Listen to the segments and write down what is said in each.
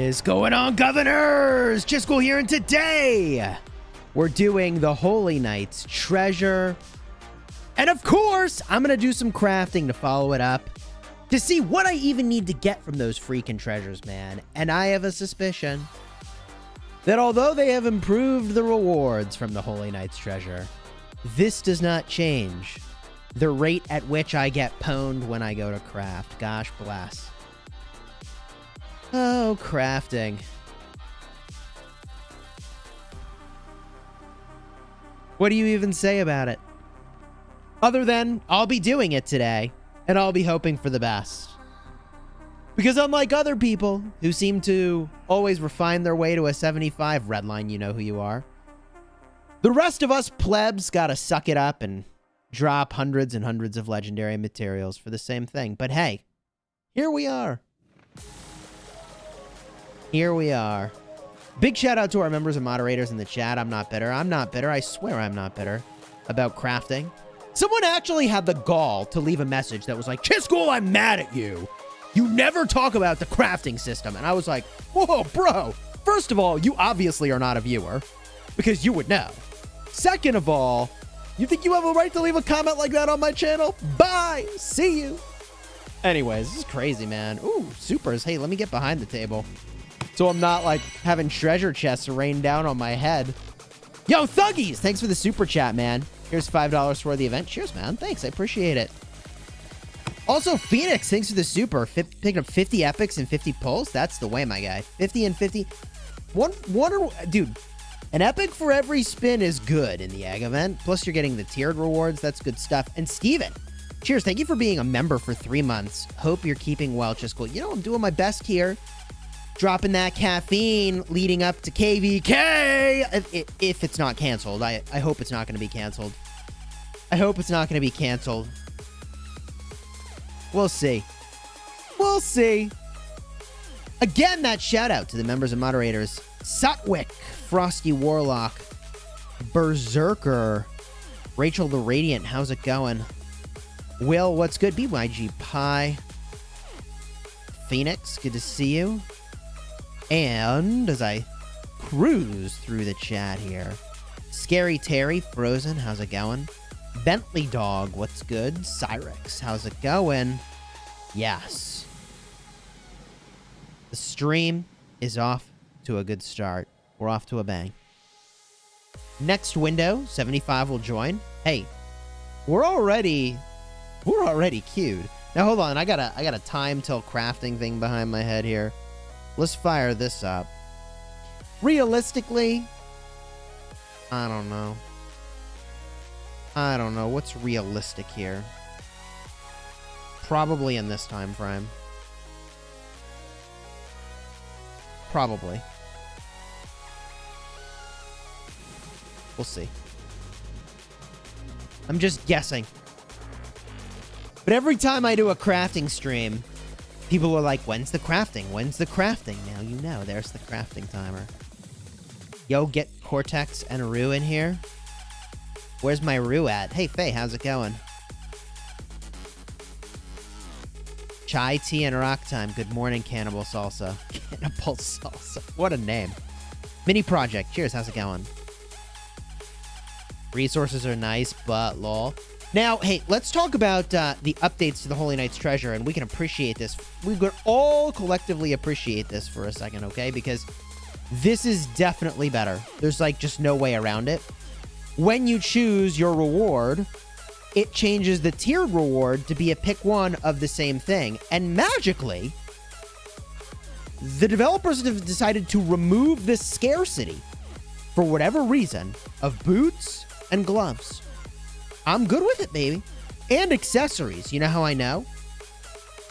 is going on, governors? Chisgule here, and today we're doing the Holy Knight's treasure. And of course, I'm going to do some crafting to follow it up to see what I even need to get from those freaking treasures, man. And I have a suspicion that although they have improved the rewards from the Holy Knight's treasure, this does not change the rate at which I get pwned when I go to craft. Gosh bless. Oh, crafting. What do you even say about it? Other than, I'll be doing it today, and I'll be hoping for the best. Because unlike other people who seem to always refine their way to a 75 redline, you know who you are, the rest of us plebs gotta suck it up and drop hundreds and hundreds of legendary materials for the same thing. But hey, here we are. Here we are. Big shout out to our members and moderators in the chat. I'm not bitter. I'm not bitter. I swear I'm not bitter about crafting. Someone actually had the gall to leave a message that was like, Chisgule, I'm mad at you. You never talk about the crafting system. And I was like, whoa, bro. First of all, you obviously are not a viewer because you would know. Second of all, you think you have a right to leave a comment like that on my channel? Bye. See you. Anyways, this is crazy, man. Ooh, supers. Hey, let me get behind the table so I'm not like having treasure chests rain down on my head. Yo, Thuggies, thanks for the super chat, man. Here's $5 for the event. Cheers, man. Thanks, I appreciate it. Also, Phoenix, thanks for the super. Picking up 50 epics and 50 pulls. That's the way, my guy. 50 and 50. Dude, an epic for every spin is good in the egg event. Plus, you're getting the tiered rewards. That's good stuff. And Steven, cheers. Thank you for being a member for 3 months. Hope you're keeping well, Chisgule. You know, I'm doing my best here. Dropping that caffeine leading up to KVK. If it's not canceled. I hope it's not going to be canceled. I hope it's not going to be canceled. We'll see. We'll see. Again, that shout out to the members and moderators. Sutwick, Frosty Warlock, Berserker, Rachel the Radiant, how's it going? Will, what's good? BYG Pie. Phoenix, good to see you. And as I cruise through the chat here, Scary Terry, Frozen, how's it going? Bentley Dog, what's good? Cyrix, how's it going? Yes. The stream is off to a good start. We're off to a bang. Next window, 75 will join. Hey, we're already queued. Now hold on, I got a time till crafting thing behind my head here. Let's fire this up. Realistically, I don't know. I don't know. What's realistic here? Probably in this time frame. Probably. We'll see. I'm just guessing. But every time I do a crafting stream, people are like, when's the crafting? When's the crafting? Now you know. There's the crafting timer. Yo, get Cortex and Rue in here. Where's my Rue at? Hey, Faye, how's it going? Chai tea and rock time. Good morning, Cannibal Salsa. Cannibal Salsa. What a name. Mini Project. Cheers, how's it going? Resources are nice, but lol. Now, hey, let's talk about the updates to the Holy Knight's treasure, and we can appreciate this. We could all collectively appreciate this for a second, okay? Because this is definitely better. There's, like, just no way around it. When you choose your reward, it changes the tiered reward to be a pick one of the same thing. And magically, the developers have decided to remove the scarcity, for whatever reason, of boots and gloves. I'm good with it, baby. And accessories. You know how I know?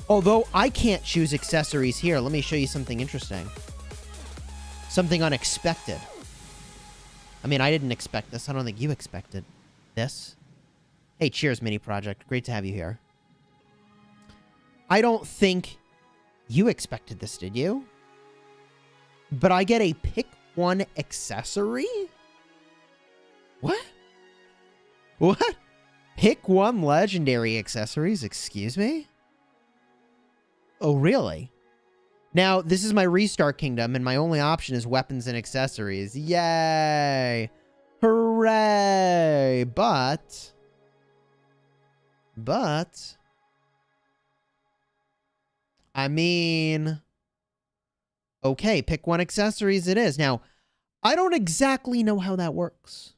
Although I can't choose accessories here, let me show you something interesting. Something unexpected. I mean, I didn't expect this. I don't think you expected this. Hey, cheers, Mini Project. Great to have you here. I don't think you expected this, did you? But I get a pick one accessory? What? What? Pick one legendary accessories? Excuse me? Oh, really? Now, this is my restart kingdom, and my only option is weapons and accessories. Yay! Hooray! But... I mean... Okay, pick one accessories it is. Now, I don't exactly know how that works.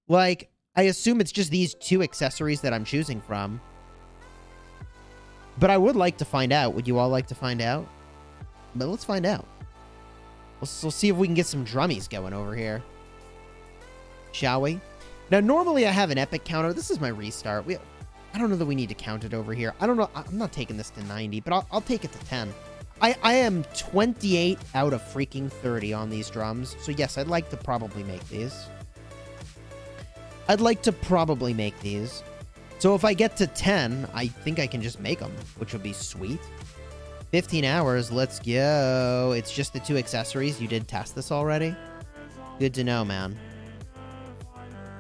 Like, I assume it's just these two accessories that I'm choosing from. But I would like to find out. Would you all like to find out? But let's find out. We'll see if we can get some drummies going over here. Shall we? Now, normally I have an epic counter. This is my restart. I don't know that we need to count it over here. I don't know. I'm not taking this to 90, but I'll take it to 10. I am 28 out of freaking 30 on these drums. So, yes, I'd like to probably make these. So, if I get to 10, I think I can just make them, which would be sweet. 15 hours. Let's go. It's just the two accessories. You did test this already? Good to know, man.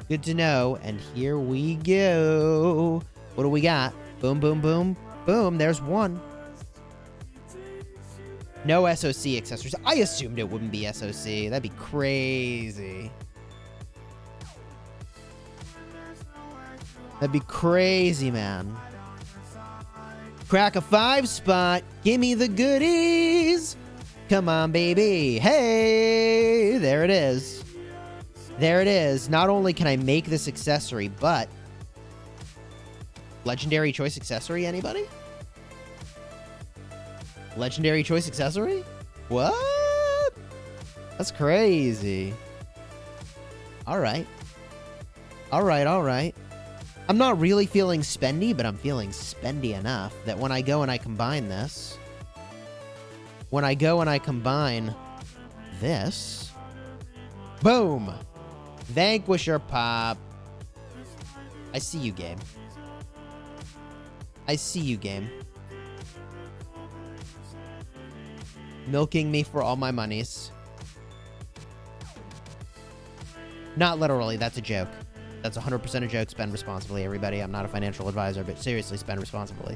Good to know. And here we go. What do we got? Boom, boom, boom. Boom. There's one. No SOC accessories. I assumed it wouldn't be SOC. That'd be crazy. That'd be crazy, man. Crack a 5 spot. Give me the goodies. Come on, baby. Hey, there it is. There it is. Not only can I make this accessory, but... Legendary choice accessory, anybody? Legendary choice accessory? What? That's crazy. Alright. Alright. I'm not really feeling spendy, but I'm feeling spendy enough that when I go and I combine this... When I go and I combine this... Boom! Vanquisher pop. I see you, game. I see you, game. Milking me for all my monies. Not literally, that's a joke. That's 100% a joke. Spend responsibly, everybody. I'm not a financial advisor, but seriously, spend responsibly.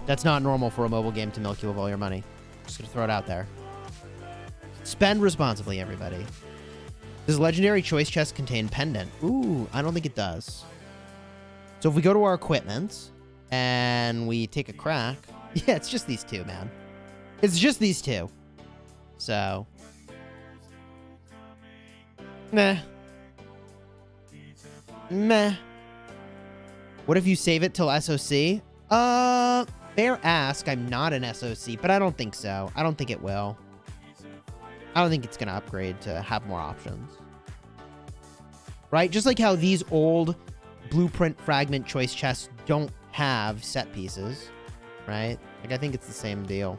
That's not normal for a mobile game to milk you of all your money. Just gonna throw it out there. Spend responsibly, everybody. Does Legendary Choice Chest contain Pendant? Ooh, I don't think it does. So if we go to our equipment and we take a crack... Yeah, it's just these two, man. It's just these two. So... Meh. What if you save it till SOC? Fair ask. I'm not an SOC, but I don't think so. I don't think it will. I don't think it's going to upgrade to have more options. Right? Just like how these old blueprint fragment choice chests don't have set pieces. Right? Like, I think it's the same deal.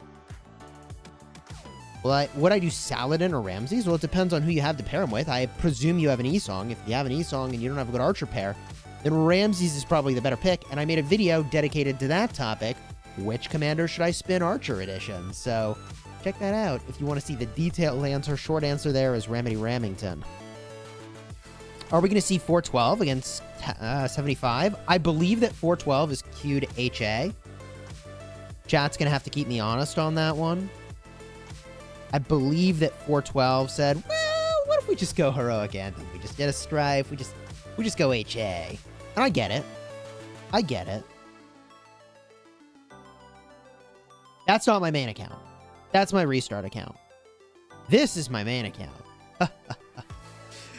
Would I do Saladin or Ramses? Well, it depends on who you have to pair him with. I presume you have an E-Song. If you have an E-Song and you don't have a good Archer pair, then Ramses is probably the better pick. And I made a video dedicated to that topic. Which commander should I spin Archer Edition? So check that out if you want to see the detailed answer. Short answer there is Remedy Ramington. Are we going to see 412 against 75? I believe that 412 is queued HA. Chat's going to have to keep me honest on that one. I believe that 412 said, well, what if we just go Heroic Anthem? We just get a Strife. We just go HA. And I get it. I get it. That's not my main account. That's my restart account. This is my main account.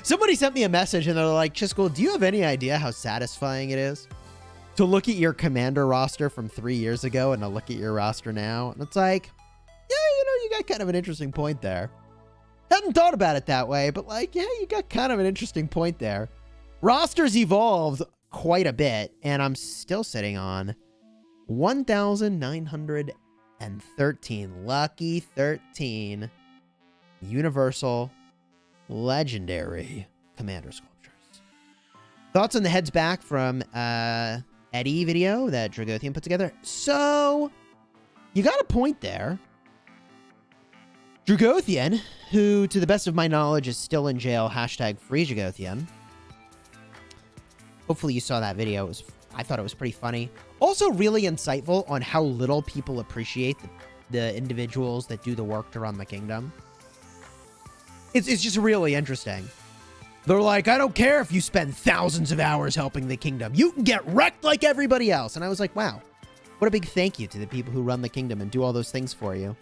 Somebody sent me a message and they're like, Chisgule, do you have any idea how satisfying it is to look at your commander roster from 3 years ago and to look at your roster now? And it's like, yeah, you know, you got kind of an interesting point there. Hadn't thought about it that way, but like, yeah, you got kind of an interesting point there. Rosters evolved quite a bit, and I'm still sitting on 1,913. Lucky 13 Universal Legendary Commander Sculptures. Thoughts on the heads back from Eddie video that Dragothian put together? So, you got a point there. Dragothian, who, to the best of my knowledge, is still in jail, hashtag free Dragothian. Hopefully you saw that video. I thought it was pretty funny. Also really insightful on how little people appreciate the individuals that do the work to run the kingdom. It's just really interesting. They're like, I don't care if you spend thousands of hours helping the kingdom. You can get wrecked like everybody else. And I was like, wow, what a big thank you to the people who run the kingdom and do all those things for you.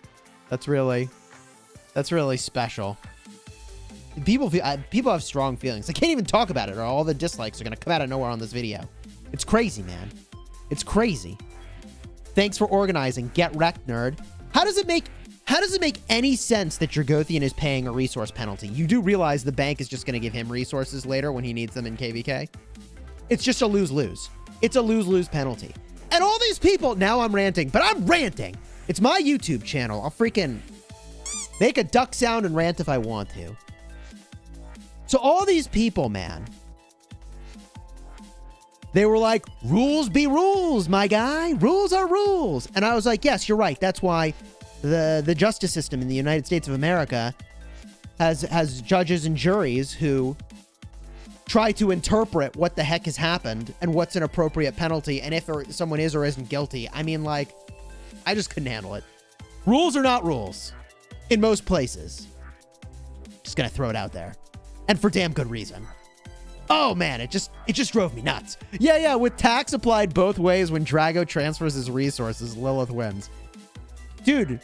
That's really special. People have strong feelings. I can't even talk about it, or all the dislikes are going to come out of nowhere on this video. It's crazy, man. It's crazy. Thanks for organizing. Get wrecked, nerd. How does it make any sense that Dragothian is paying a resource penalty? You do realize the bank is just going to give him resources later when he needs them in KVK? It's just a lose-lose. It's a lose-lose penalty. And all these people... Now I'm ranting, but I'm ranting. It's my YouTube channel. I'll freaking make a duck sound and rant if I want to. So all these people, man, they were like, rules be rules, my guy. Rules are rules. And I was like, yes, you're right. That's why the justice system in the United States of America has judges and juries who try to interpret what the heck has happened and what's an appropriate penalty and if someone is or isn't guilty. I mean, like, I just couldn't handle it. Rules are not rules in most places. Just gonna throw it out there. And for damn good reason. Oh man, it just drove me nuts. Yeah, with tax applied both ways when Drago transfers his resources, Lilith wins. Dude,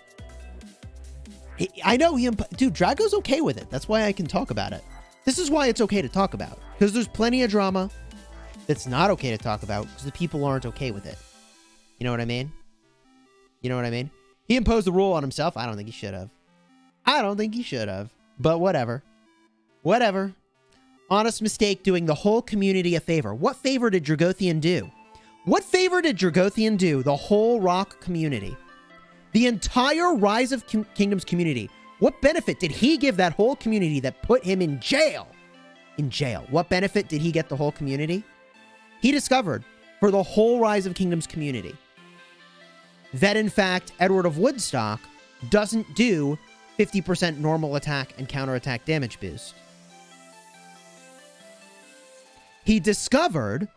I know dude, Drago's okay with it. That's why I can talk about it. This is why it's okay to talk about. Because there's plenty of drama that's not okay to talk about because the people aren't okay with it. You know what I mean? You know what I mean? He imposed the rule on himself. I don't think he should have. But whatever. Whatever. Honest mistake doing the whole community a favor. What favor did Dragothian do? What favor did Dragothian do the whole Rock community? The entire Rise of Kingdoms community. What benefit did he give that whole community that put him in jail? In jail. What benefit did he get the whole community? He discovered for the whole Rise of Kingdoms community that, in fact, Edward of Woodstock doesn't do 50% normal attack and counterattack damage boost. He discovered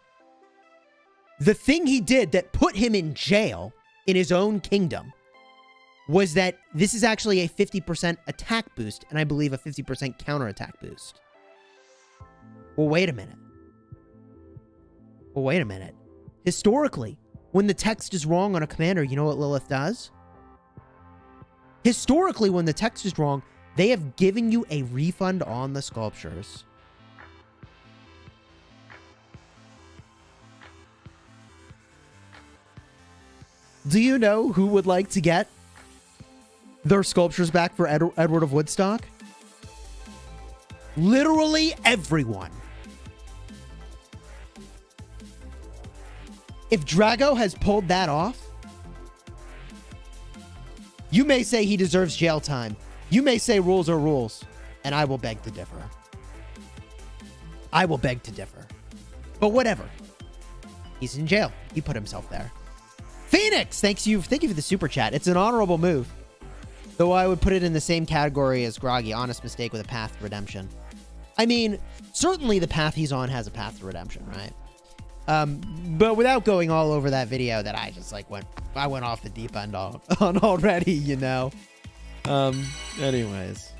the thing he did that put him in jail in his own kingdom was that this is actually a 50% attack boost and I believe a 50% counterattack boost. Well, wait a minute. Historically, when the text is wrong on a commander, you know what Lilith does? Historically, when the text is wrong, they have given you a refund on the sculptures. Do you know who would like to get their sculptures back for Edward of Woodstock? Literally everyone. If Drago has pulled that off, you may say he deserves jail time. You may say rules are rules, and I will beg to differ. But whatever. He's in jail. He put himself there. Phoenix, thank you for the super chat. It's an honorable move. Though I would put it in the same category as Groggy, honest mistake with a path to redemption. I mean, certainly the path he's on has a path to redemption, right? But without going all over that video that I just like went off the deep end on already, you know. Anyways.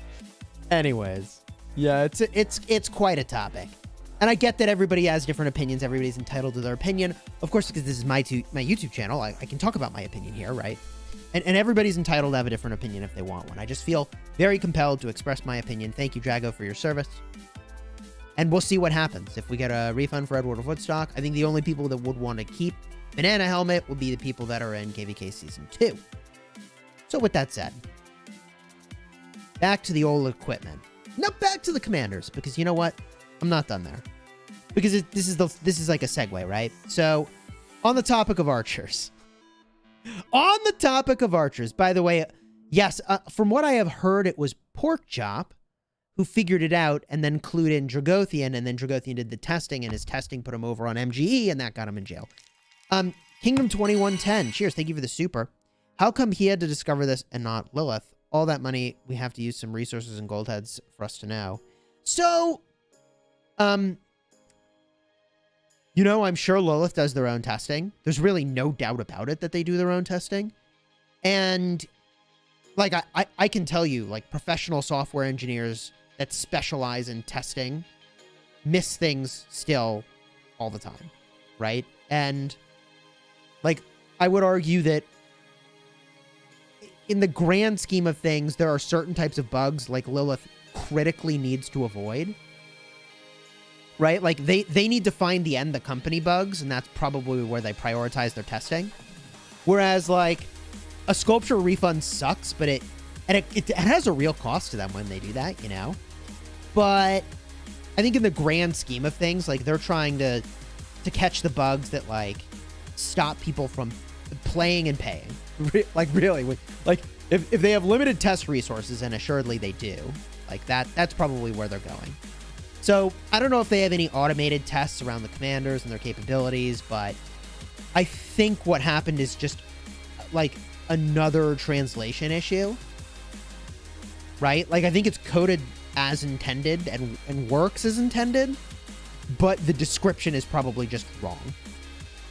Yeah, it's quite a topic. And I get that everybody has different opinions. Everybody's entitled to their opinion. Of course, because this is my YouTube channel, I can talk about my opinion here, right? And everybody's entitled to have a different opinion if they want one. I just feel very compelled to express my opinion. Thank you, Drago, for your service. And we'll see what happens. If we get a refund for Edward of Woodstock, I think the only people that would want to keep Banana Helmet would be the people that are in KVK Season 2. So with that said, back to the old equipment. Now back to the commanders, because you know what? I'm not done there. Because this is like a segue, right? So, on the topic of archers. By the way, yes, from what I have heard, it was Porkchop who figured it out and then clued in Dragothian, and then Dragothian did the testing, and his testing put him over on MGE, and that got him in jail. Kingdom 2110, cheers, thank you for the super. How come he had to discover this and not Lilith? All that money, we have to use some resources and gold heads for us to know. So, you know, I'm sure Lilith does their own testing. There's really no doubt about it that they do their own testing. And like, I can tell you, like, professional software engineers that specialize in testing miss things still all the time, right? And, like, I would argue that in the grand scheme of things, there are certain types of bugs like Lilith critically needs to avoid, right? Like, they need to find the end the company bugs, and that's probably where they prioritize their testing. Whereas, like, a sculpture refund sucks, but it has a real cost to them when they do that, you know? But I think in the grand scheme of things, like, they're trying to catch the bugs that, like, stop people from playing and paying. Like, really, like, if they have limited test resources, and assuredly they do, like, that's probably where they're going. So I don't know if they have any automated tests around the commanders and their capabilities, but I think what happened is just, like, another translation issue, right? Like, I think it's coded as intended and works as intended, but the description is probably just wrong.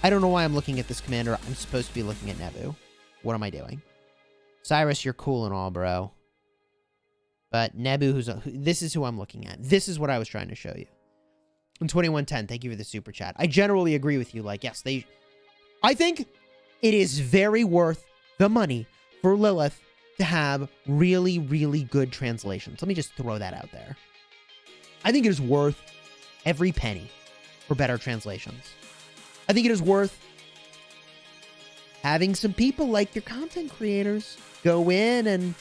I don't know why I'm looking at this commander. I'm supposed to be looking at Nebu. What am I doing? Cyrus, you're cool and all, bro. But Nebu, this is who I'm looking at. This is what I was trying to show you. And 2110, thank you for the super chat. I generally agree with you. Like, yes, I think it is very worth the money for Lilith to have really, really good translations. Let me just throw that out there. I think it is worth every penny for better translations. I think it is worth having some people like your content creators go in and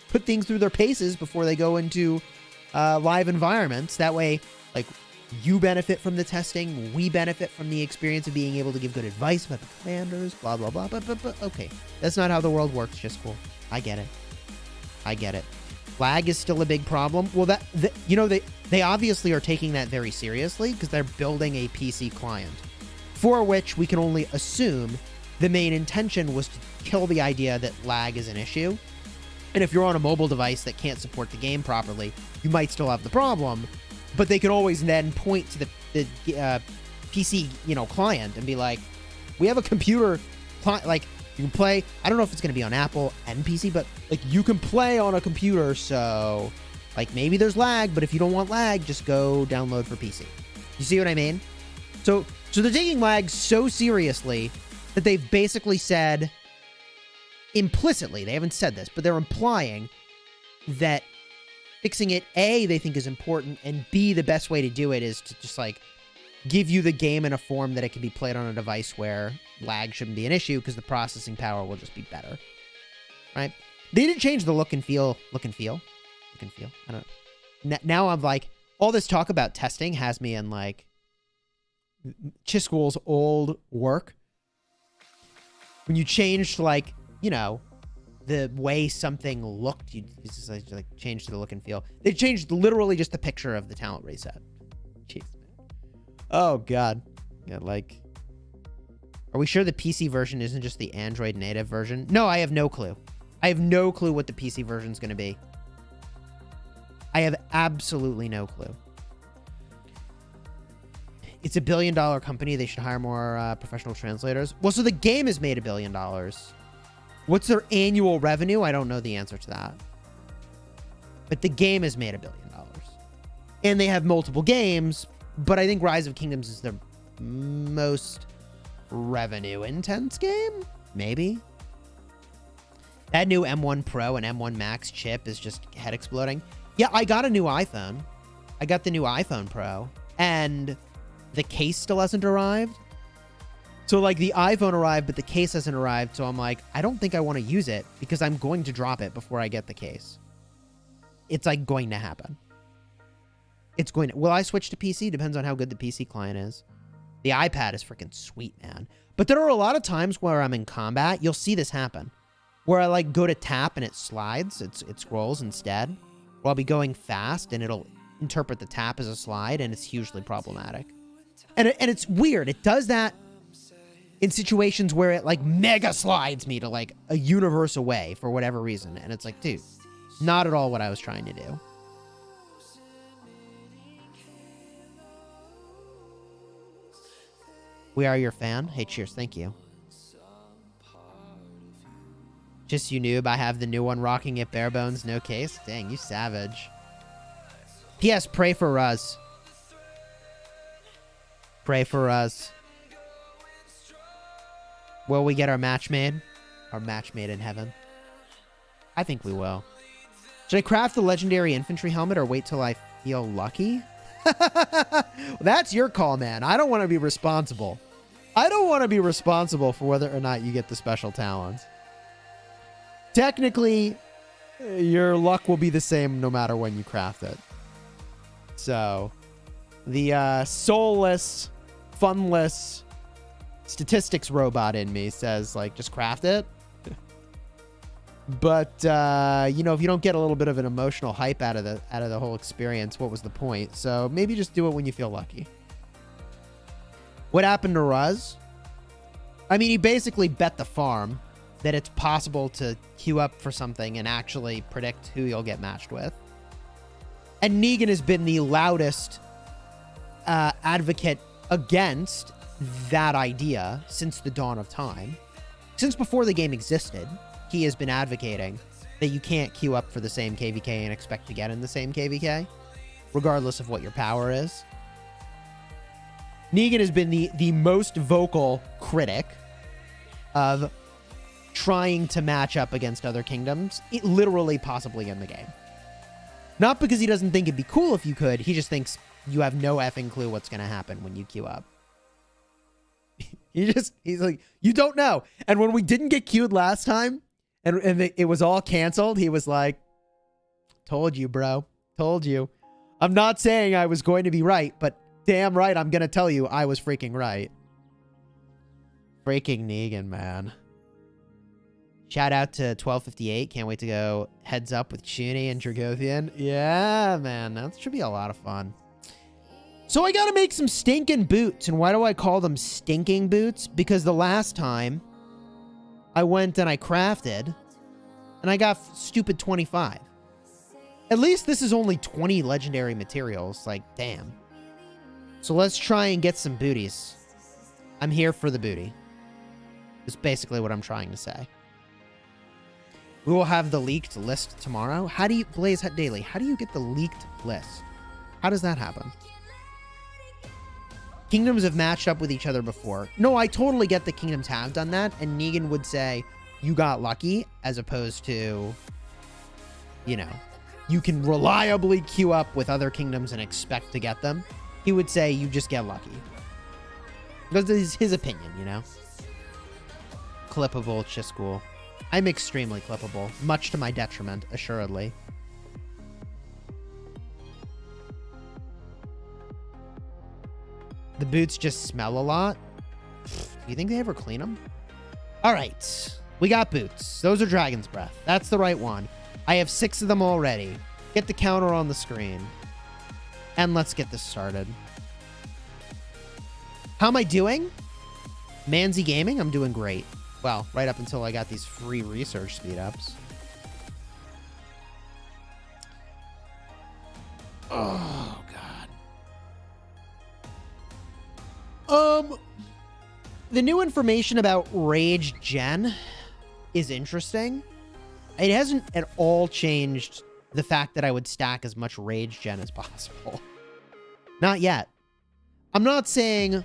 put things through their paces before they go into live environments. That way, like, you benefit from the testing, we benefit from the experience of being able to give good advice about the commanders, blah, blah, blah. But okay, that's not how the world works, Chisgule. I get it. I get it. Lag is still a big problem. Well, you know, they obviously are taking that very seriously because they're building a PC client, for which we can only assume the main intention was to kill the idea that lag is an issue. And if you're on a mobile device that can't support the game properly, you might still have the problem, but they can always then point to the PC, you know, client and be like, we have a computer client, like, you can play. I don't know if it's going to be on Apple and PC, but, like, you can play on a computer, so, like, maybe there's lag, but if you don't want lag, just go download for PC. You see what I mean? So they're taking lag so seriously that they've basically said, implicitly, they haven't said this, but they're implying that fixing it, A, they think is important, and B, the best way to do it is to just, like, give you the game in a form that it can be played on a device where lag shouldn't be an issue because the processing power will just be better, right? They didn't change the look and feel. I don't know. Now I'm like, all this talk about testing has me in, like, Chisgule's old work. When you changed, like, you know, the way something looked, you just, like, changed the look and feel. They changed literally just the picture of the talent reset. Jeez, man. Oh, God. Yeah, like, are we sure the PC version isn't just the Android native version? No, I have no clue. I have no clue what the PC version is going to be. I have absolutely no clue. It's a $1 billion company. They should hire more professional translators. Well, so the game has made $1 billion. What's their annual revenue? I don't know the answer to that. But the game has made $1 billion. And they have multiple games, but I think Rise of Kingdoms is their most revenue-intense game? Maybe? That new M1 Pro and M1 Max chip is just head exploding. Yeah, I got a new iPhone. I got the new iPhone Pro, and the case still hasn't arrived. So, like, the iPhone arrived, but the case hasn't arrived. So I'm like, I don't think I want to use it because I'm going to drop it before I get the case. It's, like, going to happen. It's going to... Will I switch to PC? Depends on how good the PC client is. The iPad is freaking sweet, man. But there are a lot of times where I'm in combat. You'll see this happen. Where I, like, go to tap and it slides. It scrolls instead. Or I'll be going fast and it'll interpret the tap as a slide, and it's hugely problematic. And it's weird. It does that in situations where it, like, mega slides me to, like, a universe away for whatever reason. And it's like, dude, not at all what I was trying to do. We are your fan. Hey, cheers. Thank you. Just you noob, I have the new one rocking it bare bones, no case. Dang, you savage. P.S. Pray for Ruz. Pray for Ruz. Will we get our match made? Our match made in heaven? I think we will. Should I craft the legendary infantry helmet or wait till I feel lucky? Well, that's your call, man. I don't want to be responsible. I don't want to be responsible for whether or not you get the special talents. Technically, your luck will be the same no matter when you craft it. So, the soulless, funless statistics robot in me says, like, just craft it. But, you know, if you don't get a little bit of an emotional hype out of the whole experience, what was the point? So maybe just do it when you feel lucky. What happened to Ruz? I mean, he basically bet the farm that it's possible to queue up for something and actually predict who you'll get matched with. And Negan has been the loudest advocate against that idea since the dawn of time. Since before the game existed, he has been advocating that you can't queue up for the same KVK and expect to get in the same KVK, regardless of what your power is. Negan has been the most vocal critic of trying to match up against other kingdoms, literally possibly in the game. Not because he doesn't think it'd be cool if you could, he just thinks you have no effing clue what's going to happen when you queue up. He's like, you don't know. And when we didn't get queued last time, and it was all canceled, he was like, told you, bro. Told you. I'm not saying I was going to be right, but damn right I'm going to tell you I was freaking right. Freaking Negan, man. Shout out to 1258. Can't wait to go heads up with Chuni and Dragothian. Yeah, man. That should be a lot of fun. So I got to make some stinking boots. And why do I call them stinking boots? Because the last time I went and I crafted and I got stupid 25. At least this is only 20 legendary materials. Like, damn. So let's try and get some booties. I'm here for the booty. Is basically what I'm trying to say. We will have the leaked list tomorrow. How do you, Blaze Hut Daily, how do you get the leaked list? How does that happen? Kingdoms have matched up with each other before. No, I totally get that kingdoms have done that. And Negan would say, you got lucky, as opposed to, you know, you can reliably queue up with other kingdoms and expect to get them. He would say, you just get lucky. Because it's his opinion, you know? Clippable Chisgule. I'm extremely clippable, much to my detriment, assuredly. The boots just smell a lot. Do you think they ever clean them? All right. We got boots. Those are Dragon's Breath. That's the right one. I have 6 of them already. Get the counter on the screen. And let's get this started. How am I doing? Manzi Gaming, I'm doing great. Well, right up until I got these free research speed-ups. Oh, God. The new information about Rage Gen is interesting. It hasn't at all changed the fact that I would stack as much Rage Gen as possible. Not yet. I'm not saying...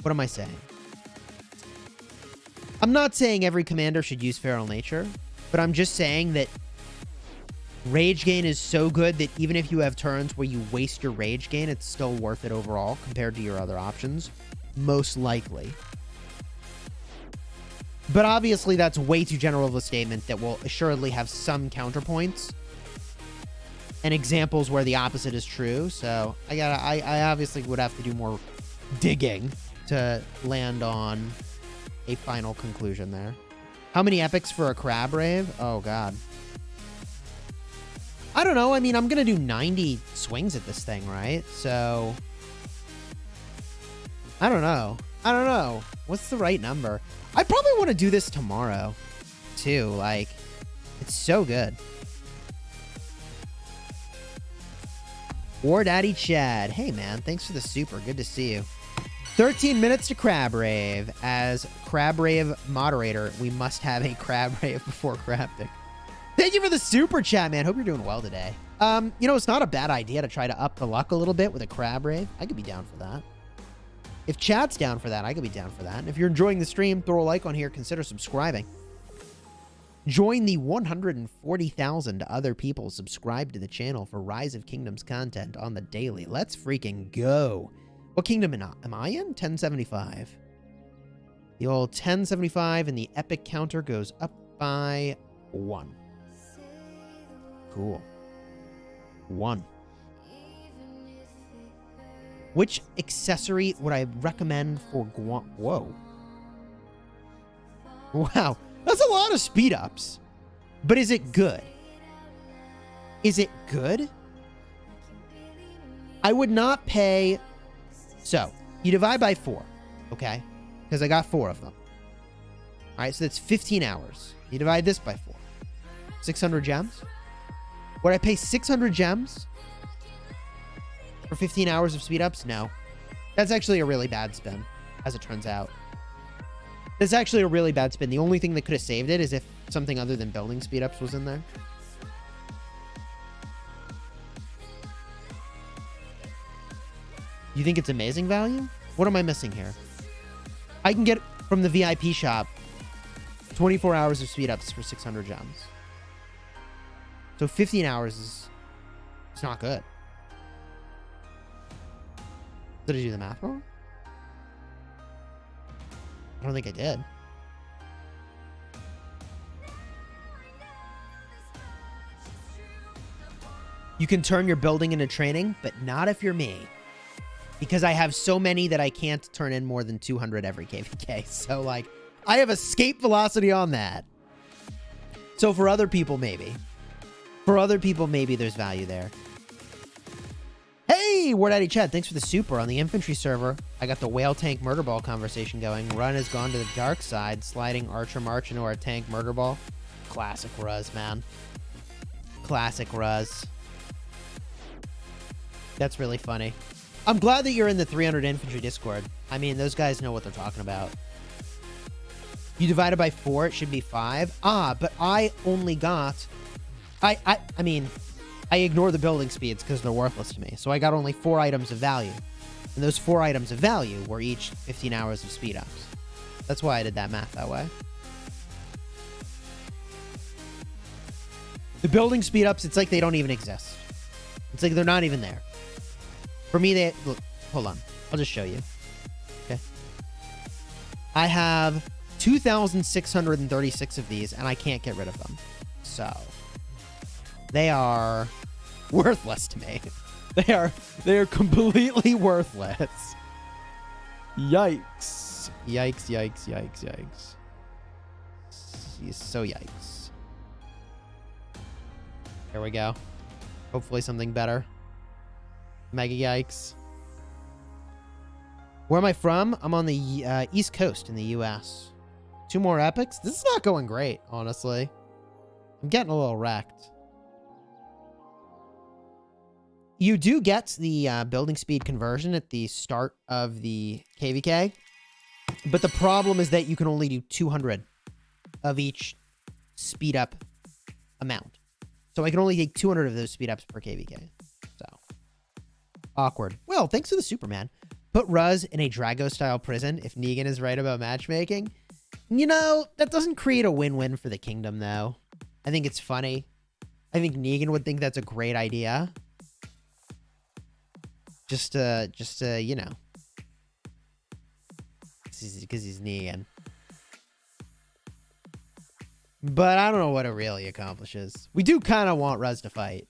What am I saying? I'm not saying every commander should use Feral Nature, but I'm just saying that Rage Gain is so good that even if you have turns where you waste your Rage Gain, it's still worth it overall compared to your other options. Most likely. But obviously that's way too general of a statement that will assuredly have some counterpoints and examples where the opposite is true. So I obviously would have to do more digging to land on a final conclusion there. How many epics for a crab rave? Oh, God. I don't know. I mean, I'm going to do 90 swings at this thing, right? So, I don't know. I don't know. What's the right number? I probably want to do this tomorrow, too. Like, it's so good. War Daddy Chad. Hey, man. Thanks for the super. Good to see you. 13 minutes to Crab Rave. As Crab Rave moderator, we must have a Crab Rave before crafting. Thank you for the super chat, man. Hope you're doing well today. You know, it's not a bad idea to try to up the luck a little bit with a Crab Rave. I could be down for that. If chat's down for that, I could be down for that. And if you're enjoying the stream, throw a like on here. Consider subscribing. Join the 140,000 other people subscribed to the channel for Rise of Kingdoms content on the daily. Let's freaking go. What kingdom am I in? 1075. The old 1075 and the epic counter goes up by 1. Cool. 1. Which accessory would I recommend for Guam? Whoa. Wow. That's a lot of speed ups. But is it good? Is it good? I would not pay... So, you divide by 4, okay? Because I got 4 of them. All right, so that's 15 hours. You divide this by 4. 600 gems? Would I pay 600 gems for 15 hours of speed ups? No. That's actually a really bad spin, as it turns out. That's actually a really bad spin. The only thing that could have saved it is if something other than building speed ups was in there. You think it's amazing value? What am I missing here? I can get from the VIP shop 24 hours of speed ups for 600 gems. So 15 hours is... It's not good. Did I do the math wrong? I don't think I did. You can turn your building into training, but not if you're me. Because I have so many that I can't turn in more than 200 every KVK. So, like, I have escape velocity on that. So for other people, maybe. For other people, maybe there's value there. Hey, War Daddy Chad, thanks for the super. On the infantry server, I got the whale tank murder ball conversation going. Run has gone to the dark side, sliding archer march into our tank murder ball. Classic Ruz, man. Classic Ruz. That's really funny. I'm glad that you're in the 300 infantry Discord. I mean, those guys know what they're talking about. You divide it by 4, it should be 5. Ah, but I only got... I mean... I ignore the building speeds because they're worthless to me. So I got only 4 items of value. And those 4 items of value were each 15 hours of speed ups. That's why I did that math that way. The building speed ups, it's like they don't even exist. It's like they're not even there. For me, they... Look, hold on. I'll just show you. Okay. I have 2,636 of these, and I can't get rid of them. So... They are worthless to me. They are completely worthless. Yikes. Yikes, yikes, yikes, yikes. So yikes. There we go. Hopefully something better. Mega yikes. Where am I from? I'm on the East Coast in the US. 2 more epics? This is not going great, honestly. I'm getting a little wrecked. You do get the building speed conversion at the start of the KVK, but the problem is that you can only do 200 of each speed up amount. So I can only take 200 of those speed ups per KVK. So, awkward. Well, thanks to the Superman. Put Ruz in a Drago-style prison if Negan is right about matchmaking. You know, that doesn't create a win-win for the kingdom, though. I think it's funny. I think Negan would think that's a great idea. Just you know. Because he's Negan. But I don't know what it really accomplishes. We do kind of want Ruz to fight.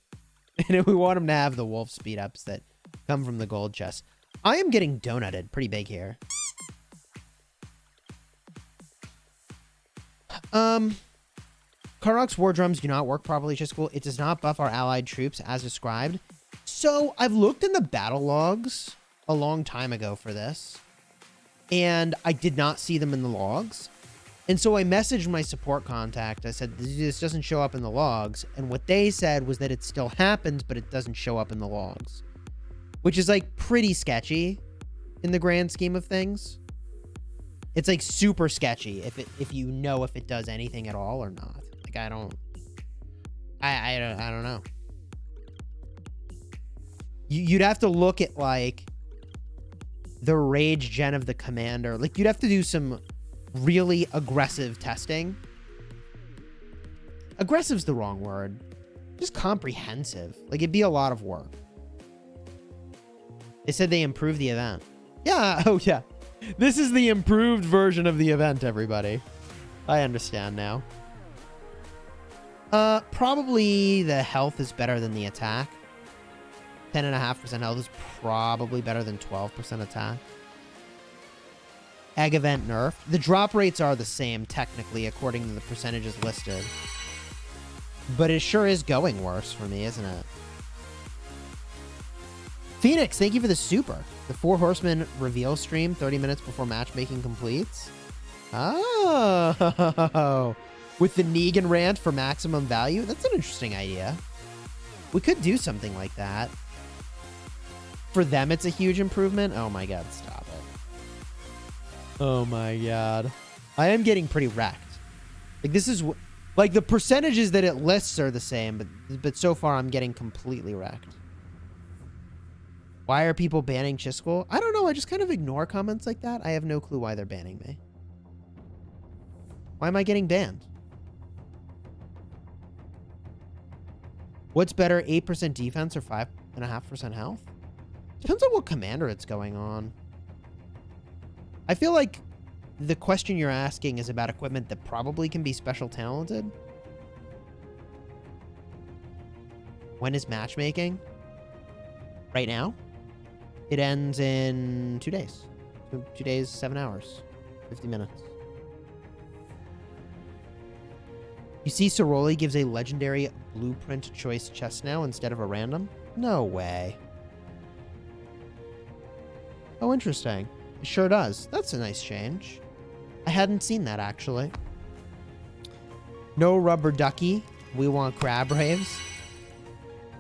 And we want him to have the wolf speed ups that come from the gold chest. I am getting donutted pretty big here. Karok's war drums do not work properly, Chisgule. It does not buff our allied troops as described. So I've looked in the battle logs a long time ago for this, and I did not see them in the logs. And so I messaged my support contact. I said, this doesn't show up in the logs. And what they said was that it still happens, but it doesn't show up in the logs, which is like pretty sketchy. in the grand scheme of things. It's like super sketchy if you know if it does anything at all or not. Like I don't know. You'd have to look at like the rage gen of the commander. Like you'd have to do some really aggressive testing. Aggressive's the wrong word. Just comprehensive. Like it'd be a lot of work. They said they improved the event. Yeah, oh yeah. This is the improved version of the event, everybody. I understand now. Probably the health is better than the attack. 10.5% health is probably better than 12% attack. Egg event nerf. The drop rates are the same, technically, according to the percentages listed. But it sure is going worse for me, isn't it? Phoenix, thank you for the super. The 4 Horsemen reveal stream 30 minutes before matchmaking completes. Oh, with the Negan rant for maximum value? That's an interesting idea. We could do something like that. For them, it's a huge improvement. Oh my god, stop it. Oh my god. I am getting pretty wrecked. Like, this is... Like, the percentages that it lists are the same, but so far I'm getting completely wrecked. Why are people banning Chisgule? I don't know. I just kind of ignore comments like that. I have no clue why they're banning me. Why am I getting banned? What's better, 8% defense or 5.5% health? Depends on what commander it's going on. I feel like the question you're asking is about equipment that probably can be special talented. When is matchmaking? Right now? It ends in 2 days. 2 days, 7 hours, 50 minutes. You see Ceroli gives a legendary blueprint choice chest now instead of a random? No way. Oh, interesting. It sure does. That's a nice change. I hadn't seen that, actually. No rubber ducky. We want crab raves.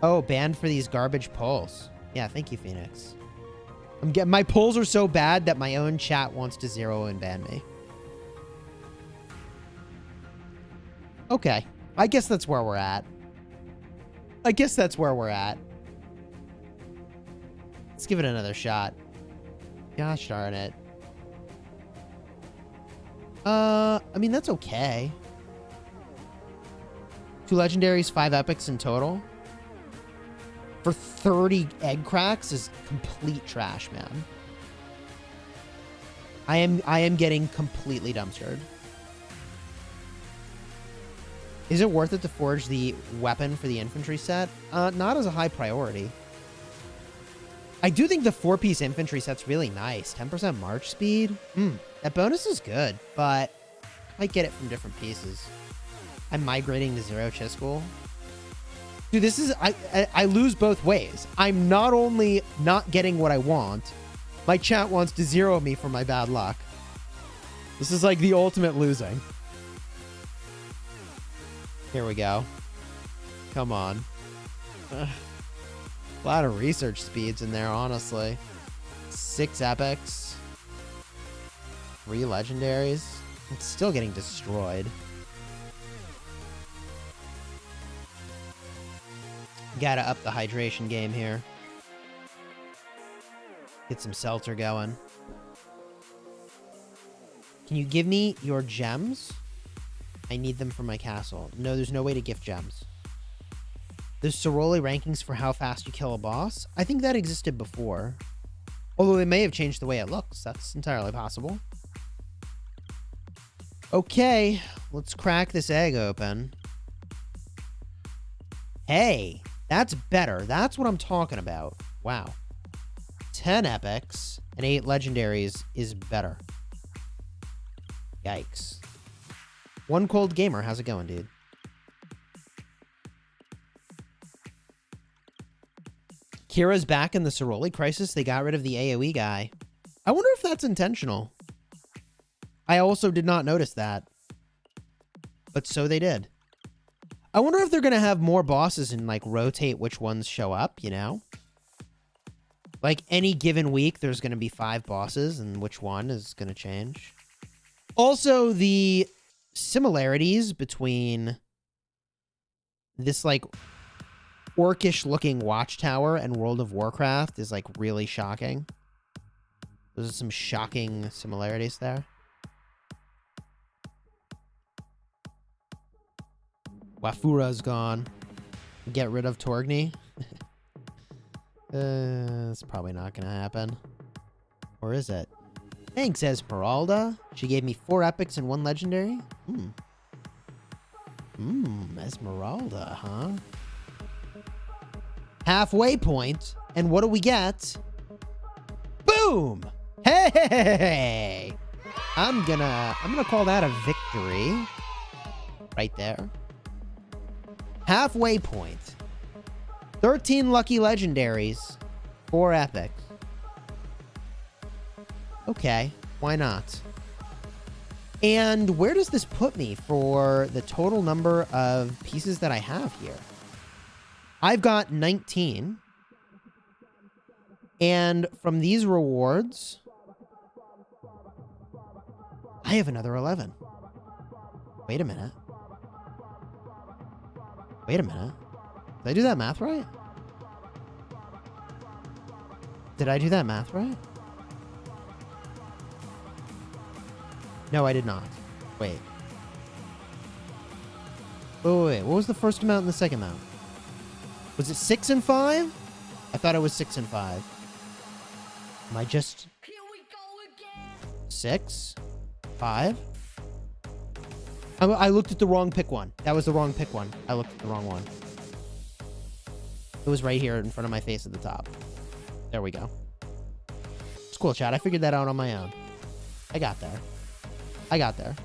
Oh, banned for these garbage polls. Yeah, thank you, Phoenix. My polls are so bad that my own chat wants to zero and ban me. Okay. I guess that's where we're at. Let's give it another shot. Gosh darn it. I mean, that's okay. 2 legendaries, 5 epics in total. For 30 egg cracks is complete trash, man. I am getting completely dumpstered. Is it worth it to forge the weapon for the infantry set? Not as a high priority. I do think the 4-piece infantry set's really nice. 10% march speed. That bonus is good, but I might get it from different pieces. I'm migrating to 0 Chisgule. Dude, this is... I lose both ways. I'm not only not getting what I want, my chat wants to zero me for my bad luck. This is like the ultimate losing. Here we go. Come on. A lot of research speeds in there, honestly. 6 epics. 3 legendaries. It's still getting destroyed. Gotta up the hydration game here. Get some seltzer going. Can you give me your gems? I need them for my castle. No, there's no way to gift gems. There's Ceroli rankings for how fast you kill a boss. I think that existed before. Although they may have changed the way it looks. That's entirely possible. Okay, let's crack this egg open. Hey, that's better. That's what I'm talking about. Wow. 10 epics and 8 legendaries is better. Yikes. One Cold Gamer, how's it going, dude? Kira's back in the Ceroli crisis. They got rid of the AoE guy. I wonder if that's intentional. I also did not notice that. But so they did. I wonder if they're going to have more bosses and, like, rotate which ones show up, you know? Like any given week, there's going to be 5 bosses, and which one is going to change. Also, the similarities between this like orcish looking watchtower and World of Warcraft is like really shocking. Those are some shocking similarities there. Wafura's gone. Get rid of Torgny. It's probably not gonna happen. Or is it? Thanks, Esmeralda. She gave me 4 epics and 1 legendary. Esmeralda, huh? Halfway point. And what do we get? Boom! Hey! I'm gonna call that a victory. Right there. Halfway point. 13 lucky legendaries. 4 epics. Okay, why not? And where does this put me for the total number of pieces that I have here? I've got 19. And from these rewards, I have another 11. Wait a minute. Wait a minute. Did I do that math right? Did I do that math right? No, I did not. Wait. Oh, wait. What was the first amount and the second amount? Was it 6 and 5? I thought it was 6 and 5. Am I just... Here we go again. 6? 5? I looked at the wrong pick one. That was the wrong pick one. I looked at the wrong one. It was right here in front of my face at the top. There we go. It's cool, chat. I figured that out on my own. I got there. I got there.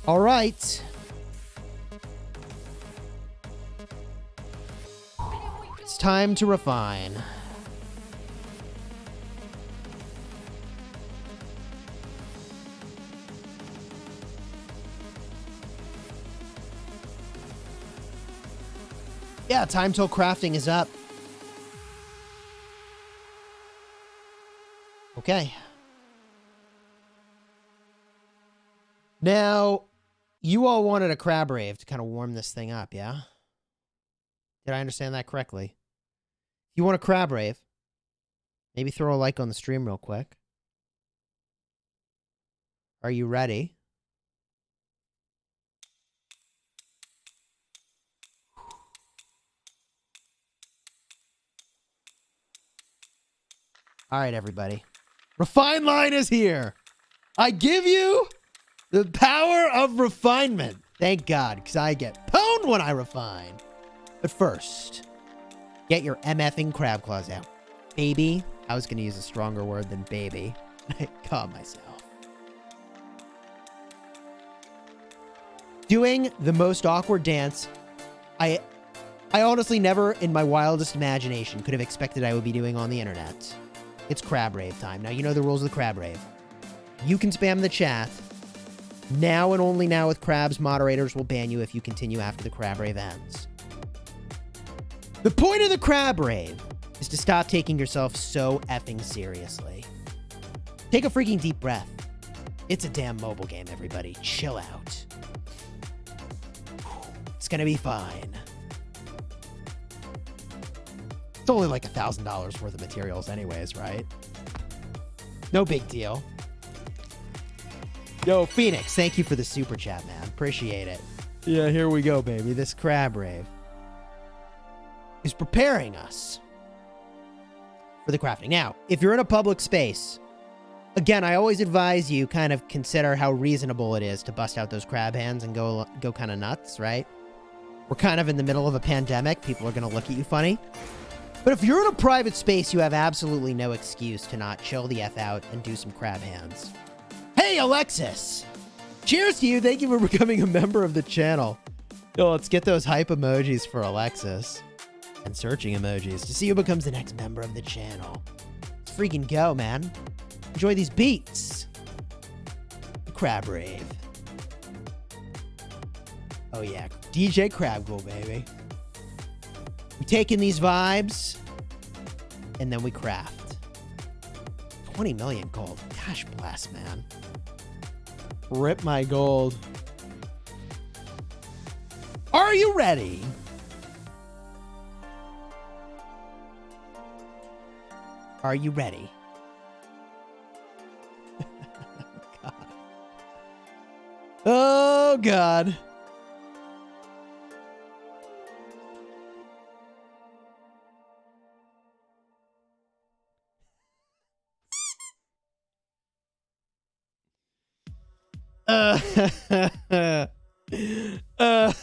All right. It's time to refine. Yeah, time till crafting is up. Okay. Now, you all wanted a crab rave to kind of warm this thing up, yeah? Did I understand that correctly? If you want a crab rave, maybe throw a like on the stream real quick. Are you ready? All right, everybody. Refine line is here. I give you the power of refinement. Thank God, because I get pwned when I refine. But first, get your MFing crab claws out. Baby. I was going to use a stronger word than baby. I caught myself. Doing the most awkward dance I honestly never in my wildest imagination could have expected I would be doing on the internet. It's crab rave time. Now, you know the rules of the crab rave. You can spam the chat. Now and only now with crabs, moderators will ban you if you continue after the crab rave ends. The point of the crab rave is to stop taking yourself so effing seriously. Take a freaking deep breath. It's a damn mobile game, everybody. Chill out. It's gonna be fine. It's only like $1,000 worth of materials anyways, right? No big deal. Yo, Phoenix, thank you for the super chat, man. Appreciate it. Yeah, here we go, baby. This crab rave is preparing us for the crafting. Now, if you're in a public space, again, I always advise you kind of consider how reasonable it is to bust out those crab hands and go kind of nuts, right? We're kind of in the middle of a pandemic. People are going to look at you funny. But if you're in a private space, you have absolutely no excuse to not chill the F out and do some crab hands. Hey, Alexis! Cheers to you. Thank you for becoming a member of the channel. Yo, let's get those hype emojis for Alexis. And searching emojis to see who becomes the next member of the channel. Let's freaking go, man. Enjoy these beats. The crab rave. Oh, yeah. DJ Crabgle, baby. We take in these vibes, and then we craft. 20 million gold. Gosh bless, man. Rip my gold. Are you ready? Are you ready? God. Oh, God.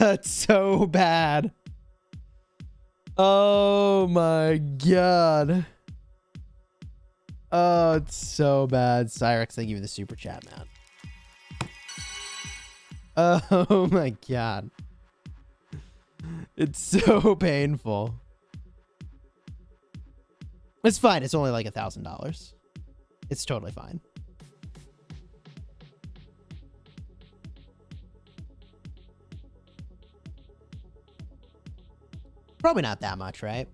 It's so bad. Oh my god. Oh, it's so bad. Cyrex, thank you for the super chat, man. Oh my god. It's so painful. It's fine. It's only like $1,000. It's totally fine. Probably not that much, right?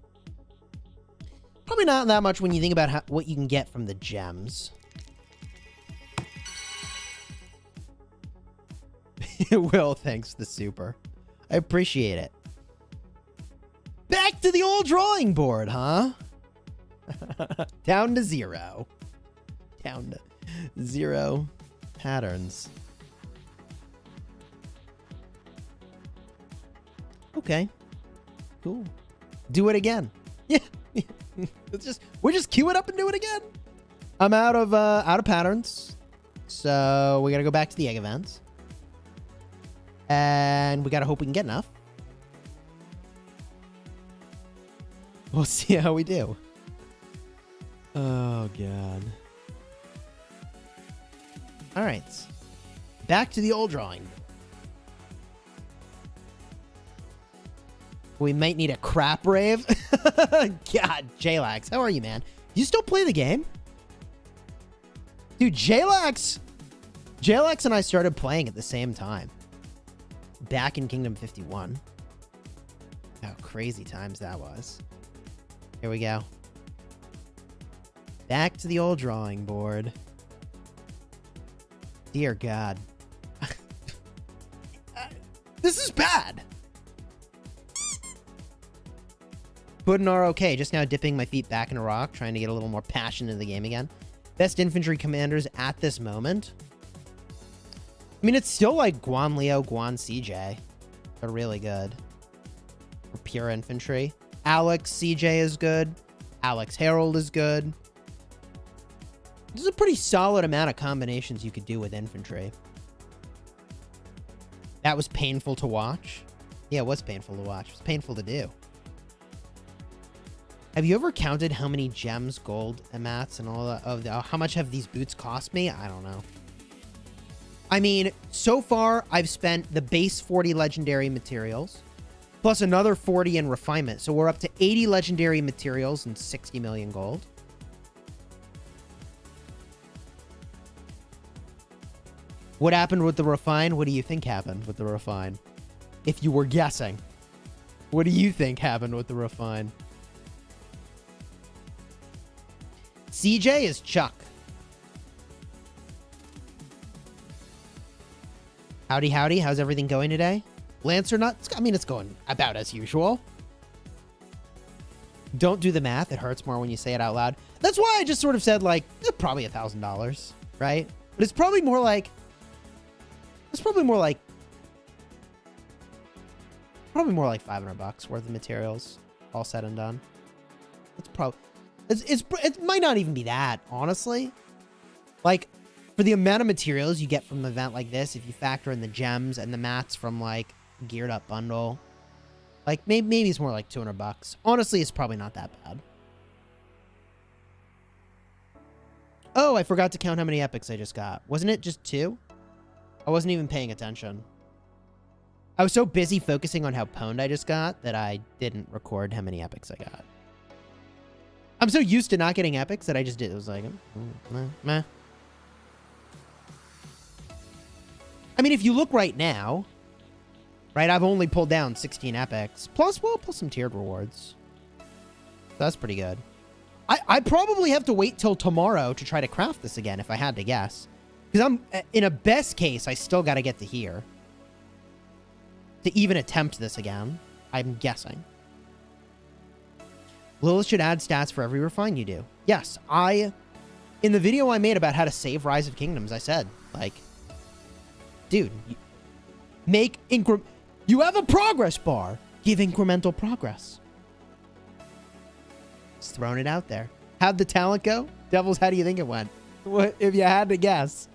Probably not that much when you think about what you can get from the gems. Will, thanks the super. I appreciate it. Back to the old drawing board, huh? Down to 0. Down to 0 patterns. Okay. Cool. Do it again. Yeah. We'll just queue it up and do it again. I'm out of patterns. So we gotta go back to the egg events. And we gotta hope we can get enough. We'll see how we do. Oh god. Alright. Back to the old drawing. We might need a crap rave. God, Jlax, how are you, man? You still play the game? Dude, Jlax and I started playing at the same time. Back in Kingdom 51. How crazy times that was. Here we go. Back to the old drawing board. Dear God. This is bad. Puddin' are okay. Just now dipping my feet back in a rock, trying to get a little more passion into the game again. Best infantry commanders at this moment. I mean, it's still like Guan Leo, Guan CJ. They're really good. For pure infantry. Alex CJ is good. Alex Harold is good. This is a pretty solid amount of combinations you could do with infantry. That was painful to watch. Yeah, it was painful to watch. It was painful to do. Have you ever counted how many gems, gold, and mats, and all that? How much have these boots cost me? I don't know. I mean, so far, I've spent the base 40 legendary materials, plus another 40 in refinement. So we're up to 80 legendary materials and 60 million gold. What happened with the refine? What do you think happened with the refine? If you were guessing, what do you think happened with the refine? CJ is Chuck. Howdy, howdy. How's everything going today? Lancer nut? I mean, it's going about as usual. Don't do the math. It hurts more when you say it out loud. That's why I just sort of said, like, probably $1,000, right? But it's probably more like... probably more like $500 worth of materials, all said and done. It's probably... It might not even be that, honestly. Like, for the amount of materials you get from an event like this, if you factor in the gems and the mats from, like, geared up bundle, like, maybe it's more like $200. Honestly, it's probably not that bad. Oh, I forgot to count how many epics I just got. Wasn't it just 2? I wasn't even paying attention. I was so busy focusing on how pwned I just got that I didn't record how many epics I got. I'm so used to not getting epics that I just did. It was like, meh. I mean, if you look right now, right? I've only pulled down 16 epics. Plus, we'll pull some tiered rewards. That's pretty good. I probably have to wait till tomorrow to try to craft this again, if I had to guess. Because I'm, in a best case, I still got to get to here. To even attempt this again, I'm guessing. Lilith should add stats for every refine you do. Yes, in the video I made about how to save Rise of Kingdoms, I said, like, dude, you have a progress bar. Give incremental progress. Just throwing it out there. How'd the talent go? Devils, how do you think it went? What if you had to guess?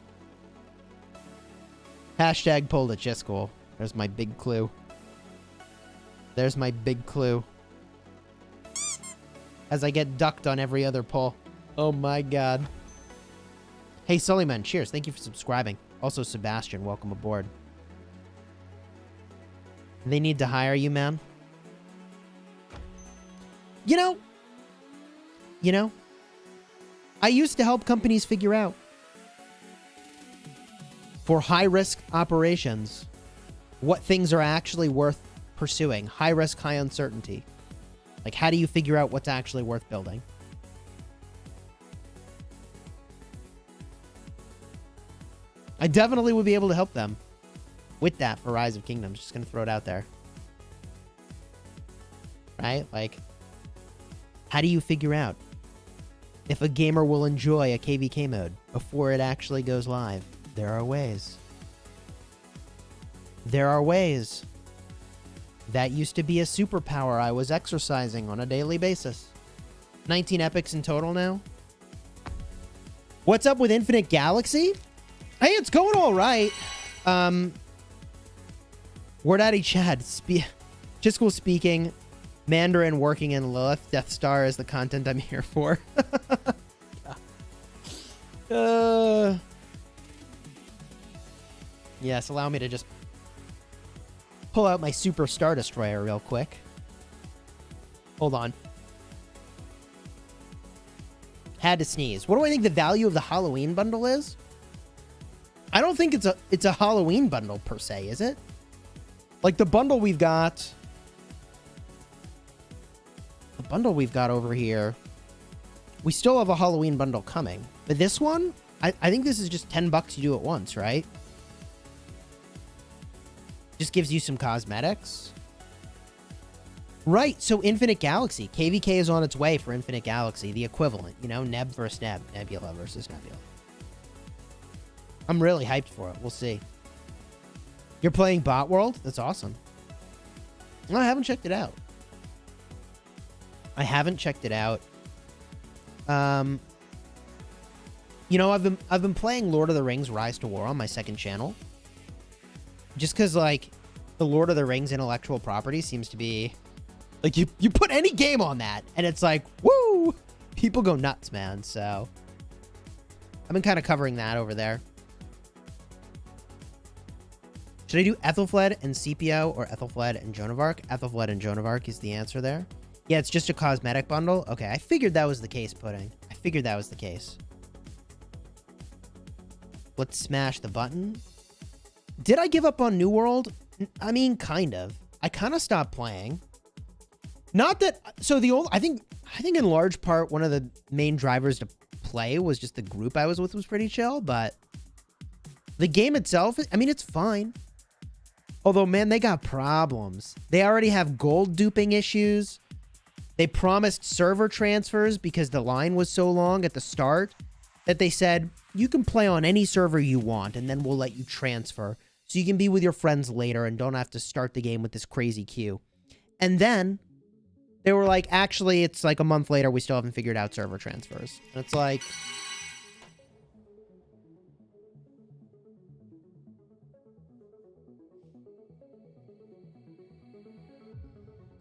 Hashtag pulled a Chisgule. There's my big clue. There's my big clue. As I get ducked on every other pull. Oh my god. Hey, Sullyman, cheers. Thank you for subscribing. Also, Sebastian, welcome aboard. They need to hire you, man. You know, I used to help companies figure out for high-risk operations what things are actually worth pursuing. High risk, high uncertainty. Like, how do you figure out what's actually worth building? I definitely would be able to help them with that for Rise of Kingdoms. Just gonna throw it out there. Right? Like, how do you figure out if a gamer will enjoy a KVK mode before it actually goes live? There are ways. There are ways. That used to be a superpower I was exercising on a daily basis. 19 epics in total now. What's up with Infinite Galaxy? Hey, it's going all right. Word Daddy Chad. Chisgule speaking. Mandarin working in Lilith. Death Star is the content I'm here for. Yes, allow me to just pull out my Super Star Destroyer real quick. Hold on. Had to sneeze. What do I think the value of the Halloween bundle is? I don't think it's a Halloween bundle per se, is it? Like the bundle we've got. The bundle we've got over here. We still have a Halloween bundle coming. But this one, I think this is just $10 you do it once, right? Just gives you some cosmetics. Right, so Infinite Galaxy. KVK is on its way for Infinite Galaxy. The equivalent, you know, Neb versus Neb. Nebula versus Nebula. I'm really hyped for it. We'll see. You're playing Bot World? That's awesome. No, I haven't checked it out. I haven't checked it out. You know, I've been playing Lord of the Rings Rise to War on my second channel. Just because, like, the Lord of the Rings intellectual property seems to be... Like, you put any game on that, and it's like, woo! People go nuts, man, so... I've been kind of covering that over there. Should I do Ethelfled and Scipio, or Ethelfled and Joan of Arc? Ethelfled and Joan of Arc is the answer there. Yeah, it's just a cosmetic bundle? Okay, I figured that was the case, Pudding. I figured that was the case. Let's smash the button. Did I give up on New World? I mean, kind of. I kind of stopped playing. Not that... So the old... I think in large part, one of the main drivers to play was just the group I was with was pretty chill, but... The game itself, I mean, it's fine. Although, man, they got problems. They already have gold duping issues. They promised server transfers because the line was so long at the start that they said, you can play on any server you want, and then we'll let you transfer. So you can be with your friends later and don't have to start the game with this crazy queue. And then they were like, actually, it's like a month later, we still haven't figured out server transfers. And it's like...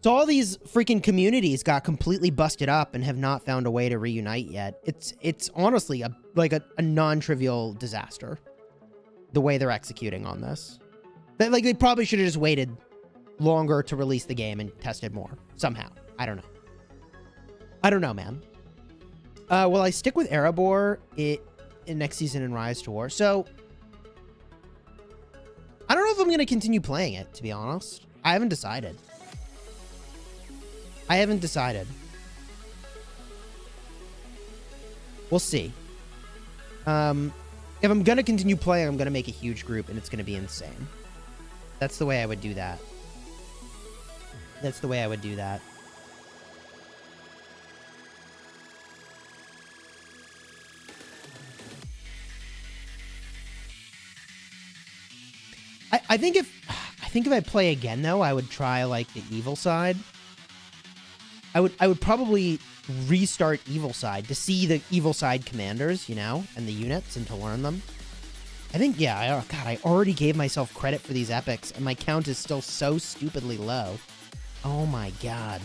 So all these freaking communities got completely busted up and have not found a way to reunite yet. It's honestly a non-trivial disaster. The way they're executing on this. They probably should have just waited longer to release the game and tested more. Somehow. I don't know. I don't know, man. Will I stick with Erebor in next season in Rise to War? So, I don't know if I'm I'm going to continue playing it, to be honest. I haven't decided. We'll see. If I'm going to continue playing, I'm going to make a huge group, and it's going to be insane. That's the way I would do that. I think if I play again, though, I would try, like, the evil side. I would probably restart evil side to see the evil side commanders, you know, and the units, and to learn them. I think, yeah, God, I already gave myself credit for these epics, and my count is still so stupidly low. Oh my God.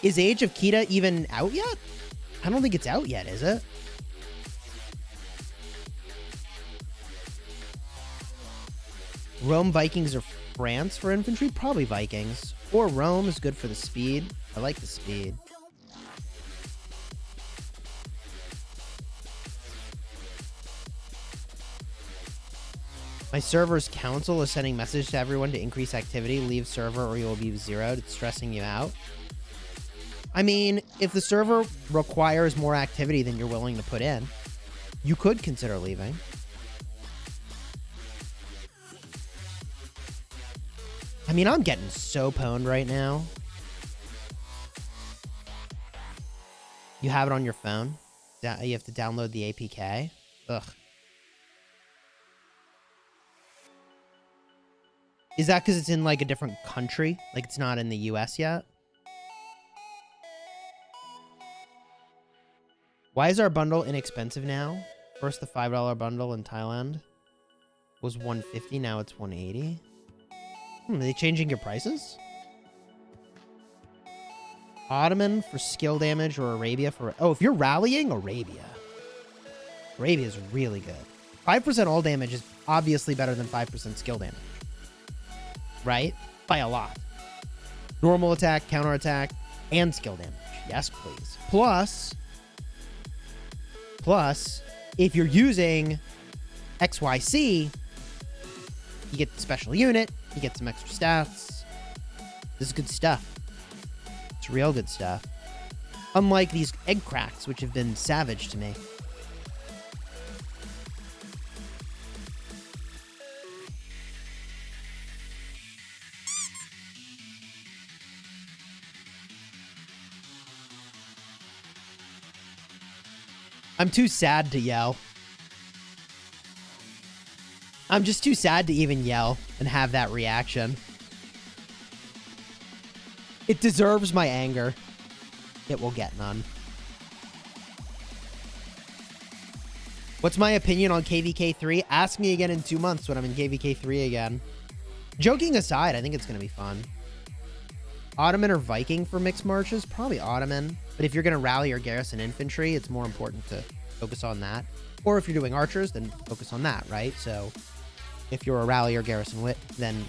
Is Age of Kita even out yet? I don't think it's out yet, is it? Rome, Vikings, or France for infantry? Probably Vikings. Or Rome is good for the speed. I like the speed. My server's council is sending message to everyone to increase activity. Leave server or you will be zeroed. It's stressing you out. I mean, if the server requires more activity than you're willing to put in, you could consider leaving. I mean, I'm getting so pwned right now. You have it on your phone? You have to download the APK? Ugh. Is that because it's in, like, a different country? Like, it's not in the US yet? Why is our bundle inexpensive now? First, the $5 bundle in Thailand was $150. Now it's $180. Are they changing your prices? Ottoman for skill damage or Arabia for... Oh, if you're rallying, Arabia. Arabia is really good. 5% all damage is obviously better than 5% skill damage. Right? By a lot. Normal attack, counter attack, and skill damage. Yes, please. Plus, if you're using XYC, you get the special unit, you get some extra stats. This is good stuff. It's real good stuff. Unlike these egg cracks, which have been savage to me. I'm too sad to yell. I'm just too sad to even yell and have that reaction. It deserves my anger. It will get none. What's my opinion on KVK 3? Ask me again in 2 months when I'm in KVK 3 again. Joking aside, I think it's going to be fun. Ottoman or Viking for mixed marches? Probably Ottoman. But if you're going to rally or garrison infantry, it's more important to focus on that. Or if you're doing archers, then focus on that, right? So if you're a rally or garrison wit, then,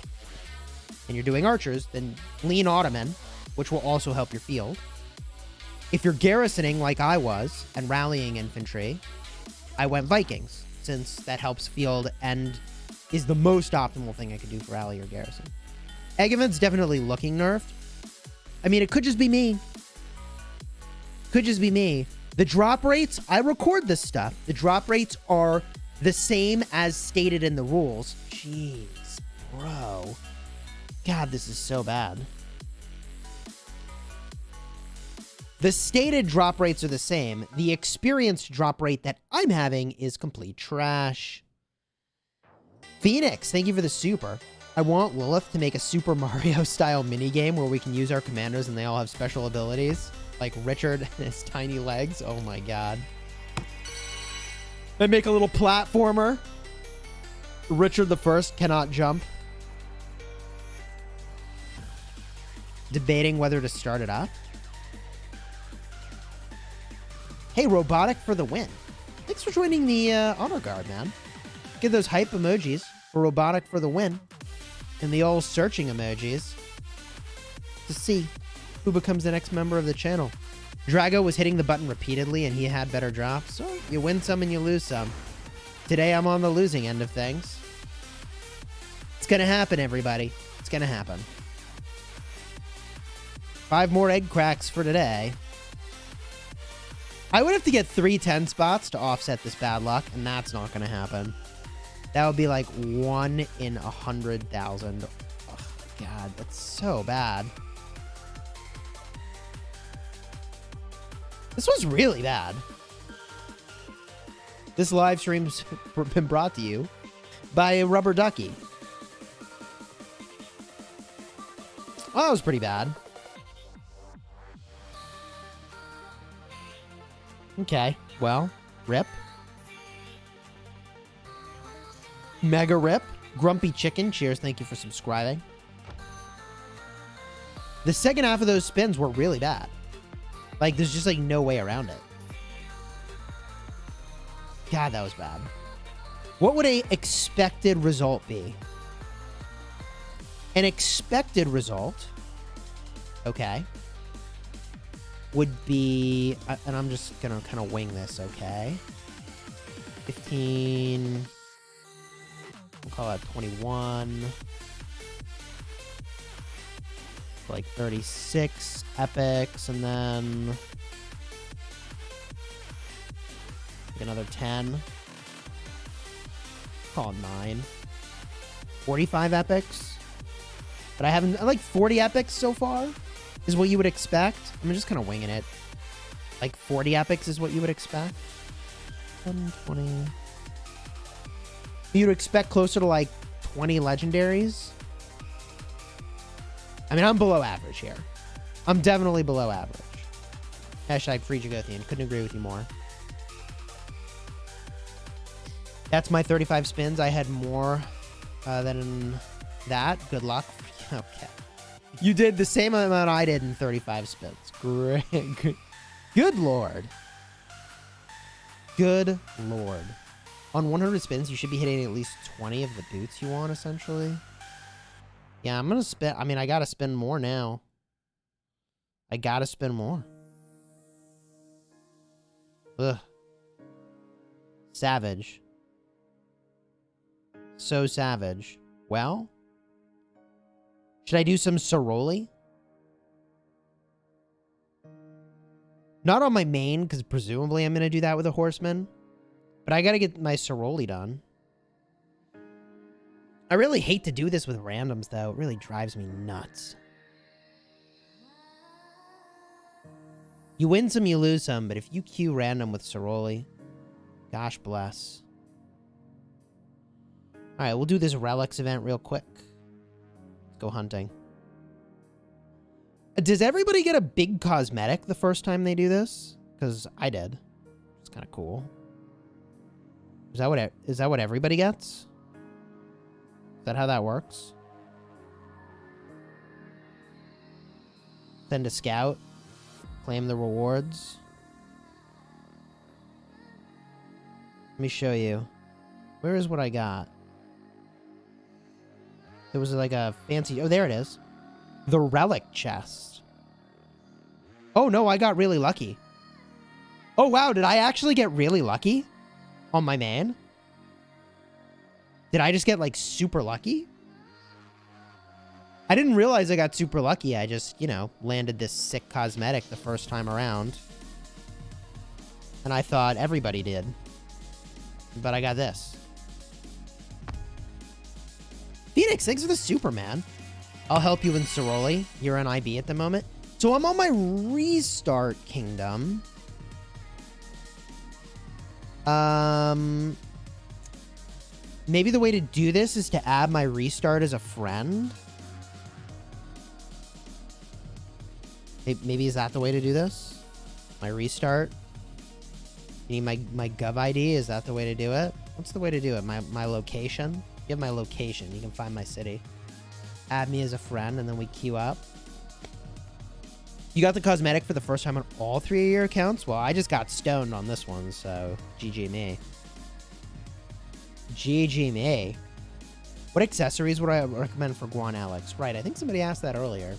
and you're doing archers, then lean Ottoman, which will also help your field. If you're garrisoning like I was and rallying infantry, I went Vikings, since that helps field and is the most optimal thing I could do for rally or garrison. Egg event's definitely looking nerfed. I mean, it could just be me. Could just be me. The drop rates, I record this stuff. The drop rates are the same as stated in the rules. Jeez, bro. God, this is so bad. The stated drop rates are the same. The experienced drop rate that I'm having is complete trash. Phoenix, thank you for the super. I want Lilith to make a Super Mario-style minigame where we can use our commanders and they all have special abilities. Like Richard and his tiny legs. Oh my god. Then make a little platformer. Richard the First cannot jump. Debating whether to start it up. Hey, Robotic for the win. Thanks for joining the Honor Guard, man. Give those hype emojis for Robotic for the win. And the old searching emojis. To see who becomes the next member of the channel. Drago was hitting the button repeatedly and he had better drops. So you win some and you lose some. Today I'm on the losing end of things. It's gonna happen, everybody. It's gonna happen. 5 more egg cracks for today. I would have to get 3 10 spots to offset this bad luck, and that's not gonna happen. That would be like 1 in 100,000. Oh, God, that's so bad. This was really bad. This live stream's been brought to you by a rubber ducky. Oh, that was pretty bad. Okay, well, rip. Mega rip. Grumpy Chicken, cheers, thank you for subscribing. The second half of those spins were really bad. Like, there's just, like, no way around it. God, that was bad. What would a expected result be? An expected result, okay, would be, and I'm just gonna kind of wing this, okay? 15, we'll call that 21, like 36 epics, and then another 10. Call it 9. 45 epics. But I haven't, like 40 epics so far is what you would expect. I'm just kind of winging it. Like 40 epics is what you would expect. 10, 20. You'd expect closer to like 20 legendaries. I mean, I'm below average here. I'm definitely below average. Hashtag free Jagothian. Couldn't agree with you more. That's my 35 spins. I had more than that. Good luck. Okay. You did the same amount I did in 35 spins. Great. Good Lord. Good Lord. On 100 spins, you should be hitting at least 20 of the boots you want, essentially. Yeah, I'm going to spin. I mean, I got to spin more now. I got to spin more. Ugh. Savage. So savage. Well, should I do some Ceroli? Not on my main, because presumably I'm going to do that with a horseman. But I got to get my Ceroli done. I really hate to do this with randoms, though. It really drives me nuts. You win some, you lose some, but if you queue random with Ceroli, gosh bless. Alright, we'll do this relics event real quick. Let's go hunting. Does everybody get a big cosmetic the first time they do this? Because I did. It's kind of cool. Is that what everybody gets? Is that how that works? Send a scout. Claim the rewards. Let me show you. Where is what I got? There was like a fancy... Oh, there it is. The relic chest. Oh, no, I got really lucky. Oh, wow, did I actually get really lucky? On my man? Did I just get, like, super lucky? I didn't realize I got super lucky. I just, you know, landed this sick cosmetic the first time around. And I thought everybody did. But I got this. Phoenix, thanks for the Superman. I'll help you in Ceroli. You're an IB at the moment. So I'm on my restart kingdom. Maybe the way to do this is to add my restart as a friend. Maybe is that the way to do this? My restart? You need my gov ID? Is that the way to do it? What's the way to do it? My location? You have my location. You can find my city. Add me as a friend, and then we queue up. You got the cosmetic for the first time on all 3 of your accounts? Well, I just got stoned on this one, so GG me. GG me. What accessories would I recommend for Guan Alex? Right, I think somebody asked that earlier.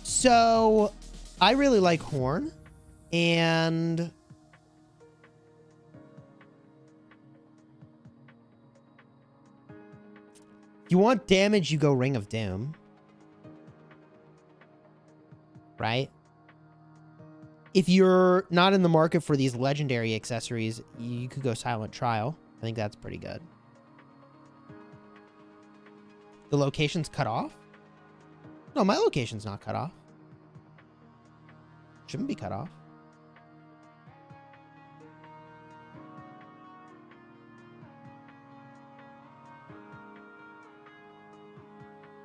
So, I really like Horn, and If you want damage, you go Ring of Doom. Right? If you're not in the market for these legendary accessories, you could go Silent Trial. I think that's pretty good. The location's cut off? No, my location's not cut off. Shouldn't be cut off.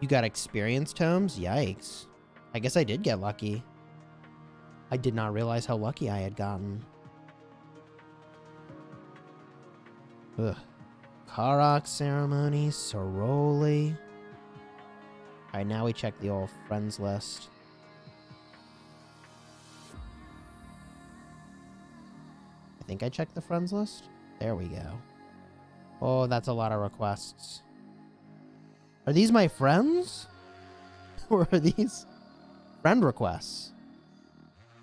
You got experience tomes? Yikes. I guess I did get lucky. I did not realize how lucky I had gotten. Ugh. Karak ceremony, Ceroli. Alright, now we check the old friends list. I think I checked the friends list. There we go. Oh, that's a lot of requests. Are these my friends? Or are these friend requests?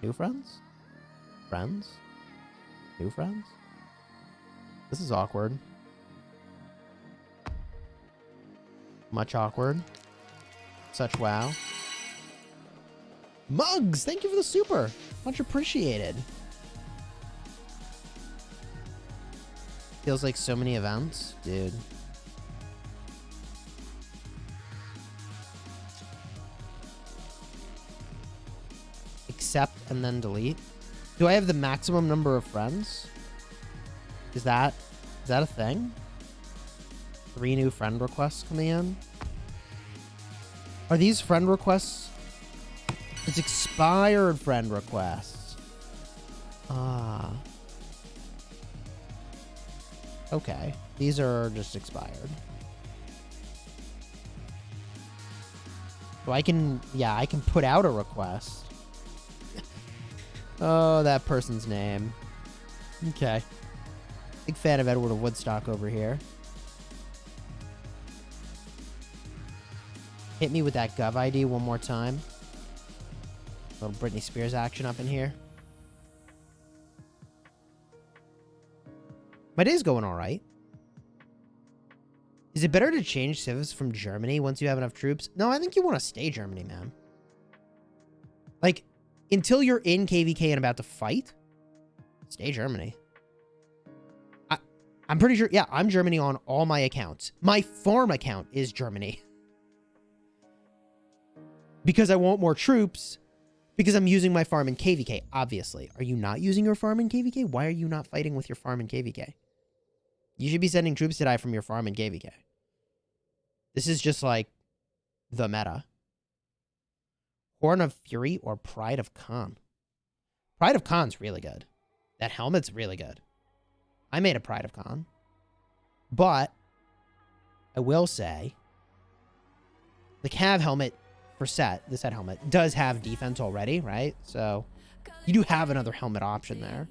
New friends? Friends? New friends? This is awkward. Much awkward. Such wow. Mugs! Thank you for the super. Much appreciated. Feels like so many events. Dude. Accept and then delete. Do I have the maximum number of friends? Is that a thing? 3 new friend requests coming in. Are these friend requests? It's expired friend requests. Ah. Okay. These are just expired. So I can, yeah, I can put out a request. Oh, that person's name. Okay. Big fan of Edward of Woodstock over here. Hit me with that Gov ID one more time. Little Britney Spears action up in here. My day's going all right. Is it better to change civs from Germany once you have enough troops? No, I think you want to stay Germany, man. Like, until you're in KVK and about to fight, stay Germany. I'm pretty sure, yeah, I'm Germany on all my accounts. My farm account is Germany. Because I want more troops, because I'm using my farm in KVK, obviously. Are you not using your farm in KVK? Why are you not fighting with your farm in KVK? You should be sending troops to die from your farm in KVK. This is just like the meta. Horn of Fury or Pride of Khan? Pride of Khan's really good. That helmet's really good. I made a Pride of Khan. But I will say the Cav helmet for the set helmet does have defense already, right? So you do have another helmet option there.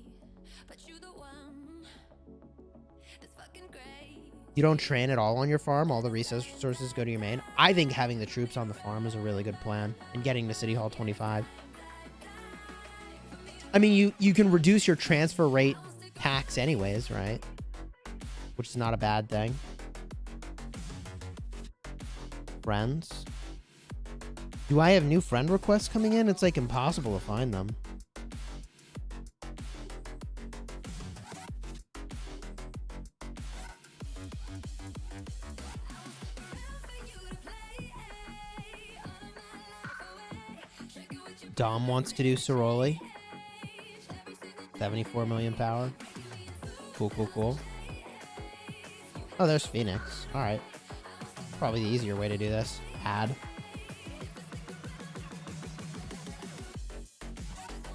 You don't train at all on your farm. All the resources go to your main. I think having the troops on the farm is a really good plan. And getting to City Hall 25. I mean, you can reduce your transfer rate tax anyways, right? Which is not a bad thing. Friends. Do I have new friend requests coming in? It's like impossible to find them. Dom wants to do Ceroli. 74 million power. Cool, cool, cool. Oh, there's Phoenix. All right. Probably the easier way to do this. Add.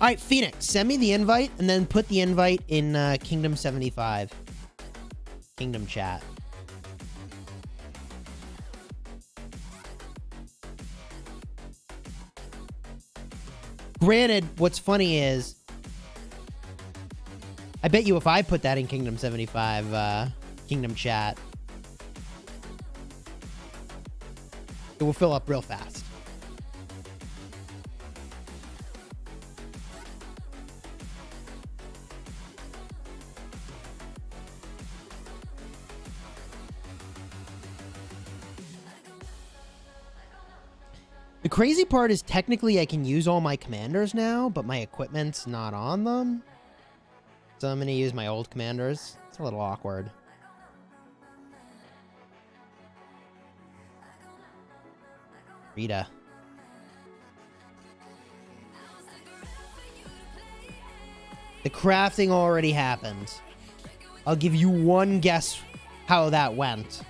All right, Phoenix, send me the invite and then put the invite in Kingdom 75. Kingdom chat. Granted, what's funny is, I bet you if I put that in Kingdom 75, Kingdom chat, it will fill up real fast. The crazy part is technically I can use all my commanders now, but my equipment's not on them. So I'm going to use my old commanders. It's a little awkward. Rita. The crafting already happened. I'll give you one guess how that went.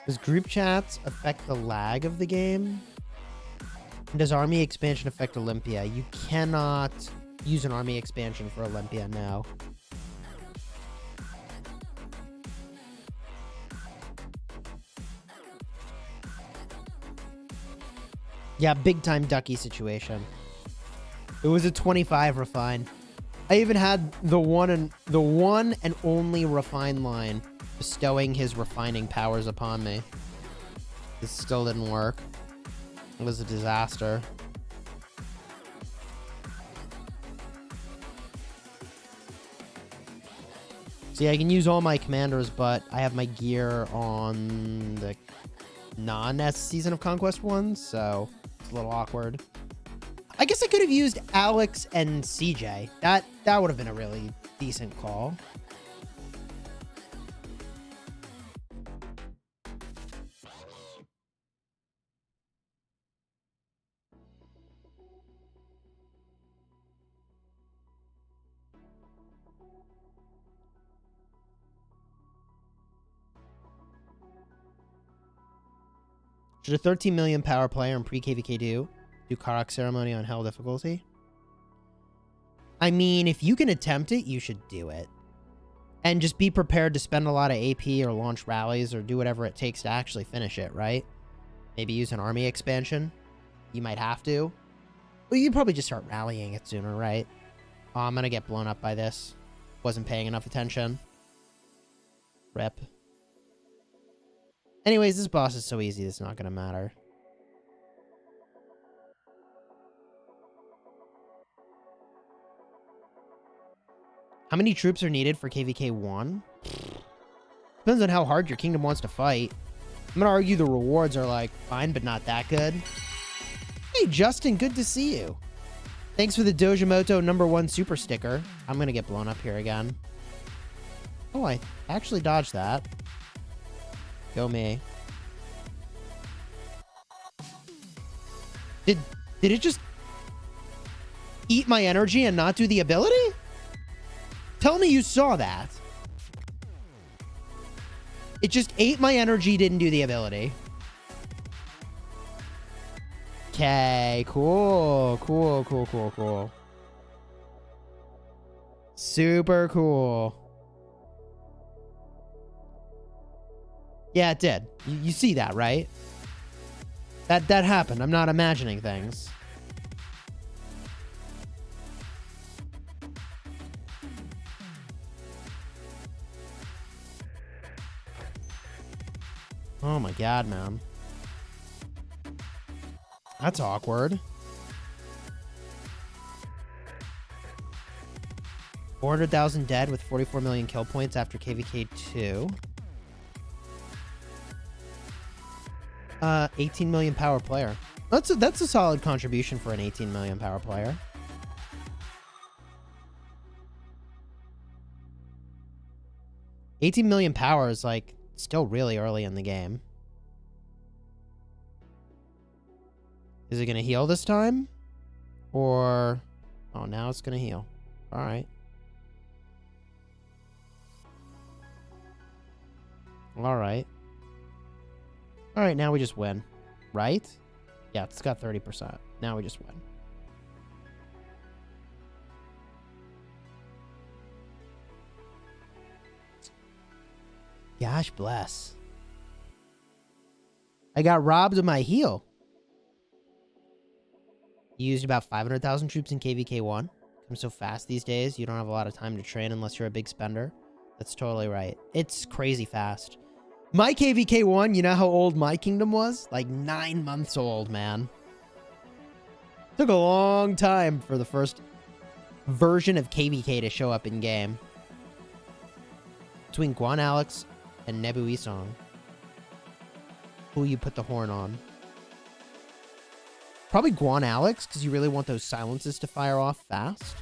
Does group chats affect the lag of the game? And does army expansion affect Olympia? You cannot use an army expansion for Olympia now. Yeah, big time ducky situation. It was a 25 refine. I even had the one and only refine line bestowing his refining powers upon me. This still didn't work. It was a disaster. See, I can use all my commanders, but I have my gear on the non-S Season of Conquest ones, so it's a little awkward. I guess I could have used Alex and CJ. That would have been a really decent call. Should a 13 million power player in pre-KVK do Karak Ceremony on Hell difficulty? I mean, if you can attempt it, you should do it. And just be prepared to spend a lot of AP or launch rallies or do whatever it takes to actually finish it, right? Maybe use an army expansion. You might have to. Well, you'd probably just start rallying it sooner, right? Oh, I'm gonna get blown up by this. Wasn't paying enough attention. Rep. Anyways, this boss is so easy, it's not going to matter. How many troops are needed for KVK 1? Depends on how hard your kingdom wants to fight. I'm going to argue the rewards are like fine, but not that good. Hey, Justin, good to see you. Thanks for the Dojimoto #1 super sticker. I'm going to get blown up here again. Oh, I actually dodged that. Go me. Did it just eat my energy and not do the ability? Tell me you saw that. It just ate my energy, didn't do the ability. Okay, cool. Cool. Super cool. Yeah, it did. You see that, right? That happened. I'm not imagining things. Oh my god, man. That's awkward. 400,000 dead with 44 million kill points after KVK 2. 18 million power player. That's a solid contribution for an 18 million power player. $18 million power is like still really early in the game. Is it gonna heal this time? Or oh, now it's gonna heal. All right. All right. All right, now we just win, right? Yeah, it's got 30%. Now we just win. Gosh bless. I got robbed of my heal. You used about 500,000 troops in KVK 1. Comes so fast these days, you don't have a lot of time to train unless you're a big spender. That's totally right. It's crazy fast. My KVK 1, you know how old my kingdom was? Like 9 months old, man. Took a long time for the first version of KVK to show up in game. Between Guan Alex and Nebu Isong. Who you put the horn on? Probably Guan Alex, because you really want those silences to fire off fast.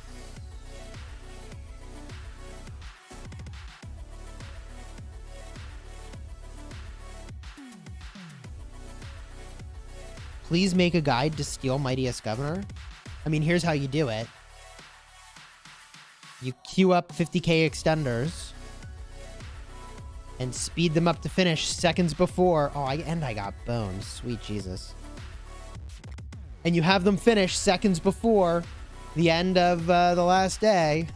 Please make a guide to steal Mightiest Governor. I mean, here's how you do it. You queue up 50k extenders and speed them up to finish seconds before. Oh, I got bones. Sweet Jesus. And you have them finish seconds before the end of the last day.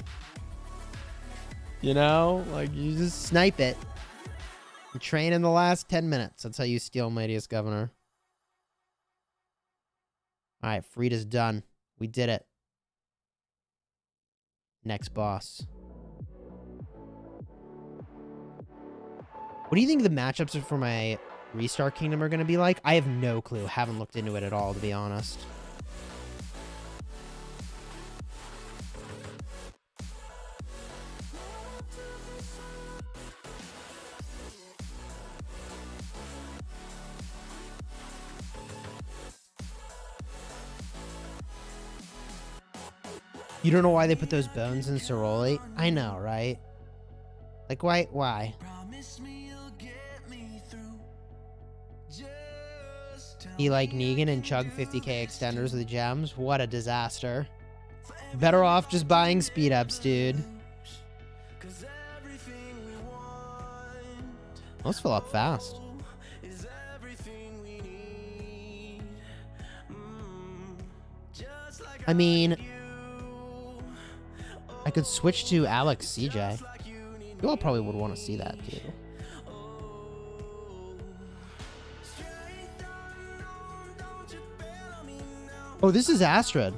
You know, like you just snipe it. You train in the last 10 minutes. That's how you steal Mightiest Governor. All right, Frida's done. We did it. Next boss. What do you think the matchups for my Restart Kingdom are going to be like? I have no clue. Haven't looked into it at all, to be honest. You don't know why they put those bones in Ceroli? I know, right? Like, why? Why? He like Negan and chug 50k extenders with gems? What a disaster. Better off just buying speed ups, dude. Let's fill up fast. I mean, I could switch to Alex CJ. You all probably would want to see that, too. Oh, this is Astrid.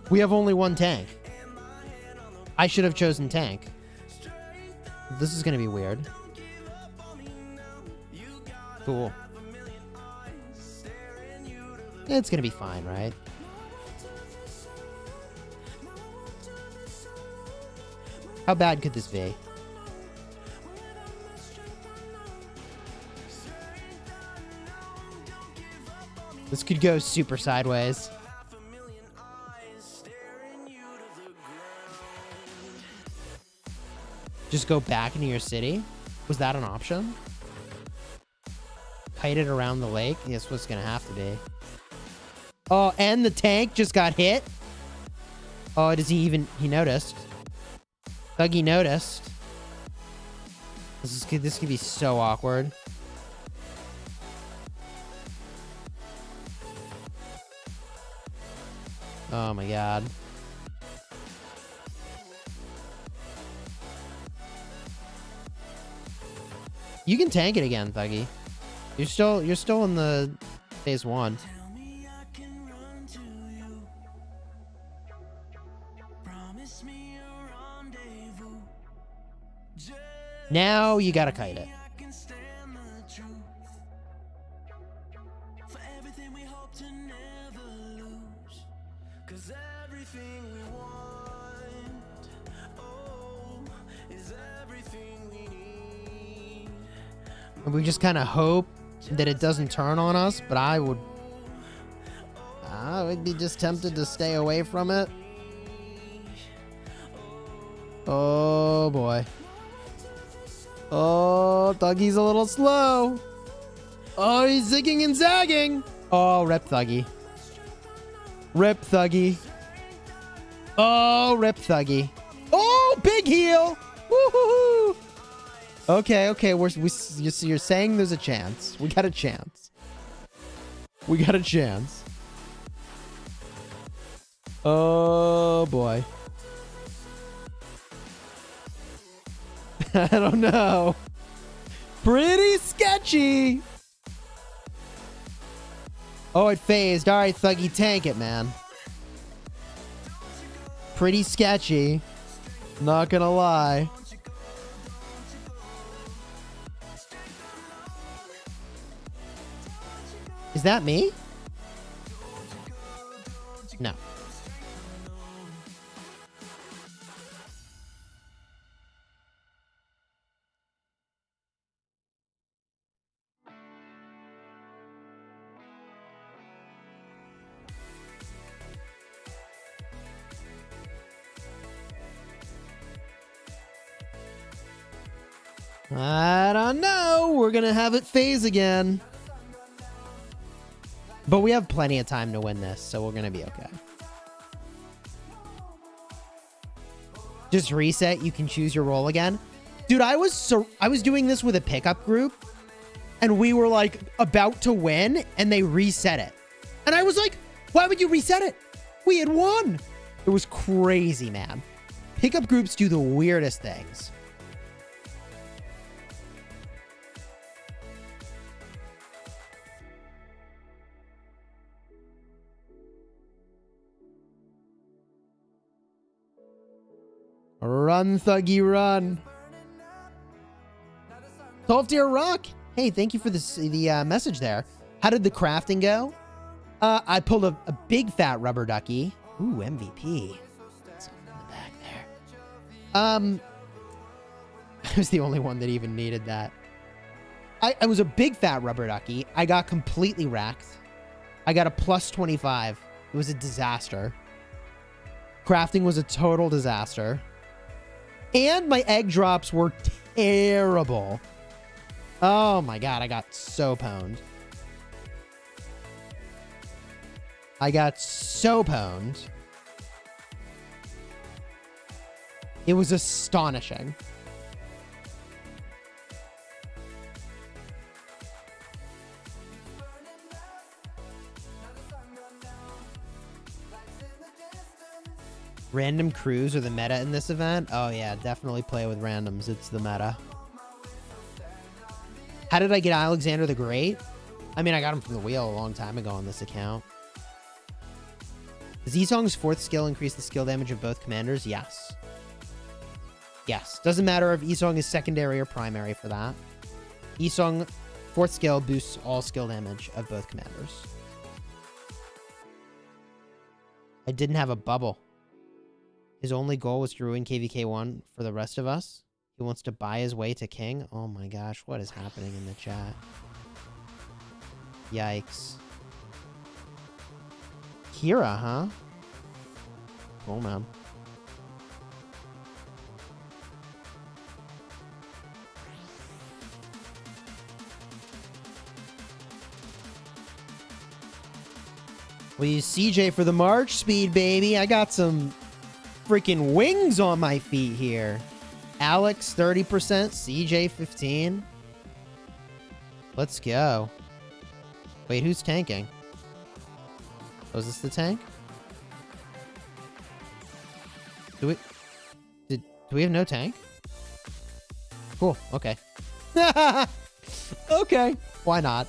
We have only one tank. I should have chosen tank. This is going to be weird. Cool. It's going to be fine, right? How bad could this be? This could go super sideways. Just go back into your city? Was that an option? Kite it around the lake? Yes, what's gonna have to be. Oh, and the tank just got hit? Oh, does he even... He noticed. Thuggy noticed. This could be so awkward. Oh my god. You can tank it again, Thuggy. You're still in the phase 1. Now you gotta kite it. And we just kind of hope that it doesn't turn on us, but I would be just tempted to stay away from it. Oh boy. Oh, Thuggy's a little slow. Oh, he's zigging and zagging. Oh, rip Thuggy. Rip Thuggy. Oh, rip Thuggy. Oh, big heal. Woo-hoo-hoo. Okay, you're saying there's a chance. We got a chance. We got a chance. Oh, boy. I don't know. Pretty sketchy. Oh, it phased. All right, Thuggy, tank it, man. Pretty sketchy. Not gonna lie. Is that me? I don't know. We're going to have it phase again. But we have plenty of time to win this, so we're going to be okay. Just reset. You can choose your role again. Dude, I was doing this with a pickup group, and we were like about to win, and they reset it. And I was like, why would you reset it? We had won. It was crazy, man. Pickup groups do the weirdest things. Run, Thuggy, run. 12 Deer Rock. Hey, thank you for the message there. How did the crafting go? I pulled a big fat rubber ducky. Ooh, MVP. Something in the back there. I was the only one that even needed that. I was a big fat rubber ducky. I got completely wrecked. I got a plus 25. It was a disaster. Crafting was a total disaster. And my egg drops were terrible. Oh my god, I got so pwned. I got so pwned. It was astonishing. Random crews are the meta in this event? Oh yeah, definitely play with randoms. It's the meta. How did I get Alexander the Great? I mean, I got him from the wheel a long time ago on this account. Does Esong's 4th skill increase the skill damage of both commanders? Yes. Yes. Doesn't matter if Esong is secondary or primary for that. Esong 4th skill boosts all skill damage of both commanders. I didn't have a bubble. His only goal was to ruin KVK1 for the rest of us. He wants to buy his way to king. Oh my gosh, what is happening in the chat? Yikes. Kira, huh? Oh man. We use CJ for the march speed, baby. I got some freaking wings on my feet here. Alex 30%, CJ 15. Let's go. Wait, who's tanking? Oh, is this the tank? Do we have no tank? Cool. Okay. Okay. Why not?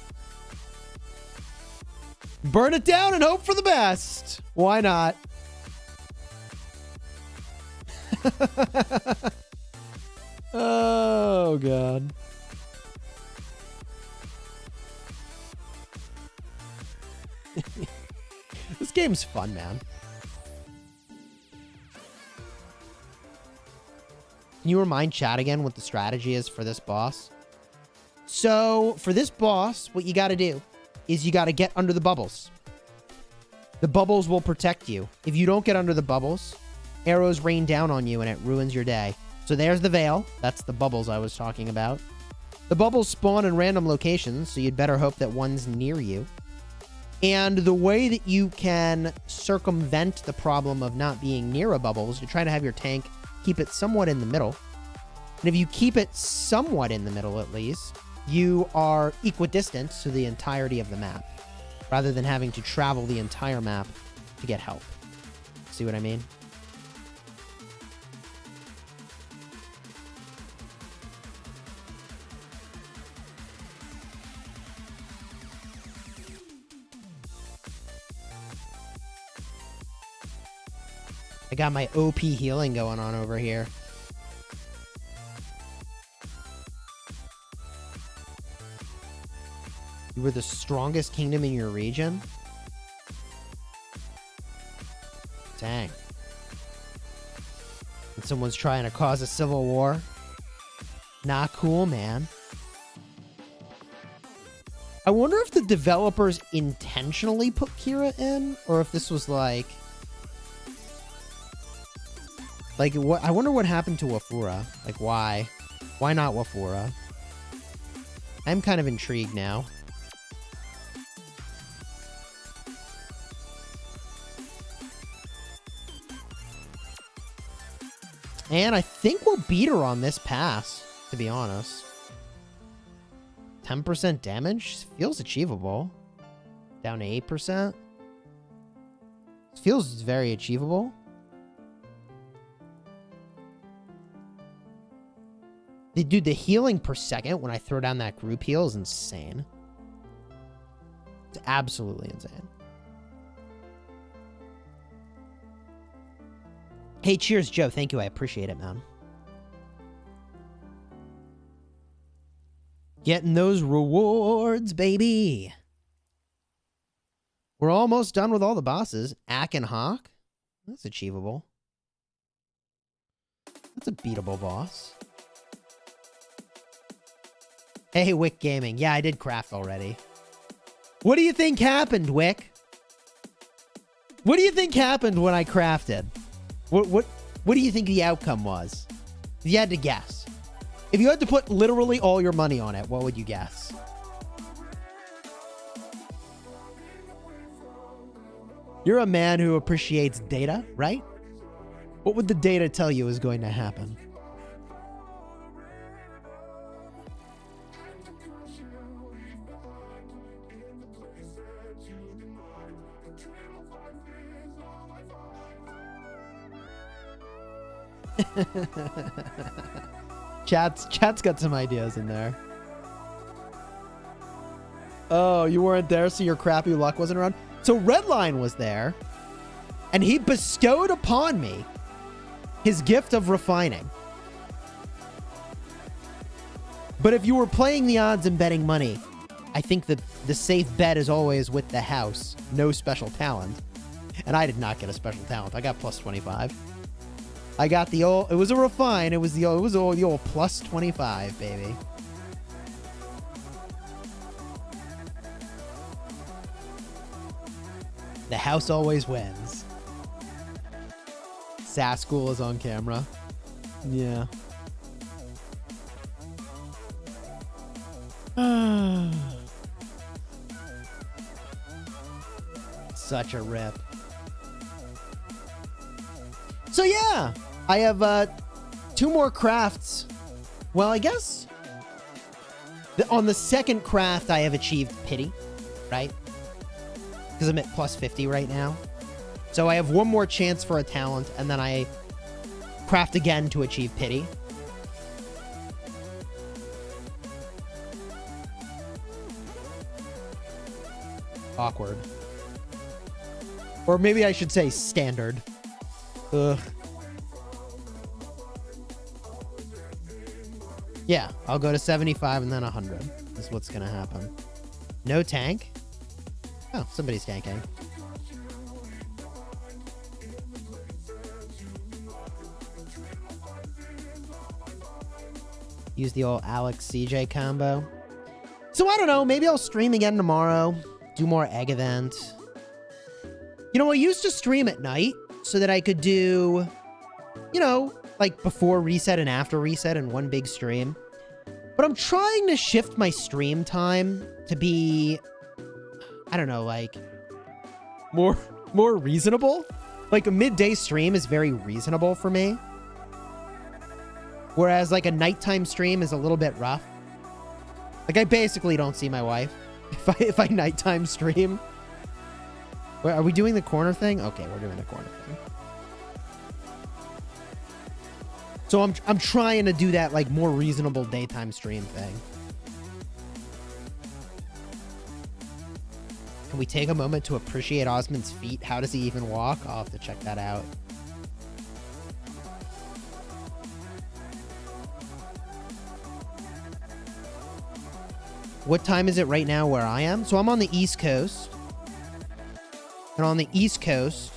Burn it down and hope for the best. Why not? Oh, God. This game's fun, man. Can you remind chat again what the strategy is for this boss? So, for this boss, what you got to do is you got to get under the bubbles. The bubbles will protect you. If you don't get under the bubbles, arrows rain down on you and it ruins your day. So there's the veil. That's the bubbles I was talking about. The bubbles spawn in random locations, so you'd better hope that one's near you. And the way that you can circumvent the problem of not being near a bubble is to try to have your tank keep it somewhat in the middle. And if you keep it somewhat in the middle, at least, you are equidistant to the entirety of the map, rather than having to travel the entire map to get help. See what I mean? I got my OP healing going on over here. You were the strongest kingdom in your region? Dang. And someone's trying to cause a civil war? Not cool, man. I wonder if the developers intentionally put Kira in, or if this was like what? I wonder what happened to Wafura. Like, why? Why not Wafura? I'm kind of intrigued now. And I think we'll beat her on this pass, to be honest. 10% damage? Feels achievable. Down to 8%. Feels very achievable. Dude, the healing per second when I throw down that group heal is insane. It's absolutely insane. Hey, cheers, Joe. Thank you. I appreciate it, man. Getting those rewards, baby. We're almost done with all the bosses. Ack and Hawk. That's achievable. That's a beatable boss. Hey, Wick Gaming. Yeah, I did craft already. What do you think happened, Wick? What do you think happened when I crafted? What do you think the outcome was? If you had to guess. If you had to put literally all your money on it, what would you guess? You're a man who appreciates data, right? What would the data tell you is going to happen? Chat's got some ideas in there. Oh, you weren't there, so your crappy luck wasn't around? So Redline was there, and he bestowed upon me his gift of refining. But if you were playing the odds and betting money, I think that the safe bet is always with the house. No special talent. And I did not get a special talent. I got plus 25. I got the old, it was a refine. It was the old plus 25, baby. The house always wins. Chisgule is on camera. Yeah. Such a rip. So yeah, I have 2 more crafts. Well, I guess on the second craft, I have achieved pity, right? Because I'm at plus 50 right now. So I have 1 more chance for a talent, and then I craft again to achieve pity. Awkward. Or maybe I should say standard. Ugh. Yeah, I'll go to 75 and then 100. That's what's gonna happen. No tank? Oh, somebody's tanking. Use the old Alex CJ combo. So I don't know, maybe I'll stream again tomorrow. Do more egg event. You know, I used to stream at night so that I could do, you know, like before reset and after reset in one big stream. But I'm trying to shift my stream time to be, I don't know, like more reasonable. Like a midday stream is very reasonable for me. Whereas like a nighttime stream is a little bit rough. Like I basically don't see my wife if I nighttime stream. Where, are we doing the corner thing? Okay, we're doing the corner thing. So I'm trying to do that like more reasonable daytime stream thing. Can we take a moment to appreciate Osmond's feet? How does he even walk? I'll have to check that out. What time is it right now where I am? So I'm on the East Coast. And on the East Coast,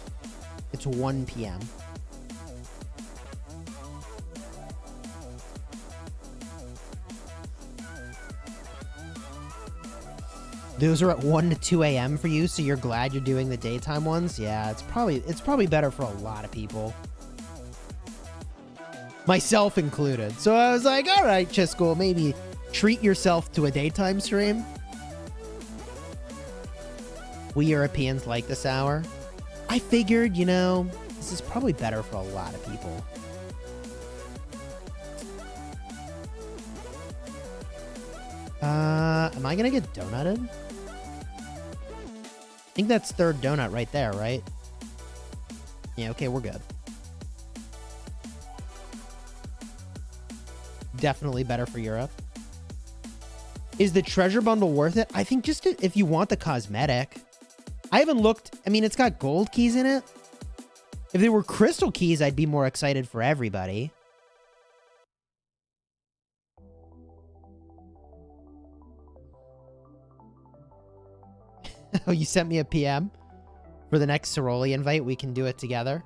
it's 1 p.m. Those are at 1 to 2 a.m. for you, so you're glad you're doing the daytime ones? Yeah, it's probably better for a lot of people. myself included. So I was like, all right, Chisgule, maybe treat yourself to a daytime stream. We Europeans like this hour. I figured, you know, this is probably better for a lot of people. Am I gonna get donutted? I think that's third donut right there, right? Yeah, okay, we're good. Definitely better for Europe. Is the treasure bundle worth it? I think just if you want the cosmetic. I haven't looked. I mean, it's got gold keys in it. If they were crystal keys, I'd be more excited for everybody. Oh, you sent me a PM for the next Ceroli invite. We can do it together.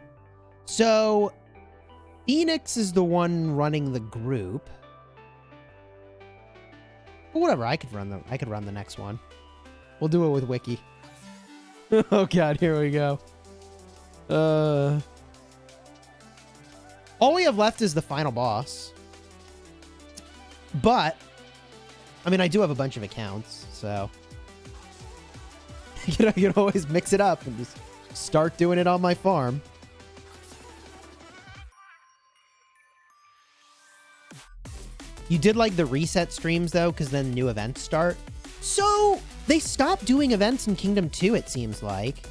So, Phoenix is the one running the group. But whatever, I could run the next one. We'll do it with Wiki. Oh god, here we go. All we have left is the final boss. But I mean, I do have a bunch of accounts, so you know, I can always mix it up and just start doing it on my farm. You did like the reset streams though, because then new events start. So they stopped doing events in Kingdom 2, it seems like.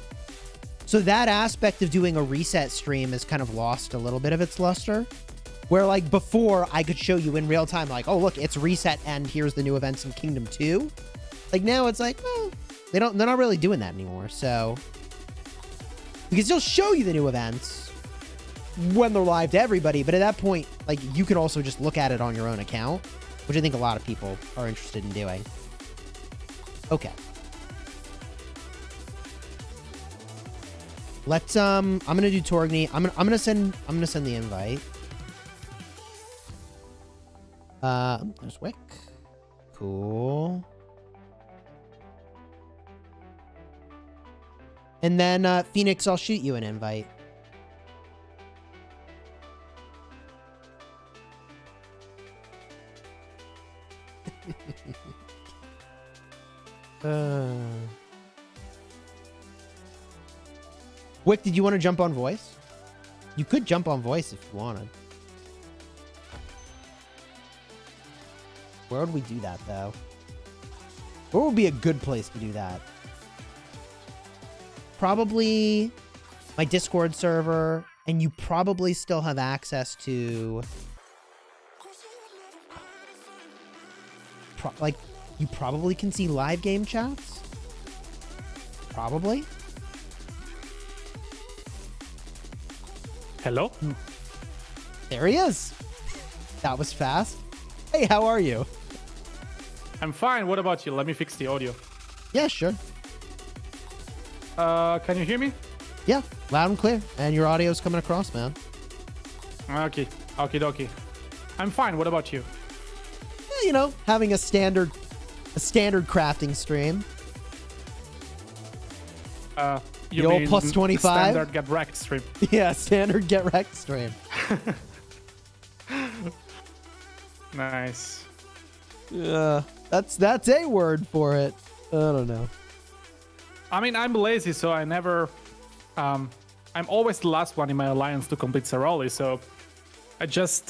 So that aspect of doing a reset stream has kind of lost a little bit of its luster. Where like before I could show you in real time, like, oh look, it's reset and here's the new events in Kingdom 2. Like now it's like, well, they're not really doing that anymore. So we can still show you the new events when they're live to everybody, but at that point, like, you can also just look at it on your own account, which I think a lot of people are interested in doing. Okay. Let's I'm gonna do Torgny. I'm gonna send the invite. There's Wick. Cool. And then Phoenix, I'll shoot you an invite. Wick, did you want to jump on voice? You could jump on voice if you wanted. Where would we do that, though? Where would be a good place to do that? Probably my Discord server, and you probably still have access to... like, you probably can see live game chats? Probably. Hello? There he is. That was fast. Hey, how are you? I'm fine. What about you? Let me fix the audio. Yeah, sure. Can you hear me? Yeah, loud and clear. And your audio's coming across, man. Okay. Okie dokie. I'm fine. What about you? Yeah, you know, having a standard crafting stream. You the old mean plus 25? Standard get wrecked stream. Yeah, standard get wrecked stream. Nice. Yeah, that's a word for it. I don't know. I mean, I'm lazy, so I never... I'm always the last one in my alliance to complete Ceroli, so I just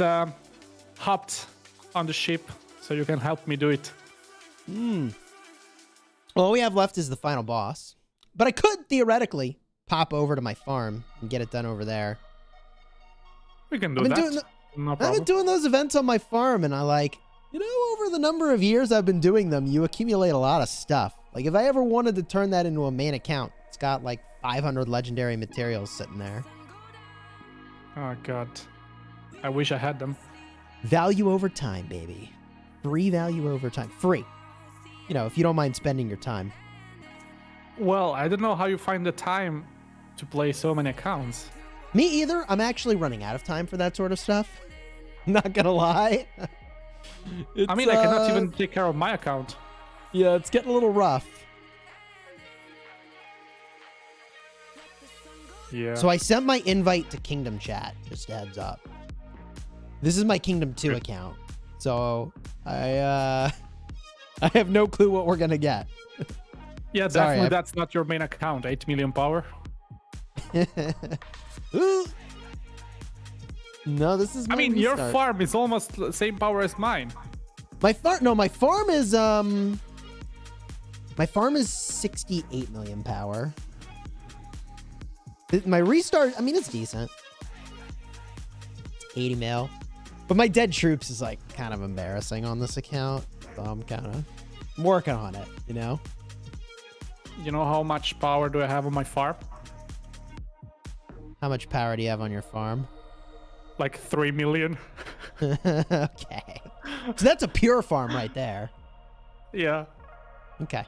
hopped on the ship so you can help me do it. All we have left is the final boss. But I could theoretically pop over to my farm and get it done over there. We can do that. No problem. I've been doing those events on my farm, and I like, you know, over the number of years I've been doing them, you accumulate a lot of stuff. Like, if I ever wanted to turn that into a main account, it's got like 500 legendary materials sitting there. Oh, God. I wish I had them. Value over time, baby. Free value over time. Free. You know, if you don't mind spending your time. Well, I don't know how you find the time to play so many accounts. Me either. I'm actually running out of time for that sort of stuff. Not gonna lie. I mean, I cannot even take care of my account. Yeah, it's getting a little rough. Yeah. So I sent my invite to Kingdom Chat. Just a heads up. This is my Kingdom 2 account. So I have no clue what we're gonna get. Yeah, Sorry, definitely that's not your main account. 8 million power. No, this is my I mean, your restart. farm is almost the same power as mine. My farm is 68 million power. My restart, I mean, it's decent. It's 80 mil. But my dead troops is like kind of embarrassing on this account. So I'm kind of working on it, you know? You know how much power do I have on my farm? How much power do you have on your farm? Like 3 million. Okay. So that's a pure farm right there. Yeah. Okay.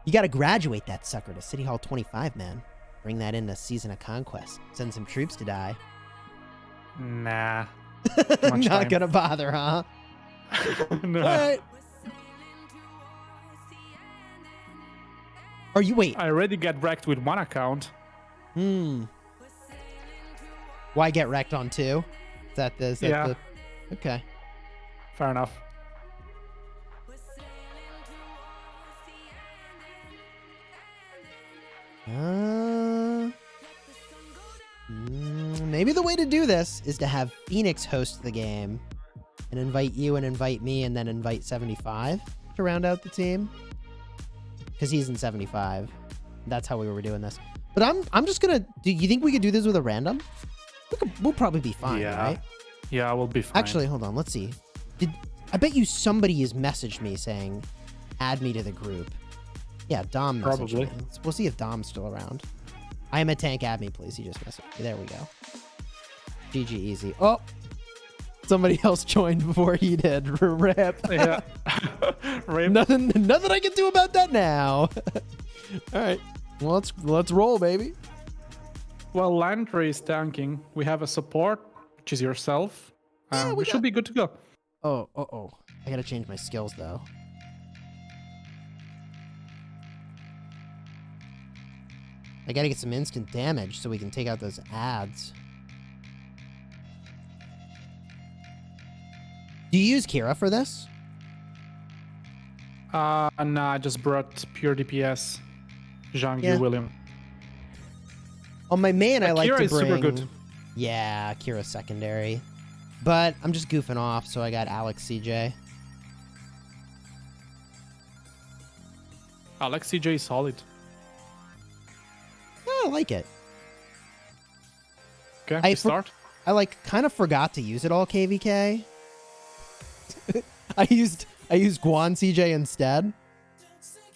You got to graduate that sucker to City Hall 25, man. Bring that into Season of Conquest. Send some troops to die. Nah. Not gonna bother, huh? No. All right. Are you wait? I already get wrecked with one account. Why get wrecked on two? Is that Yeah. Okay. Fair enough. Maybe the way to do this is to have Phoenix host the game and invite you and invite me and then invite 75 to round out the team. Because he's in 75. That's how we were doing this. But I'm just gonna. Do you think we could do this with a random? We'll probably be fine, Yeah. right? Yeah, we'll be fine. Actually, hold on. Let's see. I bet you somebody has messaged me saying, "Add me to the group." Yeah, Dom messaged Probably. me. We'll see if Dom's still around. I am a tank. Add me, please. He just messaged me. There we go. GG easy. Oh, somebody else joined before he did. Rip. Yeah. Rip. Nothing I can do about that now. All right. Well, let's roll, baby. Well, Landry is tanking. We have a support, which is yourself. Yeah, we should be good to go. Oh. I gotta change my skills though. I gotta get some instant damage so we can take out those ads. Do you use Kira for this? Nah, I just brought pure DPS. Jean-Guy Yeah. William. On my main, I like Kira to is bring... super good. Yeah, Kira's secondary. But I'm just goofing off, so I got Alex CJ. Alex CJ is solid. Yeah, I like it. Okay, I we start. I kind of forgot to use it all KVK. I used Guan CJ instead.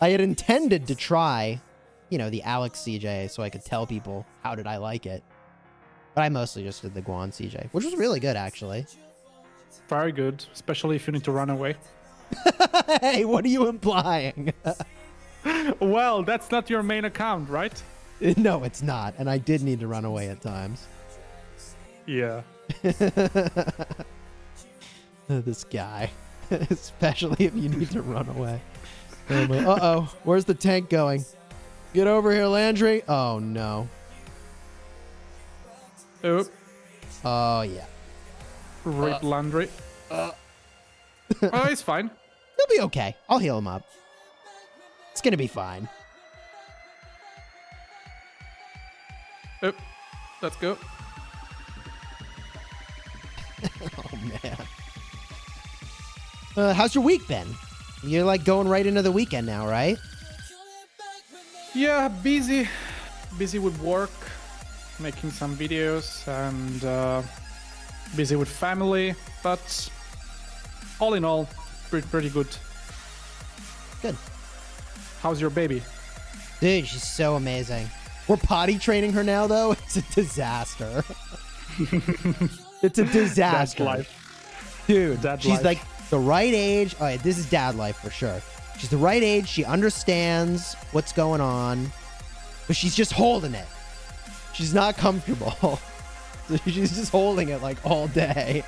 I had intended to try, the Alex CJ so I could tell people how did I like it. But I mostly just did the Guan CJ, which was really good actually. Very good, especially if you need to run away. Hey, what are you implying? Well, that's not your main account, right? No, it's not. And I did need to run away at times. Yeah. This guy. Especially if you need to run away. Uh-oh. Where's the tank going? Get over here, Landry. Oh, no. Oh, Oh, yeah. Rip Landry. Oh, he's fine. He'll be okay. I'll heal him up. It's going to be fine. Oh, let's go. Oh, man. How's your week been? You're going right into the weekend now, right? Yeah, busy. Busy with work, making some videos, and busy with family, but all in all, pretty good. Good. How's your baby? Dude, she's so amazing. We're potty training her now, though. It's a disaster. It's a disaster. Dad life. Dude, Dad she's life. the right age. Oh, yeah, this is dad life for sure. She's the right age. She understands what's going on, but she's just holding it. She's not comfortable. So she's just holding it all day.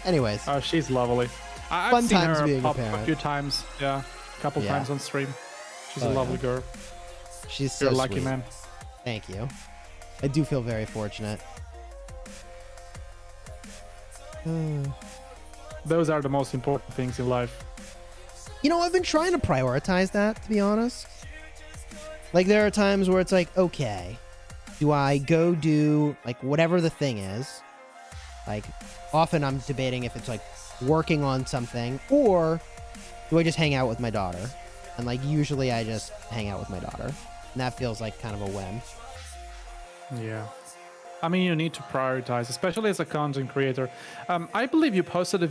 Anyways. Oh, she's lovely. I've Fun seen times her being a pop parent. a few times. Yeah, a couple Yeah. times on stream. She's Oh, a lovely yeah. girl. She's so You're a lucky sweet. man. Thank you. I do feel very fortunate. Those are the most important things in life. You know, I've been trying to prioritize that, to be honest. Like, there are times where it's like, okay, do I go do, like, whatever the thing is? Like, often I'm debating if it's, like, working on something, or do I just hang out with my daughter? And, like, usually I just hang out with my daughter. And that feels like kind of a whim. Yeah. I mean, you need to prioritize, especially as a content creator. I believe you posted a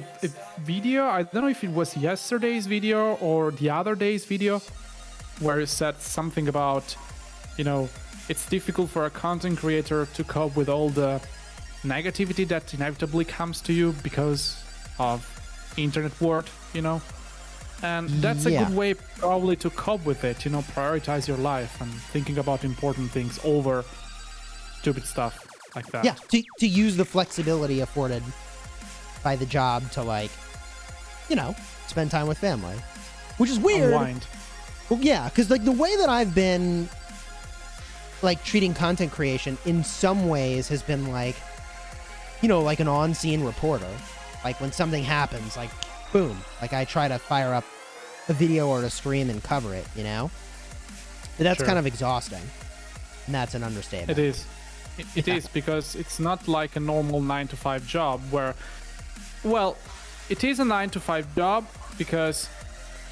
video. I don't know if it was yesterday's video or the other day's video, where you said something about, you know, it's difficult for a content creator to cope with all the negativity that inevitably comes to you because of internet world, you know. And that's a good way probably to cope with it, you know, prioritize your life and thinking about important things over stupid stuff like that. Yeah, to use the flexibility afforded by the job to, like, you know, spend time with family. Which is weird. Unwind. Well, yeah, because, like, the way that I've been, like, treating content creation in some ways has been, like, you know, like an on-scene reporter. Like, when something happens, like, boom. Like, I try to fire up a video or a stream and cover it, you know? But that's kind of exhausting. And that's an understatement. It is. It is, because it's not like a normal 9-to-5 job where, well, it is a 9-to-5 job because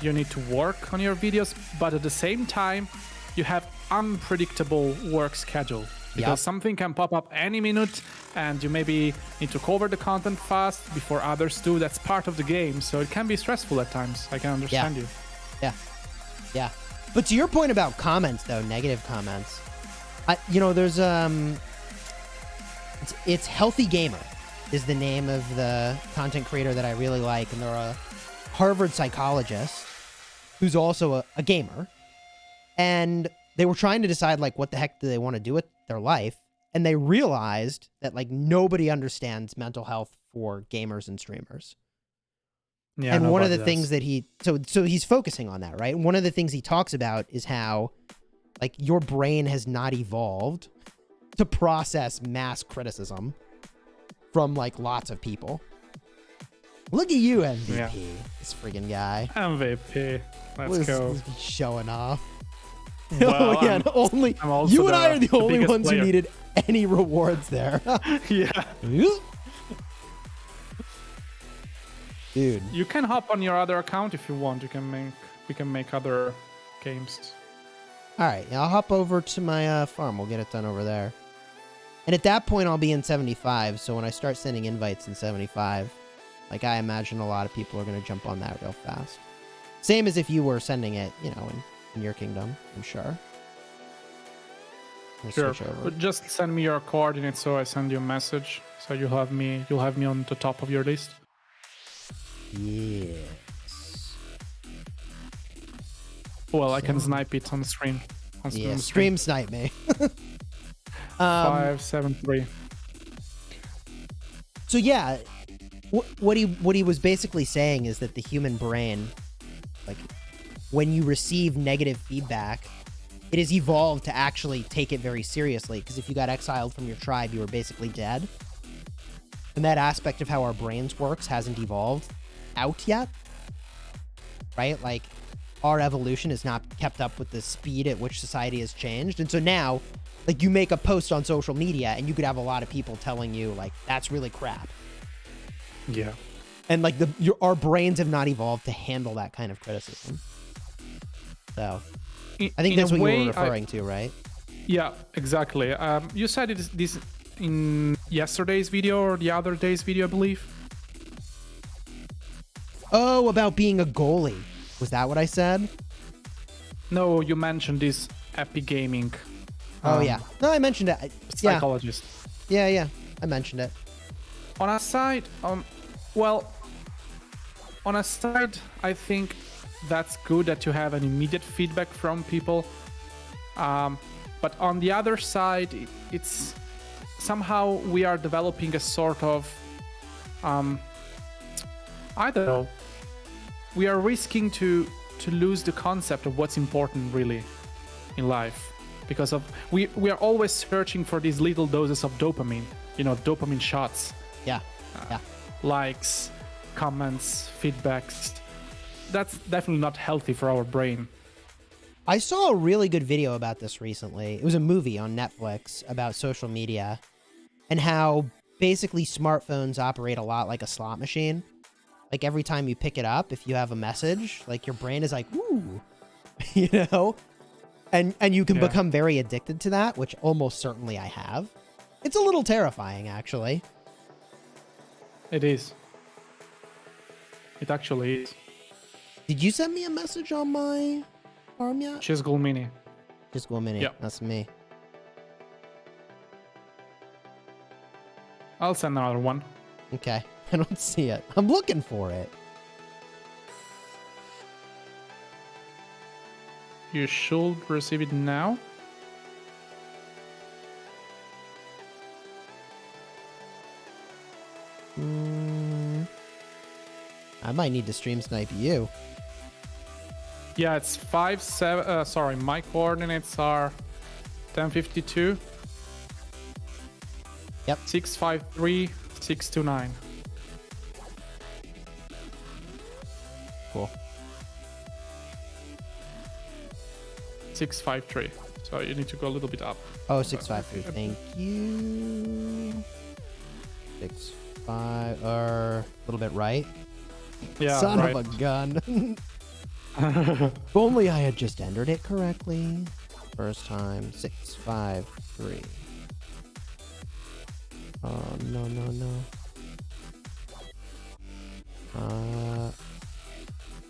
you need to work on your videos, but at the same time, you have unpredictable work schedule. Because something can pop up any minute and you maybe need to cover the content fast before others do. That's part of the game, so it can be stressful at times. I can understand you. Yeah. But to your point about comments, though, negative comments, you know, there's it's Healthy Gamer is the name of the content creator that I really like, and they're a Harvard psychologist who's also a gamer, and they were trying to decide, like, what the heck do they want to do with their life, and they realized that, like, nobody understands mental health for gamers and streamers. Yeah, and one of the things that so he's focusing on that, right? And one of the things he talks about is how, like, your brain has not evolved to process mass criticism from, like, lots of people. Look at you, MVP, this friggin' guy. MVP, let's go. Showing off. Well, yeah, only you and I are the only ones who needed any rewards there. Yeah. Dude. You can hop on your other account if you want. We can make other games. All right, I'll hop over to my farm. We'll get it done over there. And at that point, I'll be in 75. So when I start sending invites in 75, like, I imagine a lot of people are going to jump on that real fast. Same as if you were sending it, you know, in your kingdom, I'm sure. Sure, but just send me your coordinates so I send you a message. So you'll have me on the top of your list. Yes. Well, I can snipe it on the stream. Stream snipe me. 573. So yeah, what he was basically saying is that the human brain, like, when you receive negative feedback, it has evolved to actually take it very seriously. Because if you got exiled from your tribe, you were basically dead. And that aspect of how our brains works hasn't evolved out yet, right? Like, our evolution has not kept up with the speed at which society has changed. And so now, like, you make a post on social media and you could have a lot of people telling you, like, that's really crap. Yeah. And, like, our brains have not evolved to handle that kind of criticism. So I think that's what you were referring to, right? Yeah, exactly. You said this in yesterday's video or the other day's video, I believe. Oh, about being a goalie. Was that what I said? No, you mentioned this Epic Gaming. Oh, yeah. No, I mentioned it. Psychologist. Yeah, I mentioned it. On a side, I think that's good that you have an immediate feedback from people. But on the other side, it's somehow we are developing a sort of, I don't know, we are risking to lose the concept of what's important really in life, because of we are always searching for these little doses of dopamine, you know, dopamine shots. Yeah. likes, comments, feedbacks. That's definitely not healthy for our brain. I saw a really good video about this recently. It was a movie on Netflix about social media and how basically smartphones operate a lot like a slot machine. Like every time you pick it up, if you have a message, like your brain is like, ooh, you know? And you can become very addicted to that, which almost certainly I have. It's a little terrifying, actually. It is. It actually is. Did you send me a message on my arm yet? Chisgule Mini. Chisgule Mini. Yep. That's me. I'll send another one. Okay. I don't see it. I'm looking for it. You should receive it now. I might need to stream snipe you. Yeah, it's 5-7. Sorry, my coordinates are 1052. Yep. 653 629. Cool. 653. So you need to go a little bit up. Oh, 653. Thank you. 65. A little bit right. Yeah, Son right. of a gun. If only I had just entered it correctly. First time. 653. Oh, no, no, no.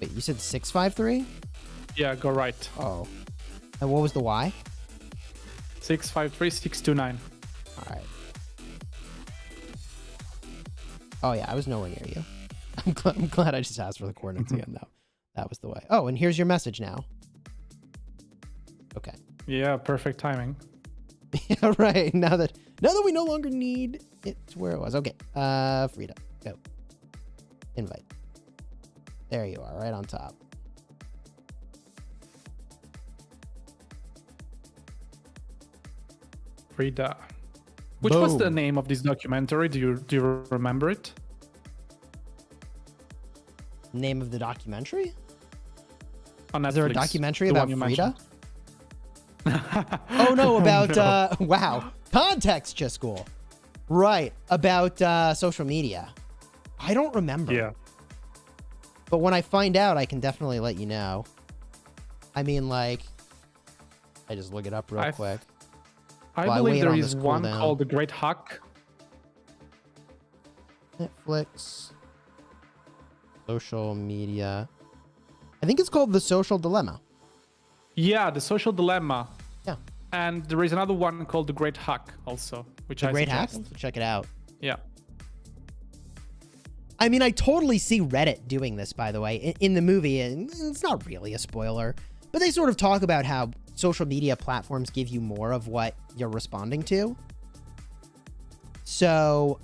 Wait, you said 653? Yeah, go right. Oh. And what was the Y? 653 629. All right. Oh, yeah, I was nowhere near you. I'm glad I just asked for the coordinates again, though. That was the way. Oh, and here's your message now. Okay. Yeah, perfect timing. Yeah, right. Now that we no longer need it to where it was. Okay. Frida, go. Invite. There you are, right on top. Frida. Which was the Boom. name of this documentary? Do you remember it? Name of the documentary? On Netflix, Is there a documentary the about one you Frida? mentioned. Oh no, about No. wow. Context, Chisgule. Right, about social media. I don't remember. Yeah. But when I find out, I can definitely let you know. I mean, like, I just look it up real quick. I While I believe wait there on is this one cooldown. called The Great Hack. Netflix. Social media. I think it's called The Social Dilemma. Yeah, The Social Dilemma. Yeah. And there is another one called The Great Hack also, which The I Great Hack. suggest. Check it out. Yeah. I mean, I totally see Reddit doing this, by the way, in the movie, and it's not really a spoiler, but they sort of talk about how social media platforms give you more of what you're responding to. So,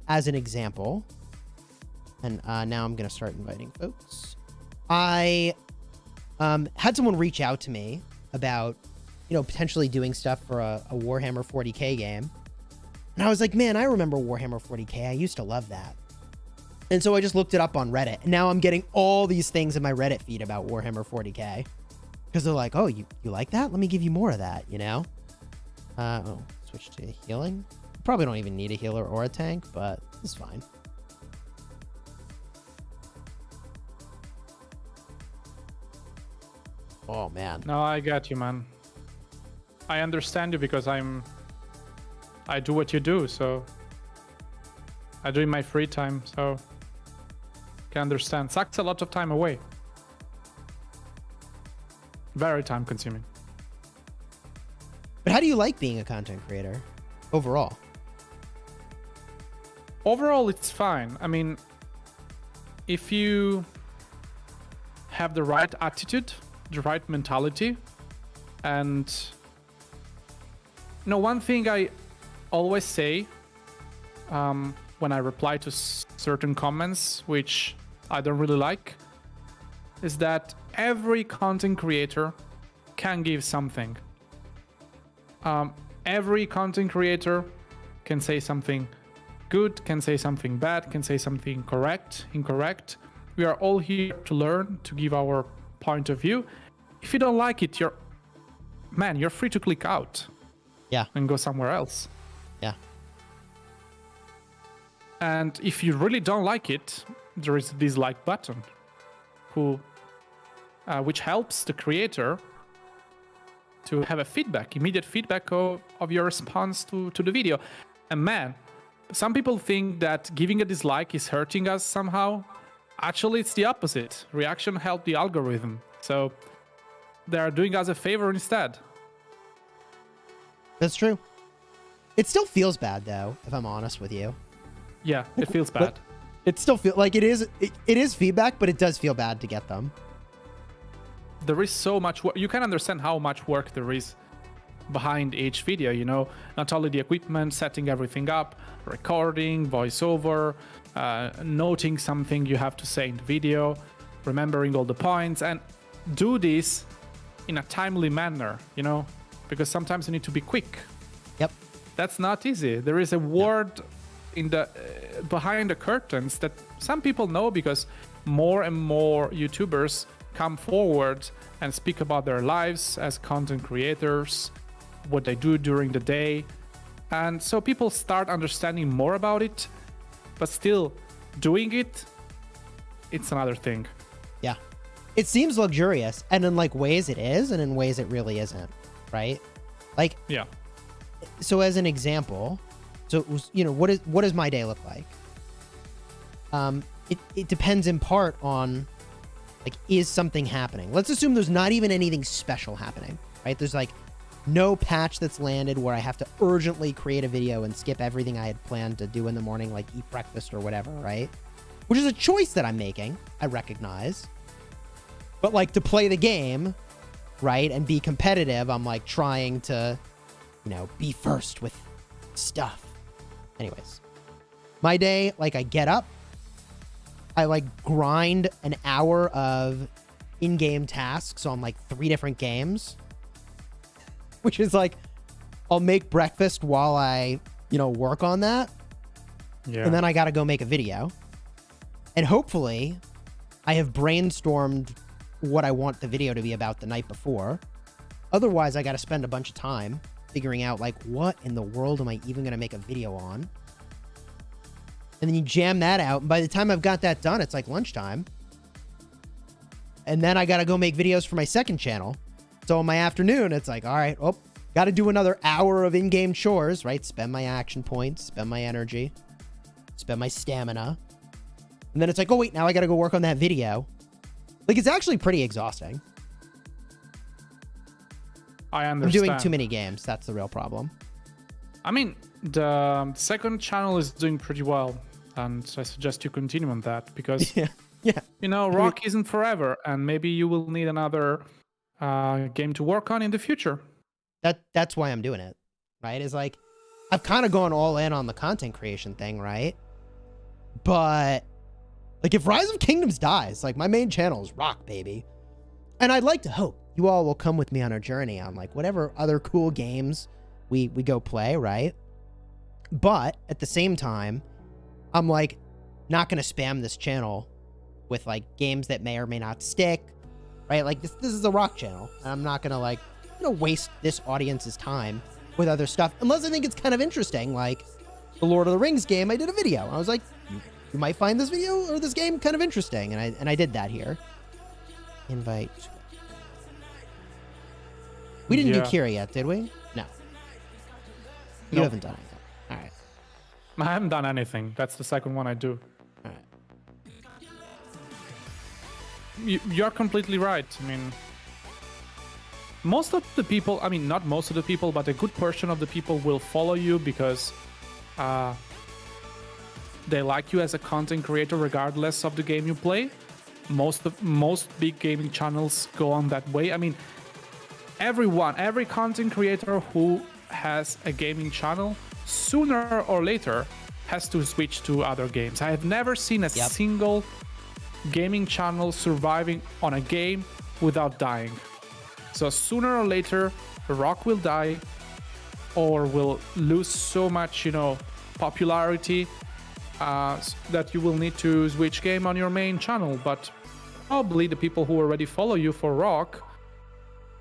as an example, and now I'm going to start inviting folks. I had someone reach out to me about, potentially doing stuff for a Warhammer 40K game. And I was like, man, I remember Warhammer 40K. I used to love that. And so I just looked it up on Reddit. And now I'm getting all these things in my Reddit feed about Warhammer 40K. Because they're like, oh, you like that? Let me give you more of that, switch to healing. Probably don't even need a healer or a tank, but it's fine. Oh, man. No, I got you, man. I understand you because I do what you do, so I do in my free time, so can understand. Sucks a lot of time away. Very time consuming. But how do you like being a content creator overall? Overall, it's fine. I mean, if you have the right attitude, the right mentality, and one thing I always say when I reply to certain comments, which I don't really like, is that every content creator can give something. Every content creator can say something good, can say something bad, can say something correct, incorrect. We are all here to learn, to give our point of view. If you don't like it, you're free to click out. Yeah. And go somewhere else. Yeah. And if you really don't like it, there is a dislike button, which helps the creator to have a immediate feedback of your response to the video. And man, some people think that giving a dislike is hurting us somehow. Actually, it's the opposite. Reaction help the algorithm. So they are doing us a favor instead. That's true. It still feels bad, though, if I'm honest with you. Yeah, it feels bad. But it still feels like it is feedback, but it does feel bad to get them. There is so much work. You can understand how much work there is behind each video, not only the equipment, setting everything up, recording, voiceover, noting something you have to say in the video, remembering all the points, and do this in a timely manner, because sometimes you need to be quick. Yep. That's not easy. There is a word in the behind the curtains that some people know, because more and more YouTubers come forward and speak about their lives as content creators, what they do during the day. And so people start understanding more about it, but still doing it's another thing. Yeah. It seems luxurious, and in like ways it is, and in ways it really isn't, right? Like, yeah. So as an example, what does my day look like? It depends in part on, like, is something happening? Let's assume there's not even anything special happening, right? There's like no patch that's landed where I have to urgently create a video and skip everything I had planned to do in the morning, like eat breakfast or whatever, right? Which is a choice that I'm making, I recognize. But like, to play the game, right, and be competitive, I'm like trying to, be first with stuff. Anyways, my day, like, I get up, I like grind an hour of in-game tasks on like 3 different games, which is like, I'll make breakfast while I, work on that. Yeah. And then I got to go make a video. And hopefully I have brainstormed what I want the video to be about the night before. Otherwise, I got to spend a bunch of time figuring out, like, what in the world am I even going to make a video on? And then you jam that out. And by the time I've got that done, it's like lunchtime. And then I got to go make videos for my second channel. So in my afternoon, it's like, all right, got to do another hour of in-game chores, right? Spend my action points, spend my energy, spend my stamina. And then it's like, oh, wait, now I got to go work on that video. Like, it's actually pretty exhausting. I understand. I'm doing too many games. That's the real problem. I mean, the second channel is doing pretty well, and I suggest you continue on that, because rock isn't forever, and maybe you will need another game to work on in the future. That's why I'm doing it, right? Is like, I've kind of gone all in on the content creation thing, right? But like, if Rise of Kingdoms dies, like, my main channel is rock, baby. And I'd like to hope you all will come with me on our journey on like whatever other cool games we go play, right? But at the same time, I'm like not going to spam this channel with like games that may or may not stick, right? Like, this is a rock channel, and I'm not going to like, waste this audience's time with other stuff unless I think it's kind of interesting. Like the Lord of the Rings game, I did a video. I was like, you might find this video or this game kind of interesting, and I did that here. Invite. We didn't do Kira yet, did we? No. You haven't done anything. All right. I haven't done anything. That's the second one I do. All right. You're completely right. I mean, most of the people, not most of the people, but a good portion of the people will follow you because they like you as a content creator regardless of the game you play. Most big gaming channels go on that way. I mean, every content creator who has a gaming channel, sooner or later, has to switch to other games. I have never seen a single gaming channel surviving on a game without dying. So sooner or later, rock will die, or will lose so much, popularity that you will need to switch game on your main channel. But probably the people who already follow you for Rock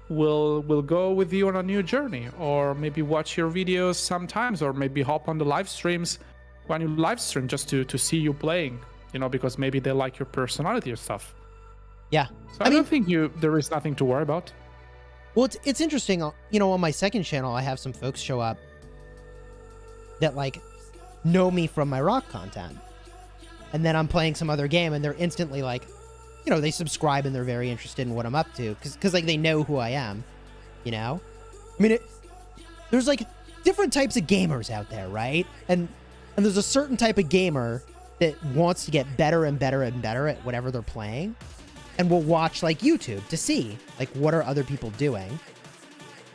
will go with you on a new journey, or maybe watch your videos sometimes, or maybe hop on the live streams when you live stream just to see you playing, because maybe they like your personality or stuff. Yeah. So I don't think there is nothing to worry about. Well, it's interesting, on my second channel, I have some folks show up that like know me from my Rock content. And then I'm playing some other game and they're instantly like, they subscribe and they're very interested in what I'm up to because like they know who I am, I mean, there's like different types of gamers out there, right? And there's a certain type of gamer that wants to get better and better and better at whatever they're playing and will watch like YouTube to see like what are other people doing.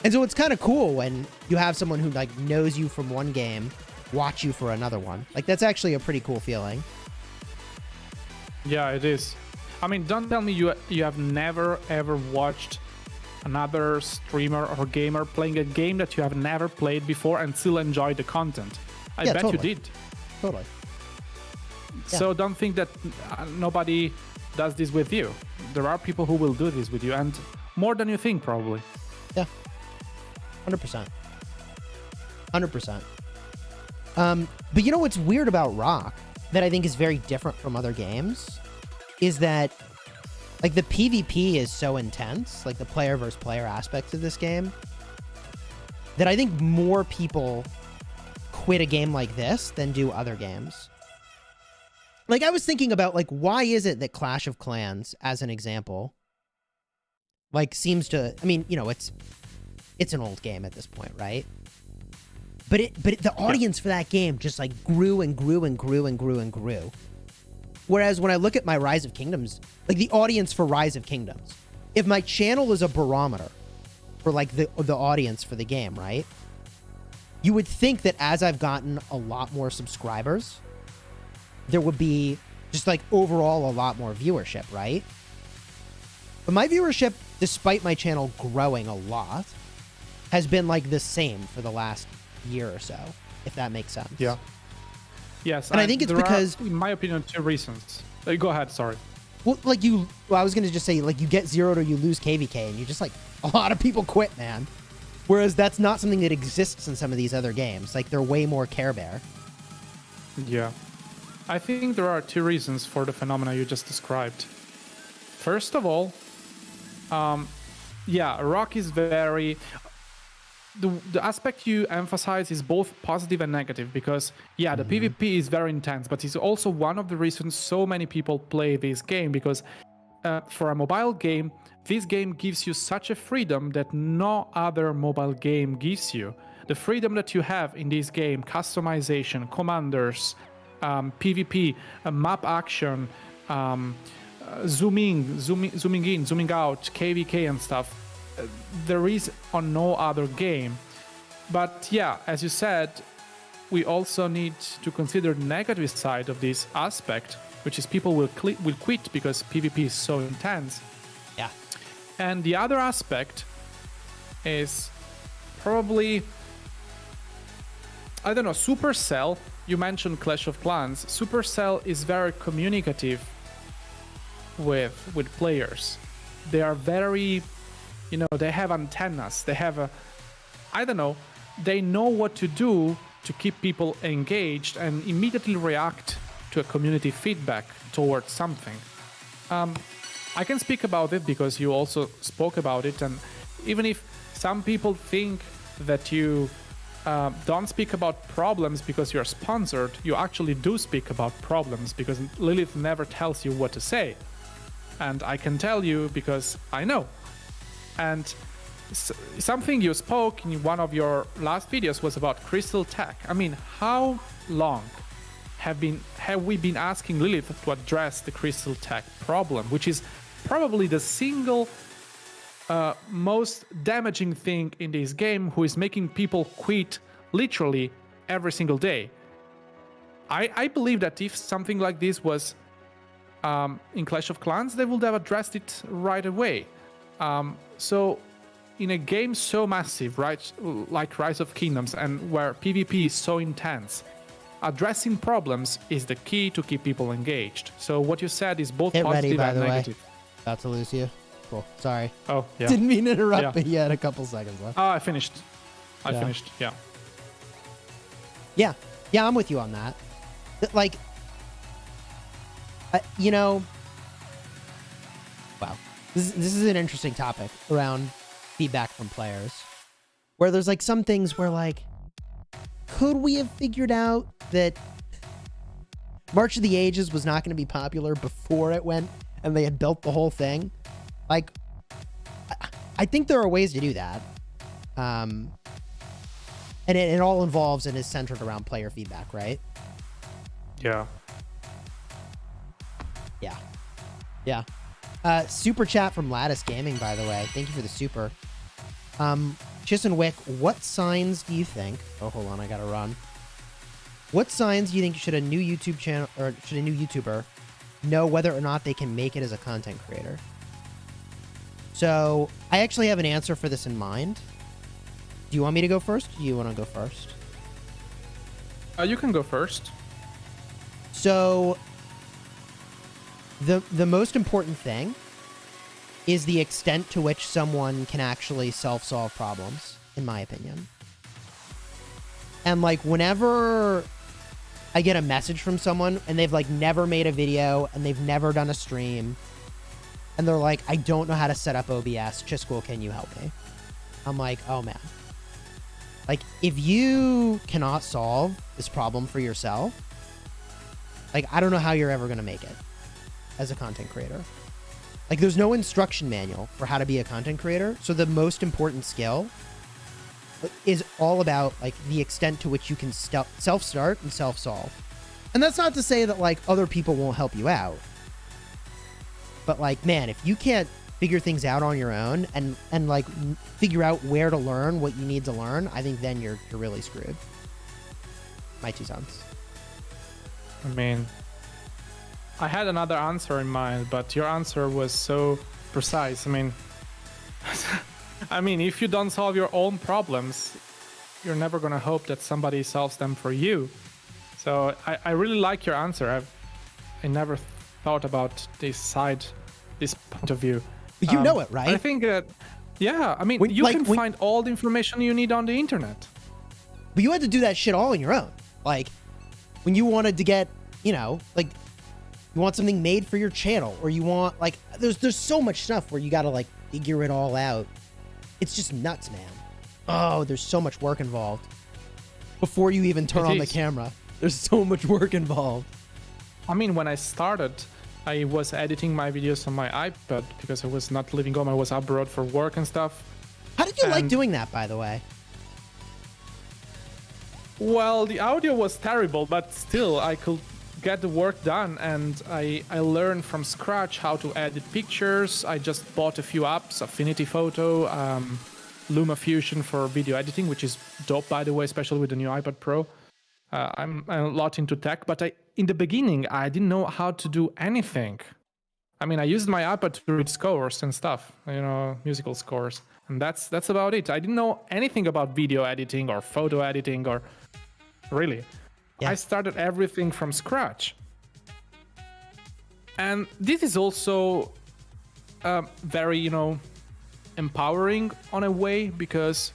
And so it's kind of cool when you have someone who like knows you from one game watch you for another one. Like that's actually a pretty cool feeling. Yeah, it is. I mean, don't tell me you have never ever watched another streamer or gamer playing a game that you have never played before and still enjoy the content. I bet totally. you did. Totally. So don't think that nobody does this with you. There are people who will do this with you, and more than you think, probably. Yeah. 100%. 100%. But you know what's weird about Rock that I think is very different from other games is that like the PvP is so intense, like the player versus player aspects of this game, that I think more people quit a game like this than do other games. Like I was thinking about like, why is it that Clash of Clans, as an example, like seems to, I mean, it's an old game at this point, right? But the audience for that game just like grew and grew and grew and grew and grew. Whereas when I look at my Rise of Kingdoms, like the audience for Rise of Kingdoms, if my channel is a barometer for like the audience for the game, right? You would think that as I've gotten a lot more subscribers, there would be just like overall a lot more viewership, right? But my viewership, despite my channel growing a lot, has been like the same for the last year or so, if that makes sense. Yeah. Yes. And I think it's because, in my opinion, two reasons. Go ahead, sorry. Well, I was going to just say, like, you get zeroed or you lose KVK, and you just, like, a lot of people quit, man. Whereas that's not something that exists in some of these other games. Like, they're way more Care Bear. Yeah. I think there are two reasons for the phenomena you just described. First of all, Rock is very... The aspect you emphasize is both positive and negative because, the PvP is very intense, but it's also one of the reasons so many people play this game because for a mobile game, this game gives you such a freedom that no other mobile game gives you. The freedom that you have in this game, customization, commanders, PvP, map action, zooming in, zooming out, KVK and stuff, there is on no other game. But as you said, we also need to consider the negative side of this aspect, which is people will quit because PvP is so intense. Yeah. And the other aspect is probably, I don't know, Supercell. You mentioned Clash of Clans. Supercell is very communicative with players. They are very, they have antennas. They have they know what to do to keep people engaged and immediately react to a community feedback towards something. I can speak about it because you also spoke about it, and even if some people think that you don't speak about problems because you're sponsored, you actually do speak about problems because Lilith never tells you what to say. And I can tell you because I know. And something you spoke in one of your last videos was about Crystal Tech. I mean, how long have we been asking Lilith to address the Crystal Tech problem, which is probably the single most damaging thing in this game, who is making people quit literally every single day. I believe that if something like this was in Clash of Clans, they would have addressed it right away. So in a game so massive, right, like Rise of Kingdoms, and where PvP is so intense, addressing problems is the key to keep people engaged. So what you said is both Get ready, positive by and the way. negative. About to lose you. Cool. Sorry. Oh, yeah. Didn't mean to interrupt, Yeah. but you had a couple seconds left. I finished. I Yeah. finished, yeah. Yeah. Yeah, I'm with you on that. Like, you know, wow. This is an interesting topic around feedback from players. Where there's like some things where like, could we have figured out that March of the Ages was not going to be popular before it went and they had built the whole thing? Like, I think there are ways to do that. And it all involves and is centered around player feedback, right? Yeah. Yeah. Yeah. Super chat from Lattice Gaming, by the way. Thank you for the super. Chisgule, what signs do you think... Oh, hold on. I gotta run. What signs do you think should a new YouTube channel or should a new YouTuber know whether or not they can make it as a content creator? So I actually have an answer for this in mind. Do you want me to go first? Or do you want to go first? You can go first. So the most important thing is the extent to which someone can actually self-solve problems, in my opinion. And like whenever I get a message from someone and they've like never made a video and they've never done a stream and they're like, I don't know how to set up OBS, Chisgule, can you help me? I'm like, oh man. Like if you cannot solve this problem for yourself, like I don't know how you're ever going to make it as a content creator. Like there's no instruction manual for how to be a content creator. So the most important skill is all about like the extent to which you can self-start and self-solve. And that's not to say that like other people won't help you out. But like, man, if you can't figure things out on your own and like figure out where to learn what you need to learn, I think then you're really screwed. My 2 cents. I mean, I had another answer in mind, but your answer was so precise. I mean, if you don't solve your own problems, you're never going to hope that somebody solves them for you. So I really like your answer. I never thought about this point of view. But you know it, right? I think that, yeah, I mean, you can find all the information you need on the internet. But you had to do that shit all on your own. Like, when you wanted to get, you know, like, you want something made for your channel, or you want, like, there's so much stuff where you gotta, like, figure it all out. It's just nuts, man. Oh, there's so much work involved. Before you even turn on the camera, there's so much work involved. I mean, when I started, I was editing my videos on my iPad because I was not living home. I was abroad for work and stuff. How did you like doing that, by the way? Well, the audio was terrible, but still I could get the work done, and I learned from scratch how to edit pictures. I just bought a few apps, Affinity Photo, LumaFusion for video editing, which is dope, by the way, especially with the new iPad Pro. I'm a lot into tech, but in the beginning, I didn't know how to do anything. I mean, I used my iPad to read scores and stuff, you know, musical scores, and that's about it. I didn't know anything about video editing or photo editing or really. Yeah. I started everything from scratch. And this is also very, you know, empowering on a way, because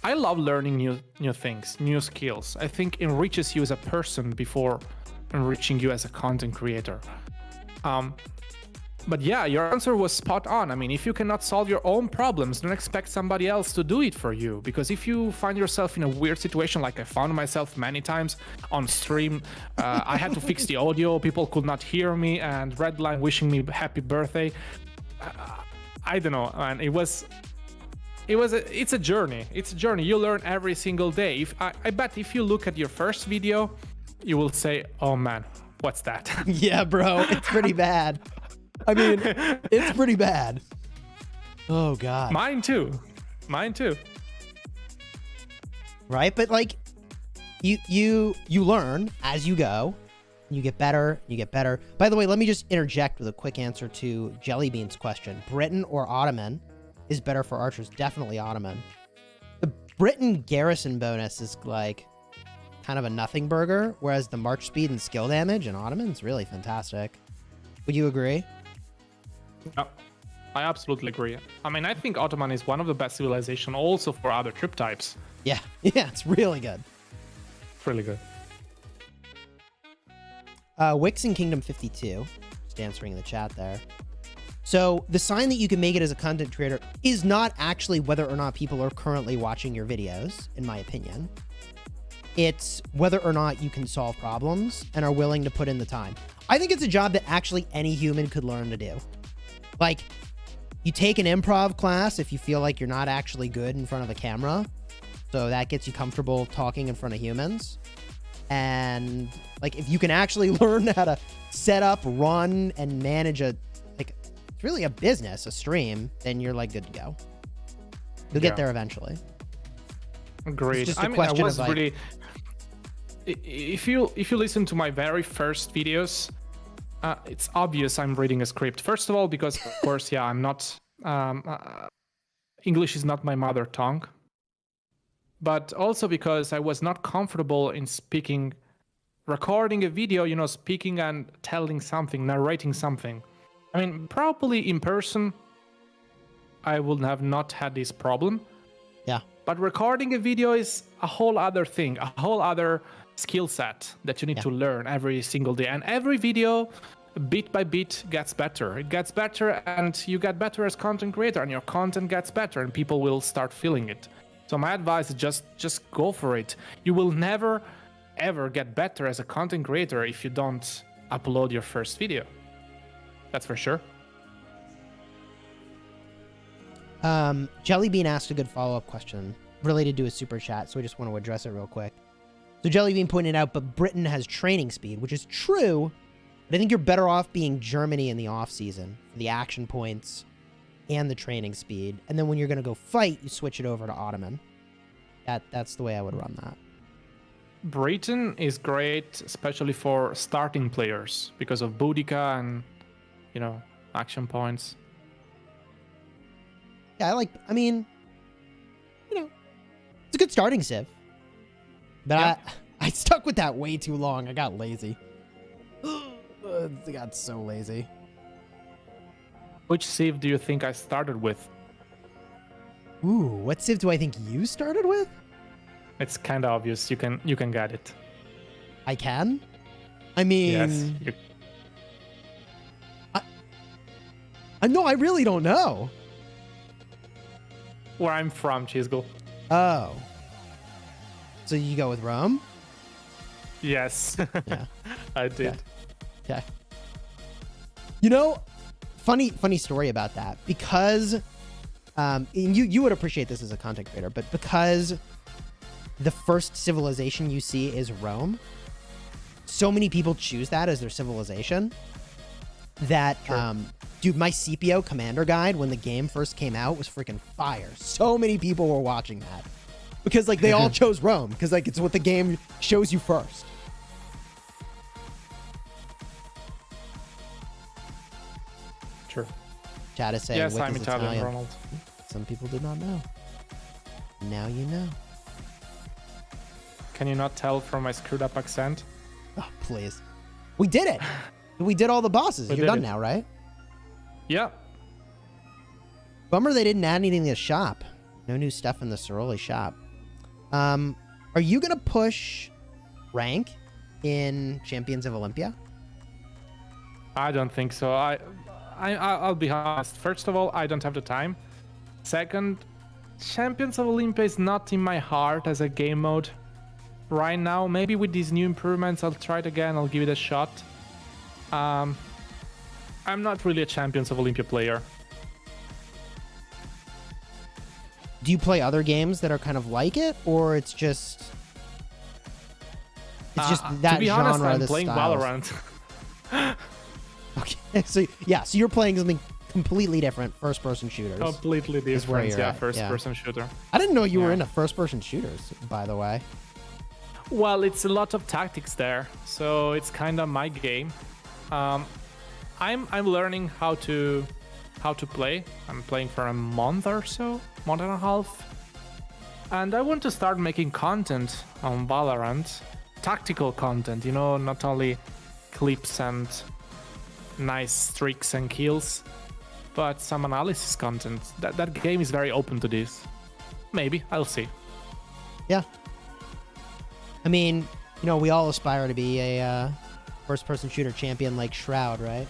I love learning new things, new skills. I think enriches you as a person before enriching you as a content creator. But yeah, your answer was spot on. I mean, if you cannot solve your own problems, don't expect somebody else to do it for you. Because if you find yourself in a weird situation, like I found myself many times on stream, I had to fix the audio, people could not hear me, and Redline wishing me happy birthday. I don't know, man. It's a journey. It's a journey. You learn every single day. I bet if you look at your first video, you will say, "Oh man, what's that?" Yeah, bro, it's pretty bad. I mean, it's pretty bad. Oh god. Mine too. Right, but like, you learn as you go. You get better. You get better. By the way, let me just interject with a quick answer to Jellybean's question: Britain or Ottoman is better for archers? Definitely Ottoman. The Britain garrison bonus is like kind of a nothing burger, whereas the march speed and skill damage in Ottoman is really fantastic. Would you agree? Yeah, I absolutely agree. I mean, I think Ottoman is one of the best civilization also for other trip types. Yeah, yeah, it's really good. It's really good. Wix in Kingdom 52, just answering in the chat there. So the sign that you can make it as a content creator is not actually whether or not people are currently watching your videos, in my opinion. It's whether or not you can solve problems and are willing to put in the time. I think it's a job that actually any human could learn to do. Like, you take an improv class if you feel like you're not actually good in front of a camera. So that gets you comfortable talking in front of humans. And like, if you can actually learn how to set up, run, and manage it's really a business, a stream, then you're like good to go. You'll get there eventually. Agreed. It's just a question of like, really, if you listen to my very first videos, it's obvious I'm reading a script. First of all, because of course, yeah, I'm not English is not my mother tongue. But also because I was not comfortable in speaking, recording a video, you know, speaking and telling something, narrating something. I mean, probably in person, I would have not had this problem. yeah, But recording a video is a whole other thing, a whole other skill set that you need to learn every single day. And every video, bit by bit, gets better. It gets better, and you get better as content creator, and your content gets better, and people will start feeling it. So my advice is just go for it. You will never, ever get better as a content creator if you don't upload your first video. That's for sure. Jellybean asked a good follow-up question related to a super chat, so I just want to address it real quick. So Jellybean pointed out, but Britain has training speed, which is true, but I think you're better off being Germany in the off-season for the action points and the training speed. And then when you're going to go fight, you switch it over to Ottoman. That's the way I would run that. Britain is great, especially for starting players, because of Boudica and, you know, action points. Yeah, I mean, you know, it's a good starting civ. But yeah. I stuck with that way too long. I got lazy. I got so lazy. Which civ do you think I started with? Ooh, what civ do I think you started with? It's kind of obvious. You can get it. I can? I mean... Yes. No, I really don't know. Where I'm from, Chisgule. Oh. So you go with Rome? Yes. Yeah. I did. Okay. You know, funny story about that, because and you would appreciate this as a content creator, but because the first civilization you see is Rome, so many people choose that as their civilization that dude, my CPO commander guide when the game first came out was freaking fire. So many people were watching that because like they all chose Rome because like it's what the game shows you first. Sure. Chat is saying, yes, Wick I'm is Italian, Ronald. Some people did not know. Now you know. Can you not tell from my screwed up accent? Oh, please. We did it. We did all the bosses. You're done now, right? Yeah. Bummer they didn't add anything to the shop. No new stuff in the Ceroli shop. Are you going to push rank in Champions of Olympia? I don't think so. I'll be honest. First of all, I don't have the time. Second, Champions of Olympia is not in my heart as a game mode right now. Maybe with these new improvements, I'll try it again. I'll give it a shot. I'm not really a Champions of Olympia player. Do you play other games that are kind of like it, or it's just that to be genre? honest, I'm the playing styles? Valorant. Okay, so you're playing something completely different, first-person shooters. Completely different, you're at, first-person shooter. I didn't know you were into first-person shooters, by the way. Well, it's a lot of tactics there, so it's kind of my game. I'm learning how to play. I'm playing for a month or so, month and a half. And I want to start making content on Valorant, tactical content, you know, not only clips and nice streaks and kills, but some analysis content. That game is very open to this. Maybe, I'll see. Yeah. I mean, you know, we all aspire to be a first-person shooter champion like Shroud, right?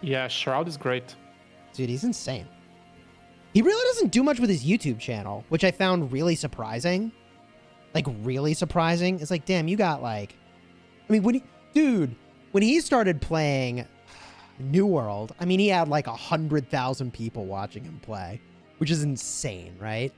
Yeah, Shroud is great. Dude, he's insane. He really doesn't do much with his YouTube channel, which I found really surprising. Like, really surprising. It's like, damn, you got like... I mean, when he started playing New World, I mean, he had like 100,000 people watching him play, which is insane, right?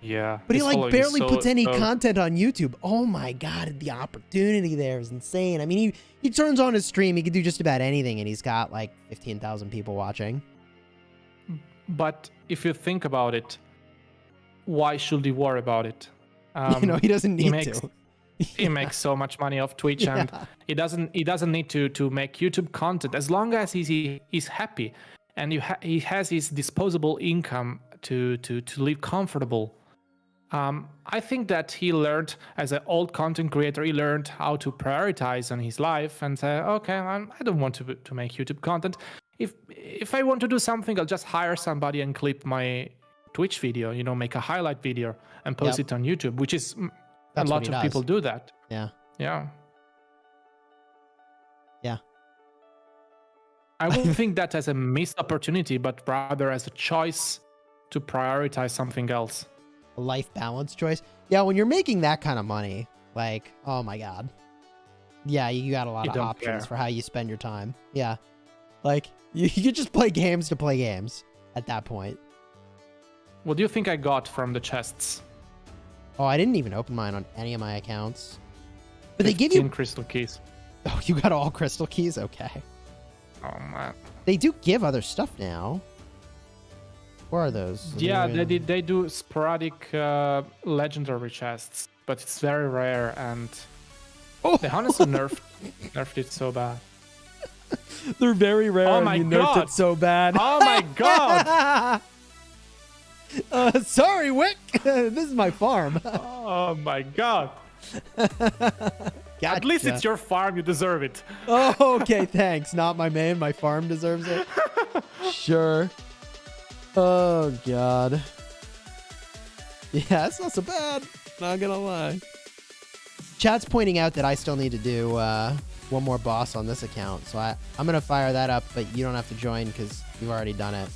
Yeah. But he like barely puts any content on YouTube. Oh my God, the opportunity there is insane. I mean, he turns on his stream, he can do just about anything, and he's got like 15,000 people watching. But if you think about it, why should he worry about it? You know, he doesn't need to. He makes so much money off Twitch, and he doesn't need to make YouTube content as long as he's happy, and he has his disposable income to live comfortable. I think that he learned, as an old content creator, he learned how to prioritize on his life and say, okay, I don't want to make YouTube content. If I want to do something, I'll just hire somebody and clip my Twitch video, you know, make a highlight video and post it on YouTube, which is a lot of people do that. Yeah. Yeah. Yeah. I wouldn't think that as a missed opportunity, but rather as a choice to prioritize something else. A life balance choice. Yeah, when you're making that kind of money, like, oh my God. Yeah, you got a lot of options for how you spend your time. Yeah. Like, you could just play games to play games at that point. What do you think I got from the chests? Oh, I didn't even open mine on any of my accounts. But they give you crystal keys. Oh, you got all crystal keys? Okay. Oh man. They do give other stuff now. Where are those? Yeah, they do sporadic legendary chests, but it's very rare, and they honestly nerfed it so bad. They're very rare. Oh my and God. Nerfed it so bad. Oh my God. Sorry, Wick. This is my farm. Oh my God. Gotcha. At least it's your farm. You deserve it. Oh, okay, thanks. Not my main. My farm deserves it. Sure. Oh, God. Yeah, it's not so bad. Not gonna lie. Chat's pointing out that I still need to do one more boss on this account. So I'm gonna fire that up, but you don't have to join because you've already done it.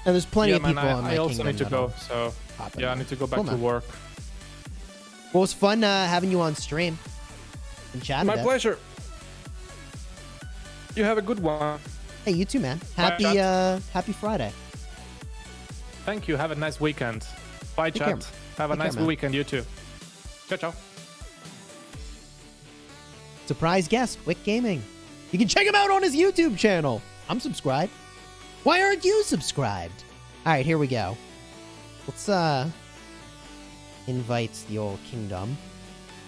And there's plenty of people in my I also kingdom need to go, so yeah, I need to go back to work. Well, it was fun having you on stream and chatting. My pleasure. You have a good one. Hey, you too, man. Happy Friday. Thank you. Have a nice weekend. Bye, chat. Have a nice weekend, you too. Ciao, ciao. Surprise guest, Wick Gaming. You can check him out on his YouTube channel. I'm subscribed. Why aren't you subscribed? All right, here we go. Let's invite the old kingdom.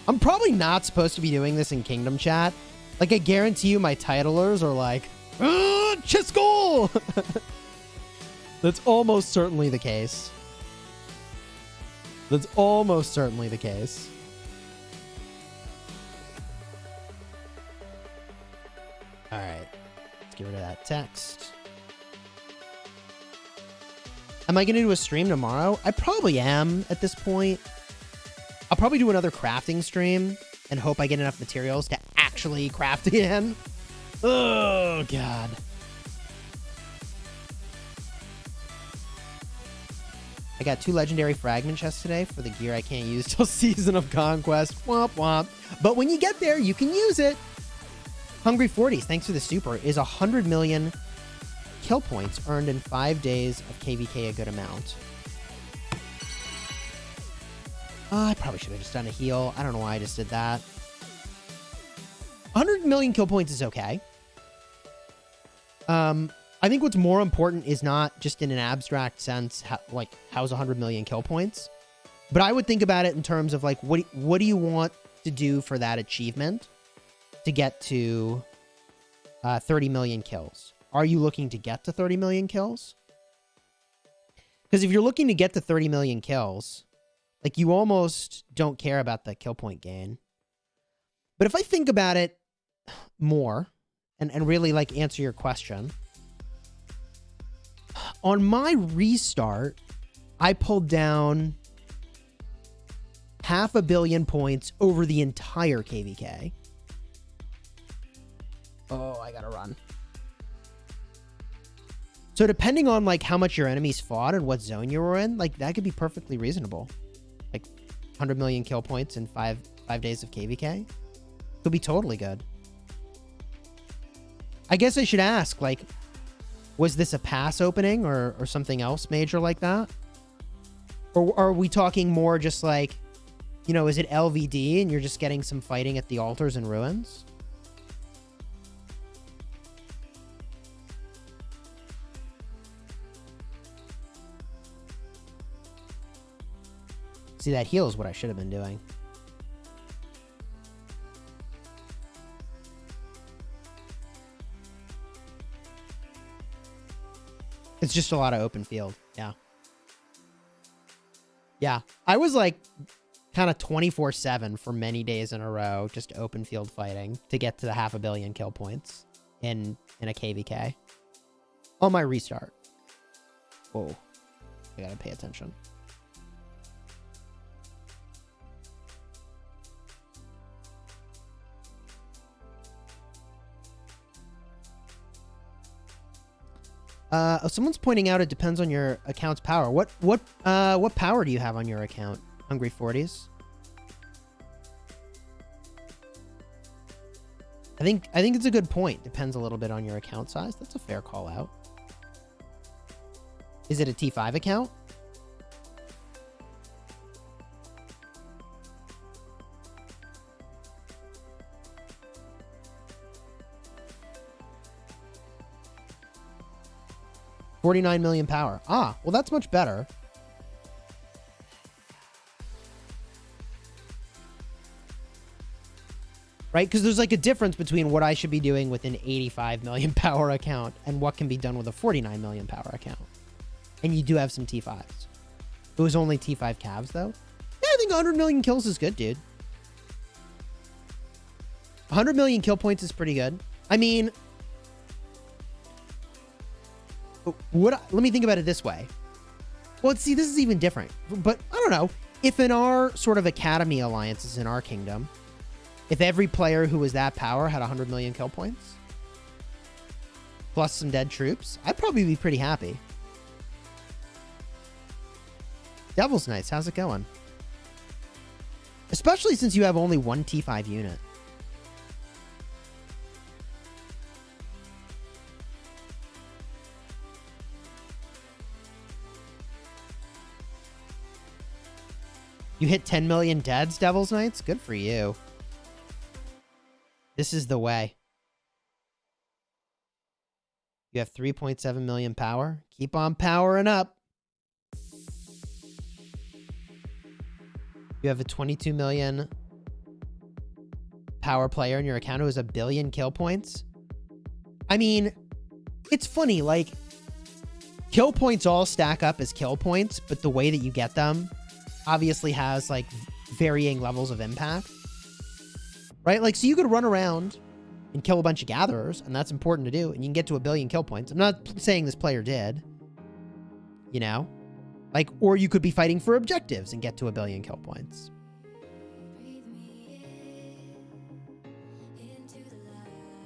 I'm probably not supposed to be doing this in kingdom chat. Like, I guarantee you my titlers are like, Chisgule! That's almost certainly the case. That's almost certainly the case. All right. Let's get rid of that text. Am I going to do a stream tomorrow? I probably am at this point. I'll probably do another crafting stream and hope I get enough materials to actually craft again. Oh, God. I got 2 legendary fragment chests today for the gear I can't use till Season of Conquest. Womp womp. But when you get there, you can use it. Hungry 40s, thanks for the super, is 100 million kill points earned in 5 days of KVK a good amount. I probably should have just done a heal. I don't know why I just did that. 100 million kill points is okay. I think what's more important is not just in an abstract sense, how's 100 million kill points, but I would think about it in terms of like, what do you want to do for that achievement to get to 30 million kills? Are you looking to get to 30 million kills? Because if you're looking to get to 30 million kills, like, you almost don't care about the kill point gain. But if I think about it more and really, like, answer your question, on my restart, I pulled down 500 million points over the entire KVK. Oh, I gotta run. So depending on, like, how much your enemies fought and what zone you were in, like, that could be perfectly reasonable. Like, 100 million kill points in 5 days of KVK could be totally good. I guess I should ask, like, was this a pass opening or something else major like that? Or are we talking more just like, you know, is it LVD and you're just getting some fighting at the altars and ruins? See, that heal is what I should have been doing. It's just a lot of open field. Yeah. Yeah. I was like kind of 24/7 for many days in a row, just open field fighting to get to the 500 million kill points in a KVK on my restart. Whoa. I gotta pay attention. Someone's pointing out it depends on your account's power. What power do you have on your account, Hungry 40s? I think it's a good point. Depends a little bit on your account size. That's a fair call out. Is it a T5 account? $49 million power. Ah, well, that's much better. Right? Because there's like a difference between what I should be doing with an 85 million power account and what can be done with a 49 million power account. And you do have some T5s. It was only T5 calves, though. Yeah, I think 100 million kills is good, dude. 100 million kill points is pretty good. I mean, let me think about it this way. Well, see, this is even different. But I don't know. If in our sort of academy alliances in our kingdom, if every player who was that power had 100 million kill points, plus some dead troops, I'd probably be pretty happy. Devil's Knights, how's it going? Especially since you have only one T5 unit. You hit 10 million deads, Devil's Knights? Good for you. This is the way. You have 3.7 million power. Keep on powering up. You have a 22 million power player in your account who has 1 billion kill points. I mean, it's funny, like, kill points all stack up as kill points, but the way that you get them obviously has, like, varying levels of impact. Right? Like, so you could run around and kill a bunch of gatherers, and that's important to do, and you can get to 1 billion kill points. I'm not saying this player did. You know? Like, or you could be fighting for objectives and get to 1 billion kill points.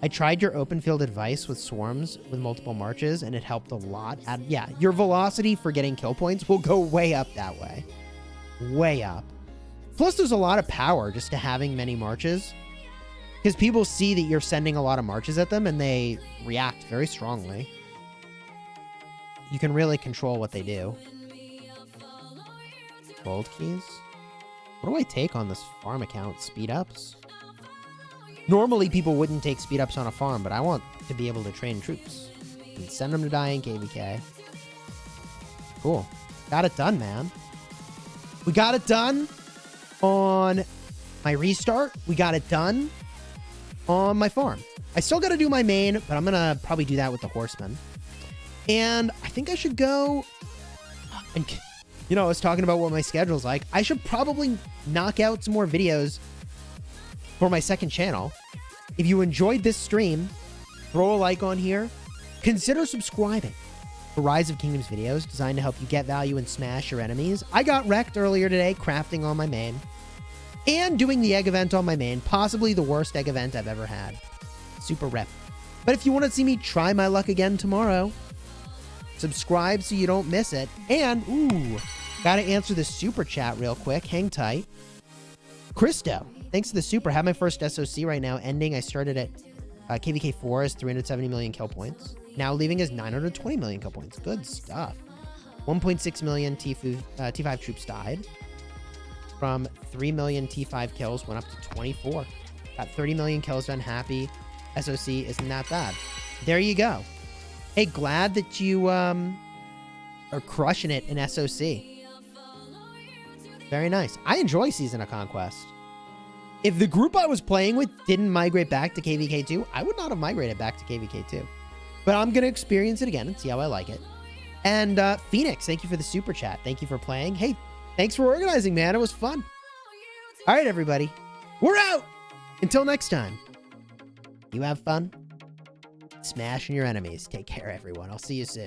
I tried your open field advice with swarms with multiple marches, and it helped a lot. Yeah, your velocity for getting kill points will go way up that way. Way up. Plus, there's a lot of power just to having many marches. Because people see that you're sending a lot of marches at them, and they react very strongly. You can really control what they do. Gold keys? What do I take on this farm account? Speed ups? Normally, people wouldn't take speed ups on a farm, but I want to be able to train troops. And send them to die in KVK. Cool. Got it done, man. We got it done on my restart. We got it done on my farm. I still got to do my main, but I'm going to probably do that with the horsemen. And I think I should go... And, you know, I was talking about what my schedule's like. I should probably knock out some more videos for my second channel. If you enjoyed this stream, throw a like on here. Consider subscribing for Rise of Kingdoms videos designed to help you get value and smash your enemies. I got wrecked earlier today crafting on my main and doing the egg event on my main. Possibly the worst egg event I've ever had. Super rep. But if you want to see me try my luck again tomorrow, subscribe so you don't miss it. And, ooh, gotta answer the super chat real quick. Hang tight. Christo, thanks to the super. Have my first SOC right now ending. I started at KVK 4 as 370 million kill points. Now leaving as 920 million kill points. Good stuff. 1.6 million T5 troops died. From 3 million T5 kills went up to 24. Got 30 million kills done. Happy. SOC isn't that bad. There you go. Hey, glad that you are crushing it in SOC. Very nice. I enjoy Season of Conquest. If the group I was playing with didn't migrate back to KVK2, I would not have migrated back to KVK2. But I'm going to experience it again and see how I like it. And Phoenix, thank you for the super chat. Thank you for playing. Hey, thanks for organizing, man. It was fun. All right, everybody. We're out. Until next time. You have fun smashing your enemies. Take care, everyone. I'll see you soon.